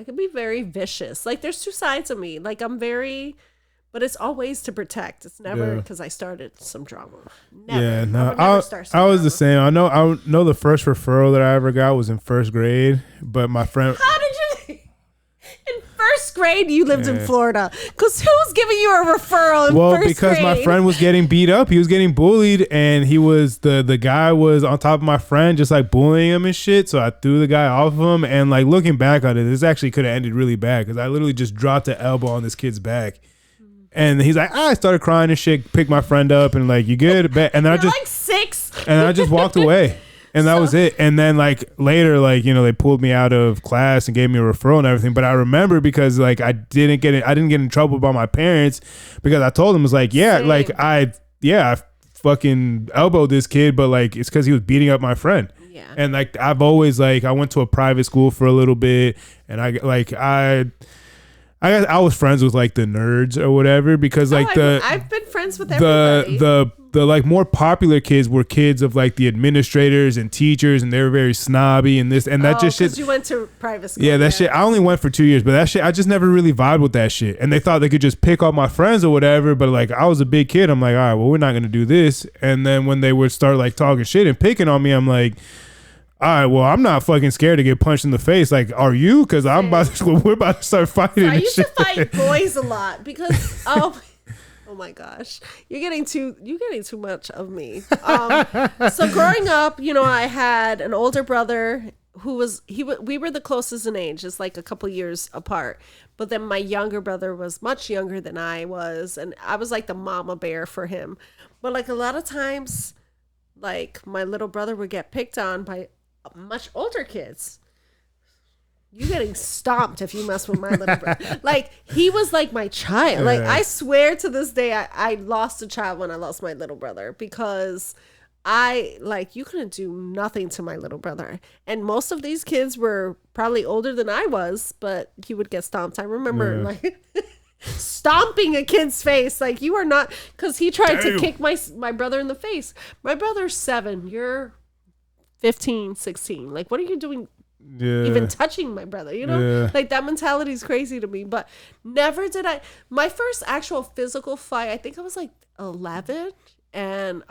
can be very vicious. Like, there's two sides of me. Like, I'm very But it's always to protect. It's never because I started some drama. Never. Yeah, no, I was drama. the same. I know the first referral that I ever got was in first grade, but my friend. How did you? In first grade, you lived in Florida. Because who's giving you a referral in first grade? Well, because my friend was getting beat up. He was getting bullied, and he was the guy was on top of my friend, just like bullying him and shit. So I threw the guy off of him, and like looking back on it, this actually could have ended really bad because I literally just dropped the elbow on this kid's back. And he's like, I started crying and shit, picked my friend up and like, you good? And then I just like 6. And I just walked away. And that was it. And then like later, like, you know, they pulled me out of class and gave me a referral and everything. But I remember because like I didn't get in trouble by my parents because I told them, it was like, yeah, same. Like I fucking elbowed this kid, but like it's because he was beating up my friend. Yeah. And like I've always like I went to a private school for a little bit and I was friends with like the nerds or whatever because like I've been friends with everybody. The like more popular kids were kids of like the administrators and teachers and they were very snobby and this and that just shit. You went to private school. Yeah, that shit. I only went for 2 years, but that shit I just never really vibed with that shit. And they thought they could just pick up my friends or whatever. But like I was a big kid. I'm like, all right, well we're not gonna do this. And then when they would start like talking shit and picking on me, I'm like, all right, well, I'm not fucking scared to get punched in the face. Like, are you? Because we're about to start fighting. So I used to fight boys a lot because oh my gosh, you're getting too much of me. So growing up, you know, I had an older brother who we were the closest in age, just like a couple years apart. But then my younger brother was much younger than I was, and I was like the mama bear for him. But like a lot of times, like my little brother would get picked on by much older kids. You getting stomped if you mess with my little brother. Like he was like my child. Like I swear to this day I lost a child when I lost my little brother because you couldn't do nothing to my little brother. And most of these kids were probably older than I was, but he would get stomped. I remember like stomping a kid's face. Like you are not, because he tried to kick my brother in the face. My brother's 7. You're 15, 16. Like, what are you doing even touching my brother? You know, like that mentality is crazy to me. But never did my first actual physical fight, I think I was like 11. And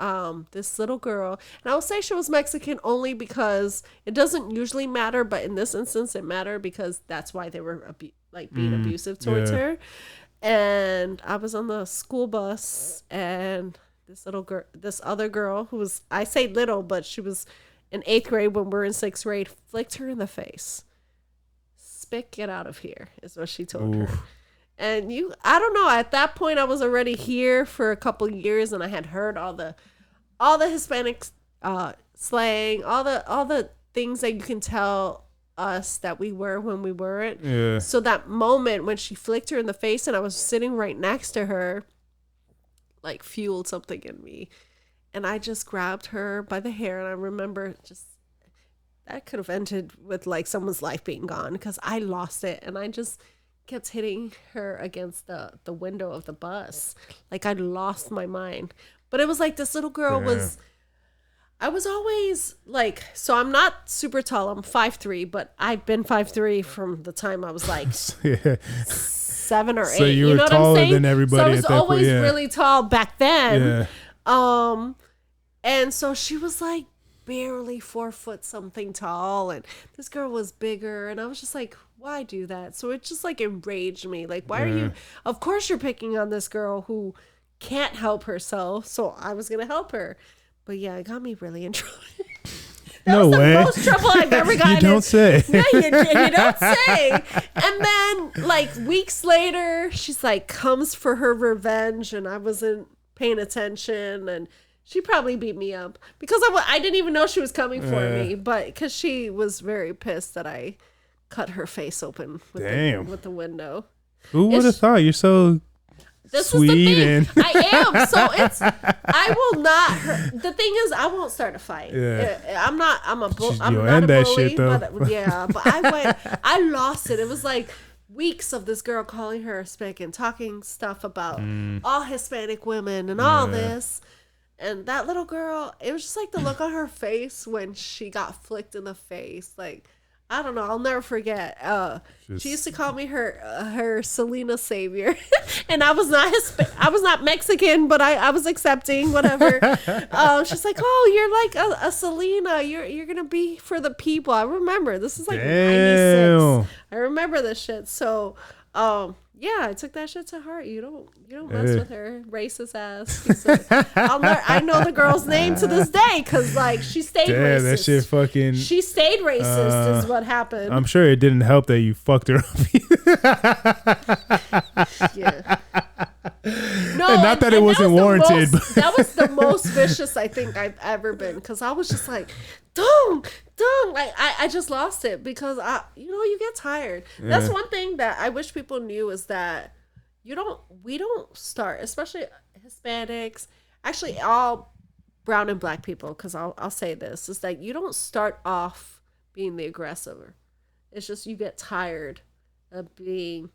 this little girl, and I will say she was Mexican only because it doesn't usually matter. But in this instance, it mattered because that's why they were being abusive towards her. And I was on the school bus and this other girl who was, I say little, but she was in 8th grade when we're in 6th grade, flicked her in the face. Spick, get out of here, is what she told her. And I don't know, at that point I was already here for a couple years and I had heard all the Hispanic slang, all the things that you can tell us that we were when we weren't. Yeah. So that moment when she flicked her in the face and I was sitting right next to her, like fueled something in me. And I just grabbed her by the hair, and I remember that could have ended with like someone's life being gone because I lost it, and I just kept hitting her against the window of the bus. Like I'd lost my mind. But it was like this little girl I was always like, so I'm not super tall. I'm 5'3", but I've been 5'3" from the time I was like 7 or 8. So you were taller than everybody. So I was always really tall back then. Yeah. And so she was like barely 4 foot something tall, and this girl was bigger, and I was just like, why do that? So it just like enraged me. Like, why are you? Of course you're picking on this girl who can't help herself. So I was gonna help her, but yeah, it got me really in trouble. No way. That was the most trouble I've ever gotten. You don't say. No, you don't say. And then like weeks later, she's like comes for her revenge, and I wasn't paying attention, and she probably beat me up because I didn't even know she was coming for me, but because she was very pissed that I cut her face open with the window. Who would have thought? You're so sweet. And I am. So I will not hurt. The thing is, I won't start a fight. Yeah. I'm not a bully, shit, but I lost it. It was like weeks of this girl calling her a spick and talking stuff about all Hispanic women and all this. And that little girl, it was just like the look on her face when she got flicked in the face. Like, I don't know. I'll never forget. She used to call me her Selena savior, and I was not Mexican, but I was accepting whatever. She's like, "Oh, you're like a Selena. You're gonna be for the people." I remember this is like '96. I remember this shit. So, yeah, I took that shit to heart. You don't mess with her, racist ass. I know the girl's name to this day because like she stayed racist. That shit fucking. She stayed racist is what happened. I'm sure it didn't help that you fucked her up. Yeah. No, and not that it wasn't warranted. That was the most vicious I think I've ever been because I was just like, don't. Like I just lost it because you get tired. Yeah. That's one thing that I wish people knew is that we don't start, especially Hispanics, actually all brown and black people, because I'll say this, is that you don't start off being the aggressor. It's just you get tired of being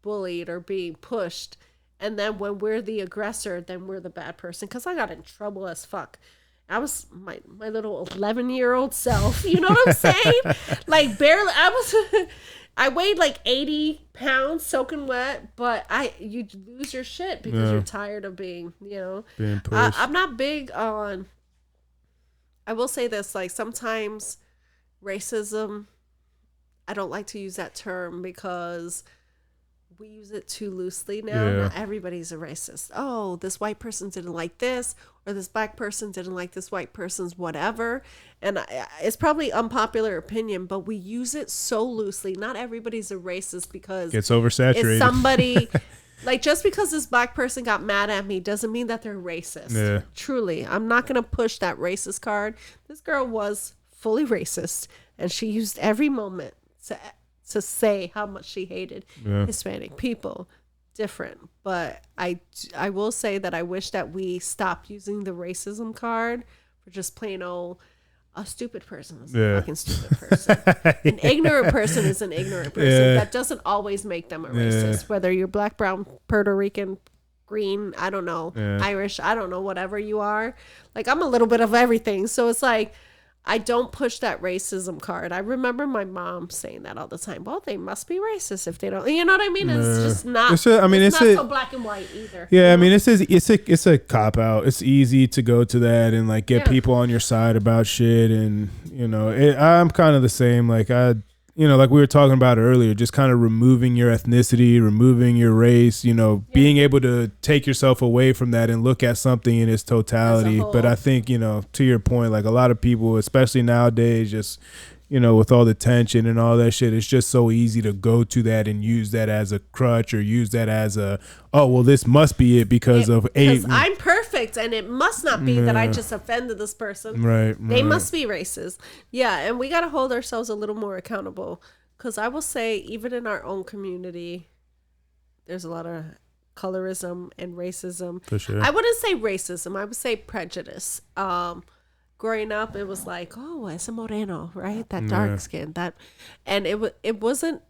bullied or being pushed. And then when we're the aggressor, then we're the bad person. Because I got in trouble as fuck. I was my little 11-year-old self. You know what I'm saying? Like barely. I weighed like 80 pounds soaking wet, but you lose your shit because you're tired of being pushed. I'm not big on. I will say this, like sometimes racism, I don't like to use that term because we use it too loosely now. Yeah. Not everybody's a racist. Oh, this white person didn't like this, or this black person didn't like this white person's whatever. And it's probably unpopular opinion, but we use it so loosely. Not everybody's a racist because it's oversaturated. It's somebody like just because this black person got mad at me doesn't mean that they're racist. Yeah. Truly, I'm not gonna push that racist card. This girl was fully racist, and she used every moment to say how much she hated Hispanic people. Different. But I will say that I wish that we stopped using the racism card for just plain old a stupid person is a fucking stupid person. An ignorant person is an ignorant person. Yeah. That doesn't always make them a racist. Whether you're black, brown, Puerto Rican, green, I don't know, Irish, I don't know, whatever you are. Like I'm a little bit of everything. So it's like I don't push that racism card. I remember my mom saying that all the time. Well, they must be racist if they don't. You know what I mean? It's just not. It's not so black and white either. Yeah, I mean, it's a cop out. It's easy to go to that and like get people on your side about shit, and I'm kind of the same. Like like we were talking about earlier, just kind of removing your ethnicity, removing your race, being able to take yourself away from that and look at something in its totality. But I think, to your point, like a lot of people, especially nowadays, just, with all the tension and all that shit, it's just so easy to go to that and use that as a crutch or use that as this must be it because I'm perfect and it must not be that I just offended this person. Right. They must be racist. Yeah. And we got to hold ourselves a little more accountable because I will say even in our own community, there's a lot of colorism and racism. For sure. I wouldn't say racism. I would say prejudice. Growing up, it was like, oh, es a moreno, right? That dark skin, and it wasn't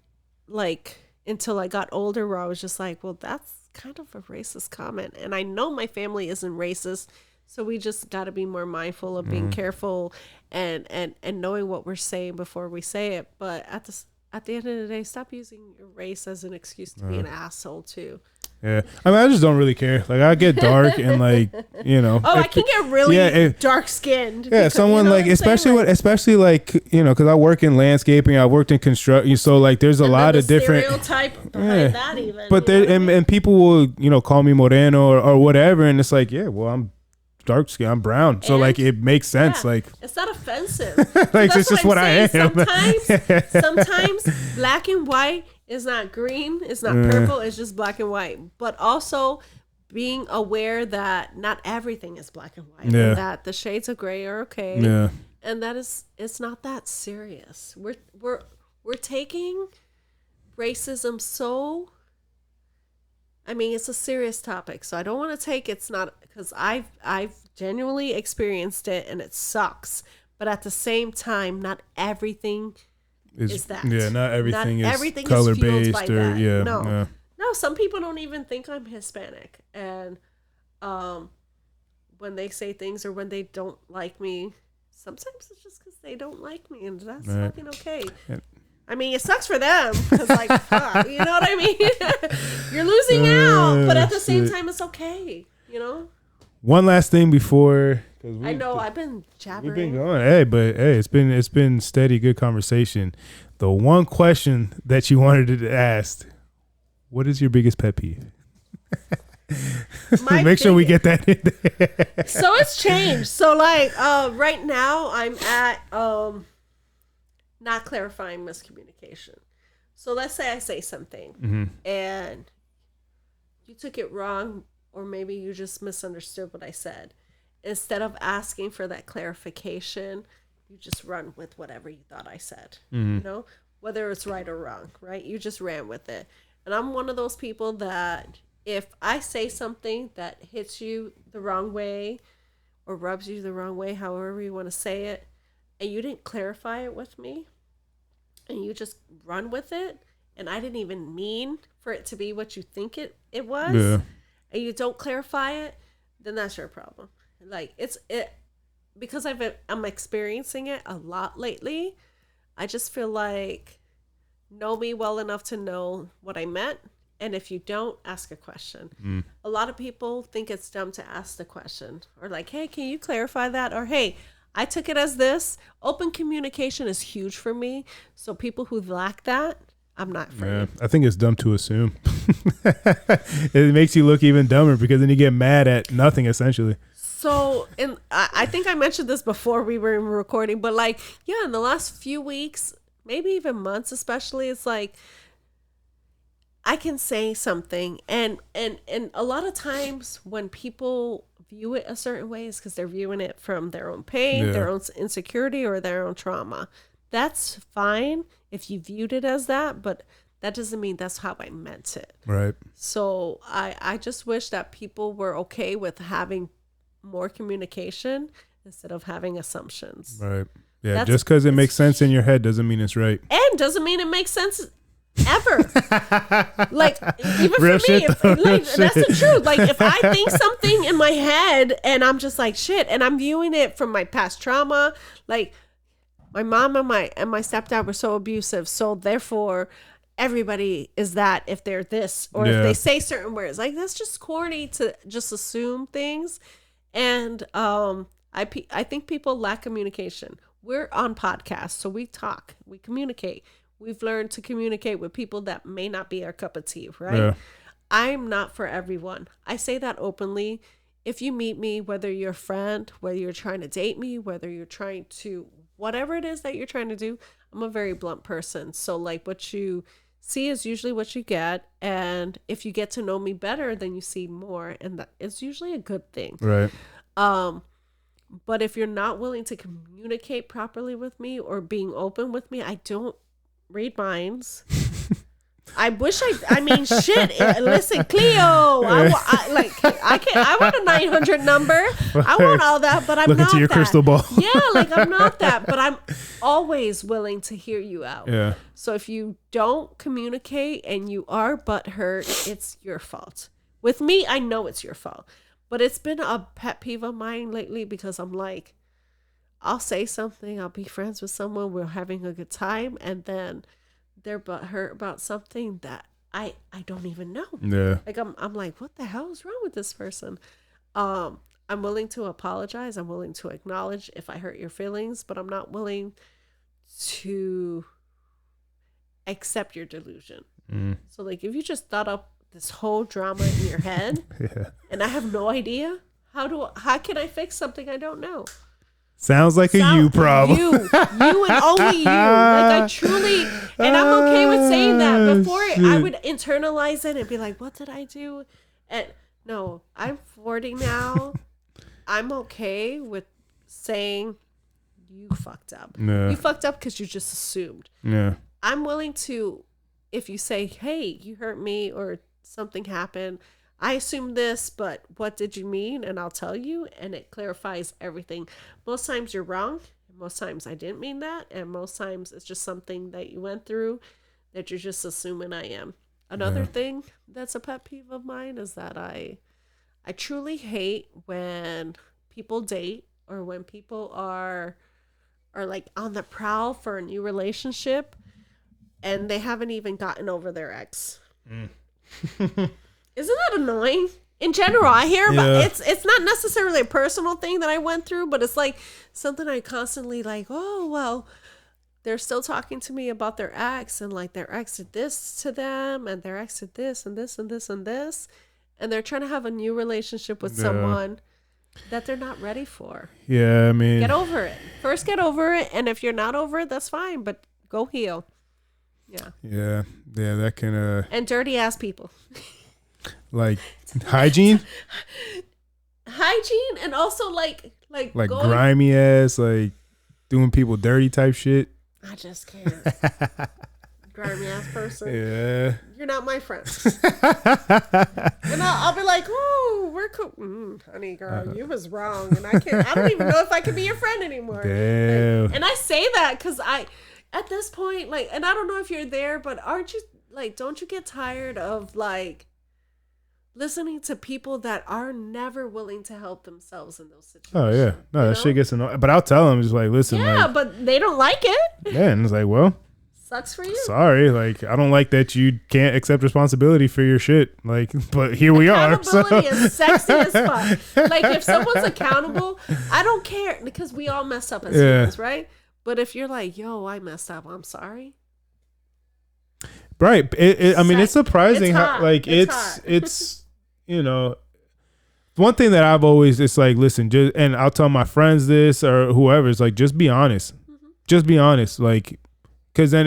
like until I got older where I was just like, well, that's kind of a racist comment. And I know my family isn't racist, so we just got to be more mindful of being careful and knowing what we're saying before we say it. But at the end of the day, stop using your race as an excuse to be an asshole too. Yeah, I mean, I just don't really care. Like, I get dark and like, Oh, I can get really dark skinned. Yeah, because, someone like, especially like, because I work in landscaping, I worked in construction, so like, there's a lot of different stereotype behind that even. But there and people will call me moreno or whatever, and it's like, well, I'm dark skin, I'm brown, so like it makes sense. Like it's not offensive. Like it's just what I am. Sometimes black and white is not green, it's not purple, it's just black and white. But also being aware that not everything is black and white, and that the shades of gray are okay, and that it's not that serious. We're taking racism so. I mean, it's a serious topic, so I don't want to take it's not because I've genuinely experienced it and it sucks. But at the same time, not everything is that. Yeah, not everything is color based or no. Some people don't even think I'm Hispanic, and when they say things or when they don't like me sometimes it's just because they don't like me, and that's Right. fucking okay. Yeah. I mean, it sucks for them because, like, fuck, you know what I mean? You're losing out, but at the same shit. time, it's okay, you know? One last thing before, I know I've been we've been jabbering. going. Hey, it's been steady, good conversation. The one question that you wanted to ask: what is your biggest pet peeve? Make sure we get that in there. So it's changed. So like right now I'm at not clarifying miscommunication. So let's say I say something and you took it wrong, or maybe you just misunderstood what I said. Instead of asking for that clarification, you just run with whatever you thought I said. You know, whether it's right or wrong, right? You just ran with it. And I'm one of those people that if I say something that hits you the wrong way or rubs you the wrong way, however you want to say it, and you didn't clarify it with me, and you just run with it, and I didn't even mean for it to be what you think it was, and you don't clarify it, then that's your problem. Like it because I'm experiencing it a lot lately. I just feel like know me well enough to know what I meant. And if you don't, ask a question. A lot of people think it's dumb to ask the question, or like, hey, can you clarify that? Or, hey, I took it as this. Open communication is huge for me. So people who lack that, I'm not for you. I think it's dumb to assume. It makes you look even dumber because then you get mad at nothing, essentially. So, I think I mentioned this before we were recording, but like, yeah, in the last few weeks, maybe even months especially, it's like, I can say something, and a lot of times when people view it a certain way is because they're viewing it from their own pain, their own insecurity, or their own trauma. That's fine if you viewed it as that, but that doesn't mean that's how I meant it. Right. So I just wish that people were okay with having more communication instead of having assumptions. Right. Yeah, just because it makes sense in your head doesn't mean it's right. And doesn't mean it makes sense ever. Like, even Real for me, shit, though. that's the truth. Like, if I think something in my head and I'm just like, shit, and I'm viewing it from my past trauma, like my mom and my stepdad were so abusive, so therefore everybody is that if they're this, or if they say certain words. Like, that's just corny to just assume things. And I think people lack communication. We're on podcasts, so we talk, we communicate. We've learned to communicate with people that may not be our cup of tea, right? Yeah. I'm not for everyone. I say that openly. If you meet me, whether you're a friend, whether you're trying to date me, whether you're trying to, whatever it is that you're trying to do, I'm a very blunt person. So like what you see is usually what you get. And if you get to know me better, then you see more. And that is usually a good thing. Right. But if you're not willing to communicate properly with me or being open with me, I don't read minds. I wish I mean, shit. Listen, Cleo, I want a 900 number. I want all that, but I'm Look not into your that. crystal ball. Yeah, like I'm not that, but I'm always willing to hear you out. Yeah. So if you don't communicate and you are butthurt, it's your fault. With me, I know it's your fault. But it's been a pet peeve of mine lately because I'm like, I'll say something, I'll be friends with someone, we're having a good time, and then they're butthurt about something that I don't even know. Yeah. Like I'm like, what the hell is wrong with this person? I'm willing to apologize. I'm willing to acknowledge if I hurt your feelings, but I'm not willing to accept your delusion. So like, if you just thought up this whole drama in your head and I have no idea, how can I fix something I don't know? Sounds like a you problem. You and only you. Like I truly, and I'm okay with saying that. Before I would internalize it and be like, what did I do? And no, I'm 40 now. I'm okay with saying you fucked up. Yeah. You fucked up because you just assumed. Yeah. I'm willing to, if you say, hey, you hurt me or something happened, I assumed this, but what did you mean? And I'll tell you, and it clarifies everything. Most times you're wrong. Most times I didn't mean that. And most times it's just something that you went through that you're just assuming I am. Another thing that's a pet peeve of mine is that I truly hate when people date or when people are are like on the prowl for a new relationship and they haven't even gotten over their ex. Isn't that annoying? In general, I hear about it's not necessarily a personal thing that I went through, but it's like something I constantly like, oh, well, they're still talking to me about their ex and like their ex did this to them and their ex did this and this and this and this. And they're trying to have a new relationship with someone that they're not ready for. Yeah, I mean. Get over it. First, get over it. And if you're not over it, that's fine. But go heal. Yeah. Yeah, that can. And dirty ass people. Like hygiene? Hygiene and also like grimy ass, like doing people dirty type shit. I just can't. Grimy ass person. Yeah. You're not my friend. And I'll be like, oh, we're cool. Honey, girl, you was wrong. And I don't even know if I can be your friend anymore. Damn. And I say that because at this point, like, and I don't know if you're there, but aren't you, like, don't you get tired of, like, listening to people that are never willing to help themselves in those situations? Oh, yeah. No, that shit gets annoying. But I'll tell them, just like, listen. Yeah, like, but they don't like it. Yeah, and it's like, well. Sucks for you. Sorry, like, I don't like that you can't accept responsibility for your shit. Like, but here we are. Accountability is sexy as fuck. Like, if someone's accountable, I don't care because we all mess up as humans, right? But if you're like, yo, I messed up, I'm sorry. Right. I mean, it's surprising how, like, it's, you know, one thing that I've always, it's like, listen, just, and I'll tell my friends this or whoever, it's like, just be honest. Mm-hmm. Just be honest. Like, because then,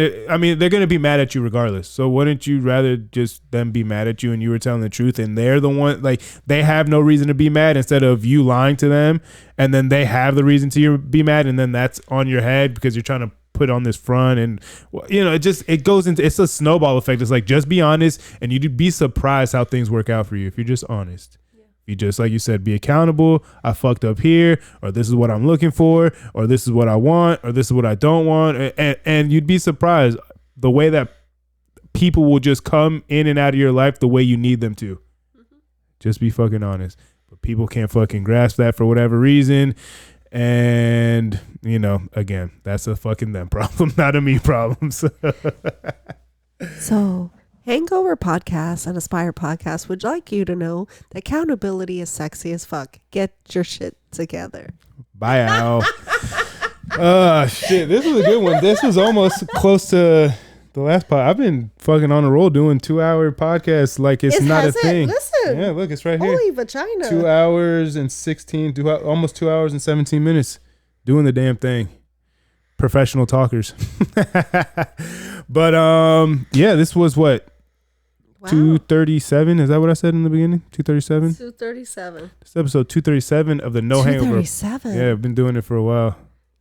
they're going to be mad at you regardless. So wouldn't you rather just them be mad at you and you were telling the truth and they're the one, like, they have no reason to be mad instead of you lying to them and then they have the reason to be mad and then that's on your head because you're trying to put on this front and, you know, it goes into, it's a snowball effect. It's like, just be honest and you'd be surprised how things work out for you if you're just honest. You just, like you said, be accountable. I fucked up here, or this is what I'm looking for, or this is what I want, or this is what I don't want. And you'd be surprised the way that people will just come in and out of your life the way you need them to. Mm-hmm. Just be fucking honest. But people can't fucking grasp that for whatever reason. And, you know, again, that's a fucking them problem, not a me problem. So Hangover Podcast and Aspire Podcast would like you to know that accountability is sexy as fuck. Get your shit together. Bye, Al. Shit. This was a good one. This was almost close to the last pod. I've been fucking on a roll doing 2-hour podcasts like it's not a thing. Listen. Yeah, look, it's right here. Holy vagina. 2 hours and 16, almost 2 hours and 17 minutes doing the damn thing. Professional talkers. But yeah, this was what? Wow. 237. Is that what I said in the beginning? 237? 237. This episode 237 of the No Hangover. 237. Yeah, I've been doing it for a while.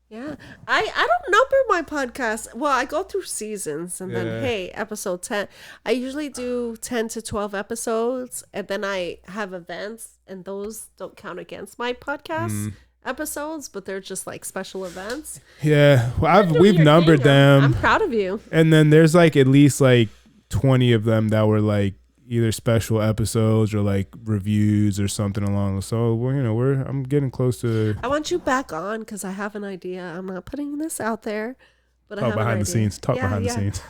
Yeah. I don't number my podcast. Well, I go through seasons and then, hey, episode 10. I usually do 10 to 12 episodes and then I have events and those don't count against my podcast episodes, but they're just like special events. Yeah. Well, we've numbered them. I'm proud of you. And then there's like at least like 20 of them that were like either special episodes or like reviews or something along. So, well, you know, I'm getting close to. I want you back on because I have an idea. I'm not putting this out there, but I have behind the scenes. Talk behind the scenes.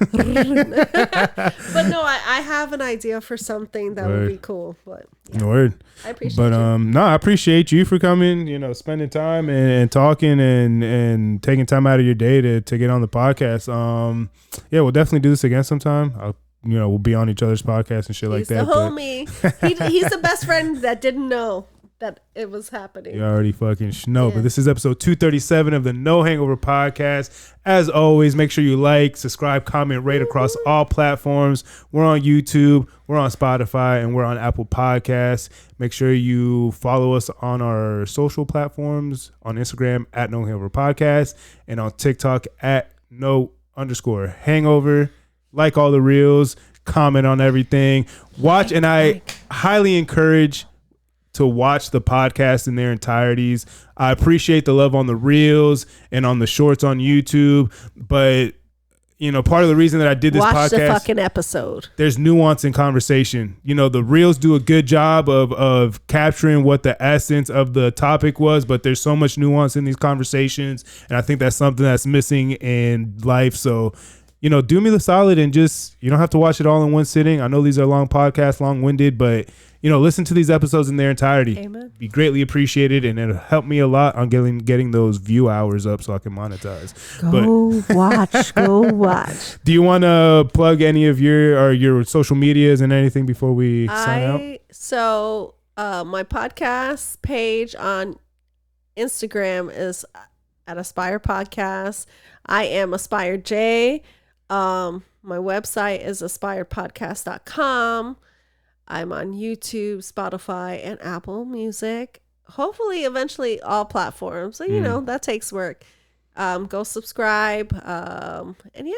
But no, I have an idea for something that would be cool. But yeah. Word. I appreciate you. No, I appreciate you for coming, you know, spending time and talking and taking time out of your day to get on the podcast. Yeah, we'll definitely do this again sometime. We'll be on each other's podcasts and shit like that. He's the homie. He's the best friend that didn't know that it was happening. You already fucking know. Yeah. But this is episode 237 of the No Hangover Podcast. As always, make sure you like, subscribe, comment, rate across all platforms. We're on YouTube, we're on Spotify, and we're on Apple Podcasts. Make sure you follow us on our social platforms, on Instagram at No Hangover Podcast, and on TikTok at No_Hangover. Like all the reels, comment on everything, watch, and I highly encourage to watch the podcast in their entireties. I appreciate the love on the reels and on the shorts on YouTube, but part of the reason that I did this Watch podcast, the fucking episode. There's nuance in conversation. The reels do a good job of capturing what the essence of the topic was, but there's so much nuance in these conversations, and I think that's something that's missing in life. So, do me the solid and just, you don't have to watch it all in one sitting. I know these are long podcasts, long-winded, but listen to these episodes in their entirety. Amen. Be greatly appreciated, and it'll help me a lot on getting those view hours up so I can monetize. Go watch. Do you want to plug any of your social medias and anything before we sign out? So my podcast page on Instagram is at Aspire Podcast. I am Aspire J. My website is aspirepodcast.com. I'm on YouTube, Spotify, and Apple Music. Hopefully, eventually, all platforms. So, that takes work. Go subscribe. And yeah.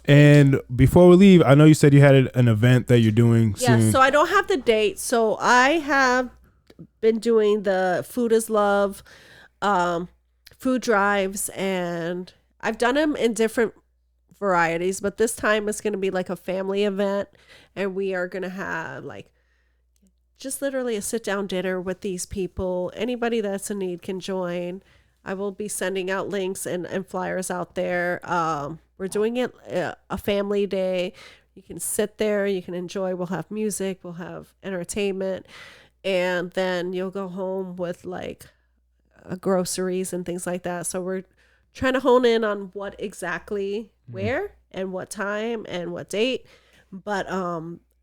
And before we leave, I know you said you had an event that you're doing soon. Yeah, so I don't have the date. So I have been doing the Food is Love food drives, and I've done them in different varieties, but this time it's going to be like a family event, and we are going to have just literally a sit down dinner with these people. Anybody that's in need can join. I will be sending out links and flyers out there. We're doing it a family day. You can sit there, you can enjoy. We'll have music, we'll have entertainment, and then you'll go home with groceries and things like that. So we're trying to hone in on what exactly where and what time and what date. But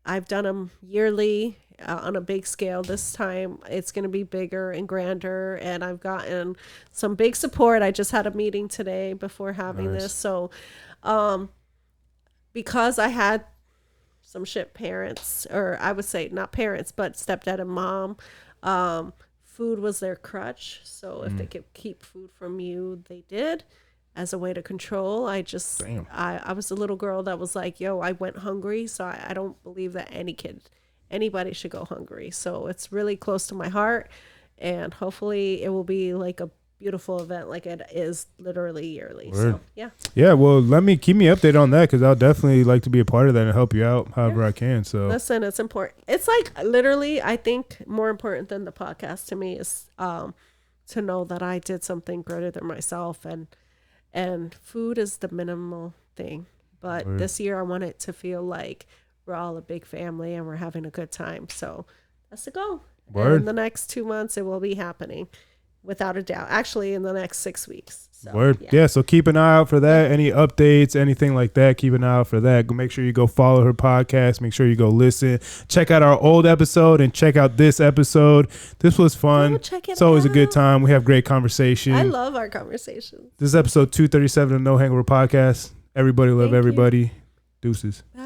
I've done them yearly on a big scale. This time it's going to be bigger and grander, and I've gotten some big support. I just had a meeting today before having this. So because I had some shit parents, or I would say not parents, but stepdad and mom, food was their crutch. So if they could keep food from you, they did, as a way to control. I was a little girl that was like, yo, I went hungry. So I don't believe that anybody should go hungry. So it's really close to my heart, and hopefully it will be like a beautiful event like it is literally yearly. Word. So well, keep me updated on that, because I'll definitely like to be a part of that and help you out however I can. So listen, it's important. It's literally, I think more important than the podcast to me is to know that I did something greater than myself, and food is the minimal thing. But this year I want it to feel like we're all a big family and we're having a good time. So that's the goal. And in the next 2 months, it will be happening, without a doubt. Actually, in the next 6 weeks. So, so keep an eye out for that. Any updates, anything like that, keep an eye out for that. Make sure you go follow her podcast. Make sure you go listen. Check out our old episode and check out this episode. This was fun. It's always a good time. We have great conversation. I love our conversations. This is episode 237 of No Hangover Podcast. Everybody love everybody. Deuces. Bye.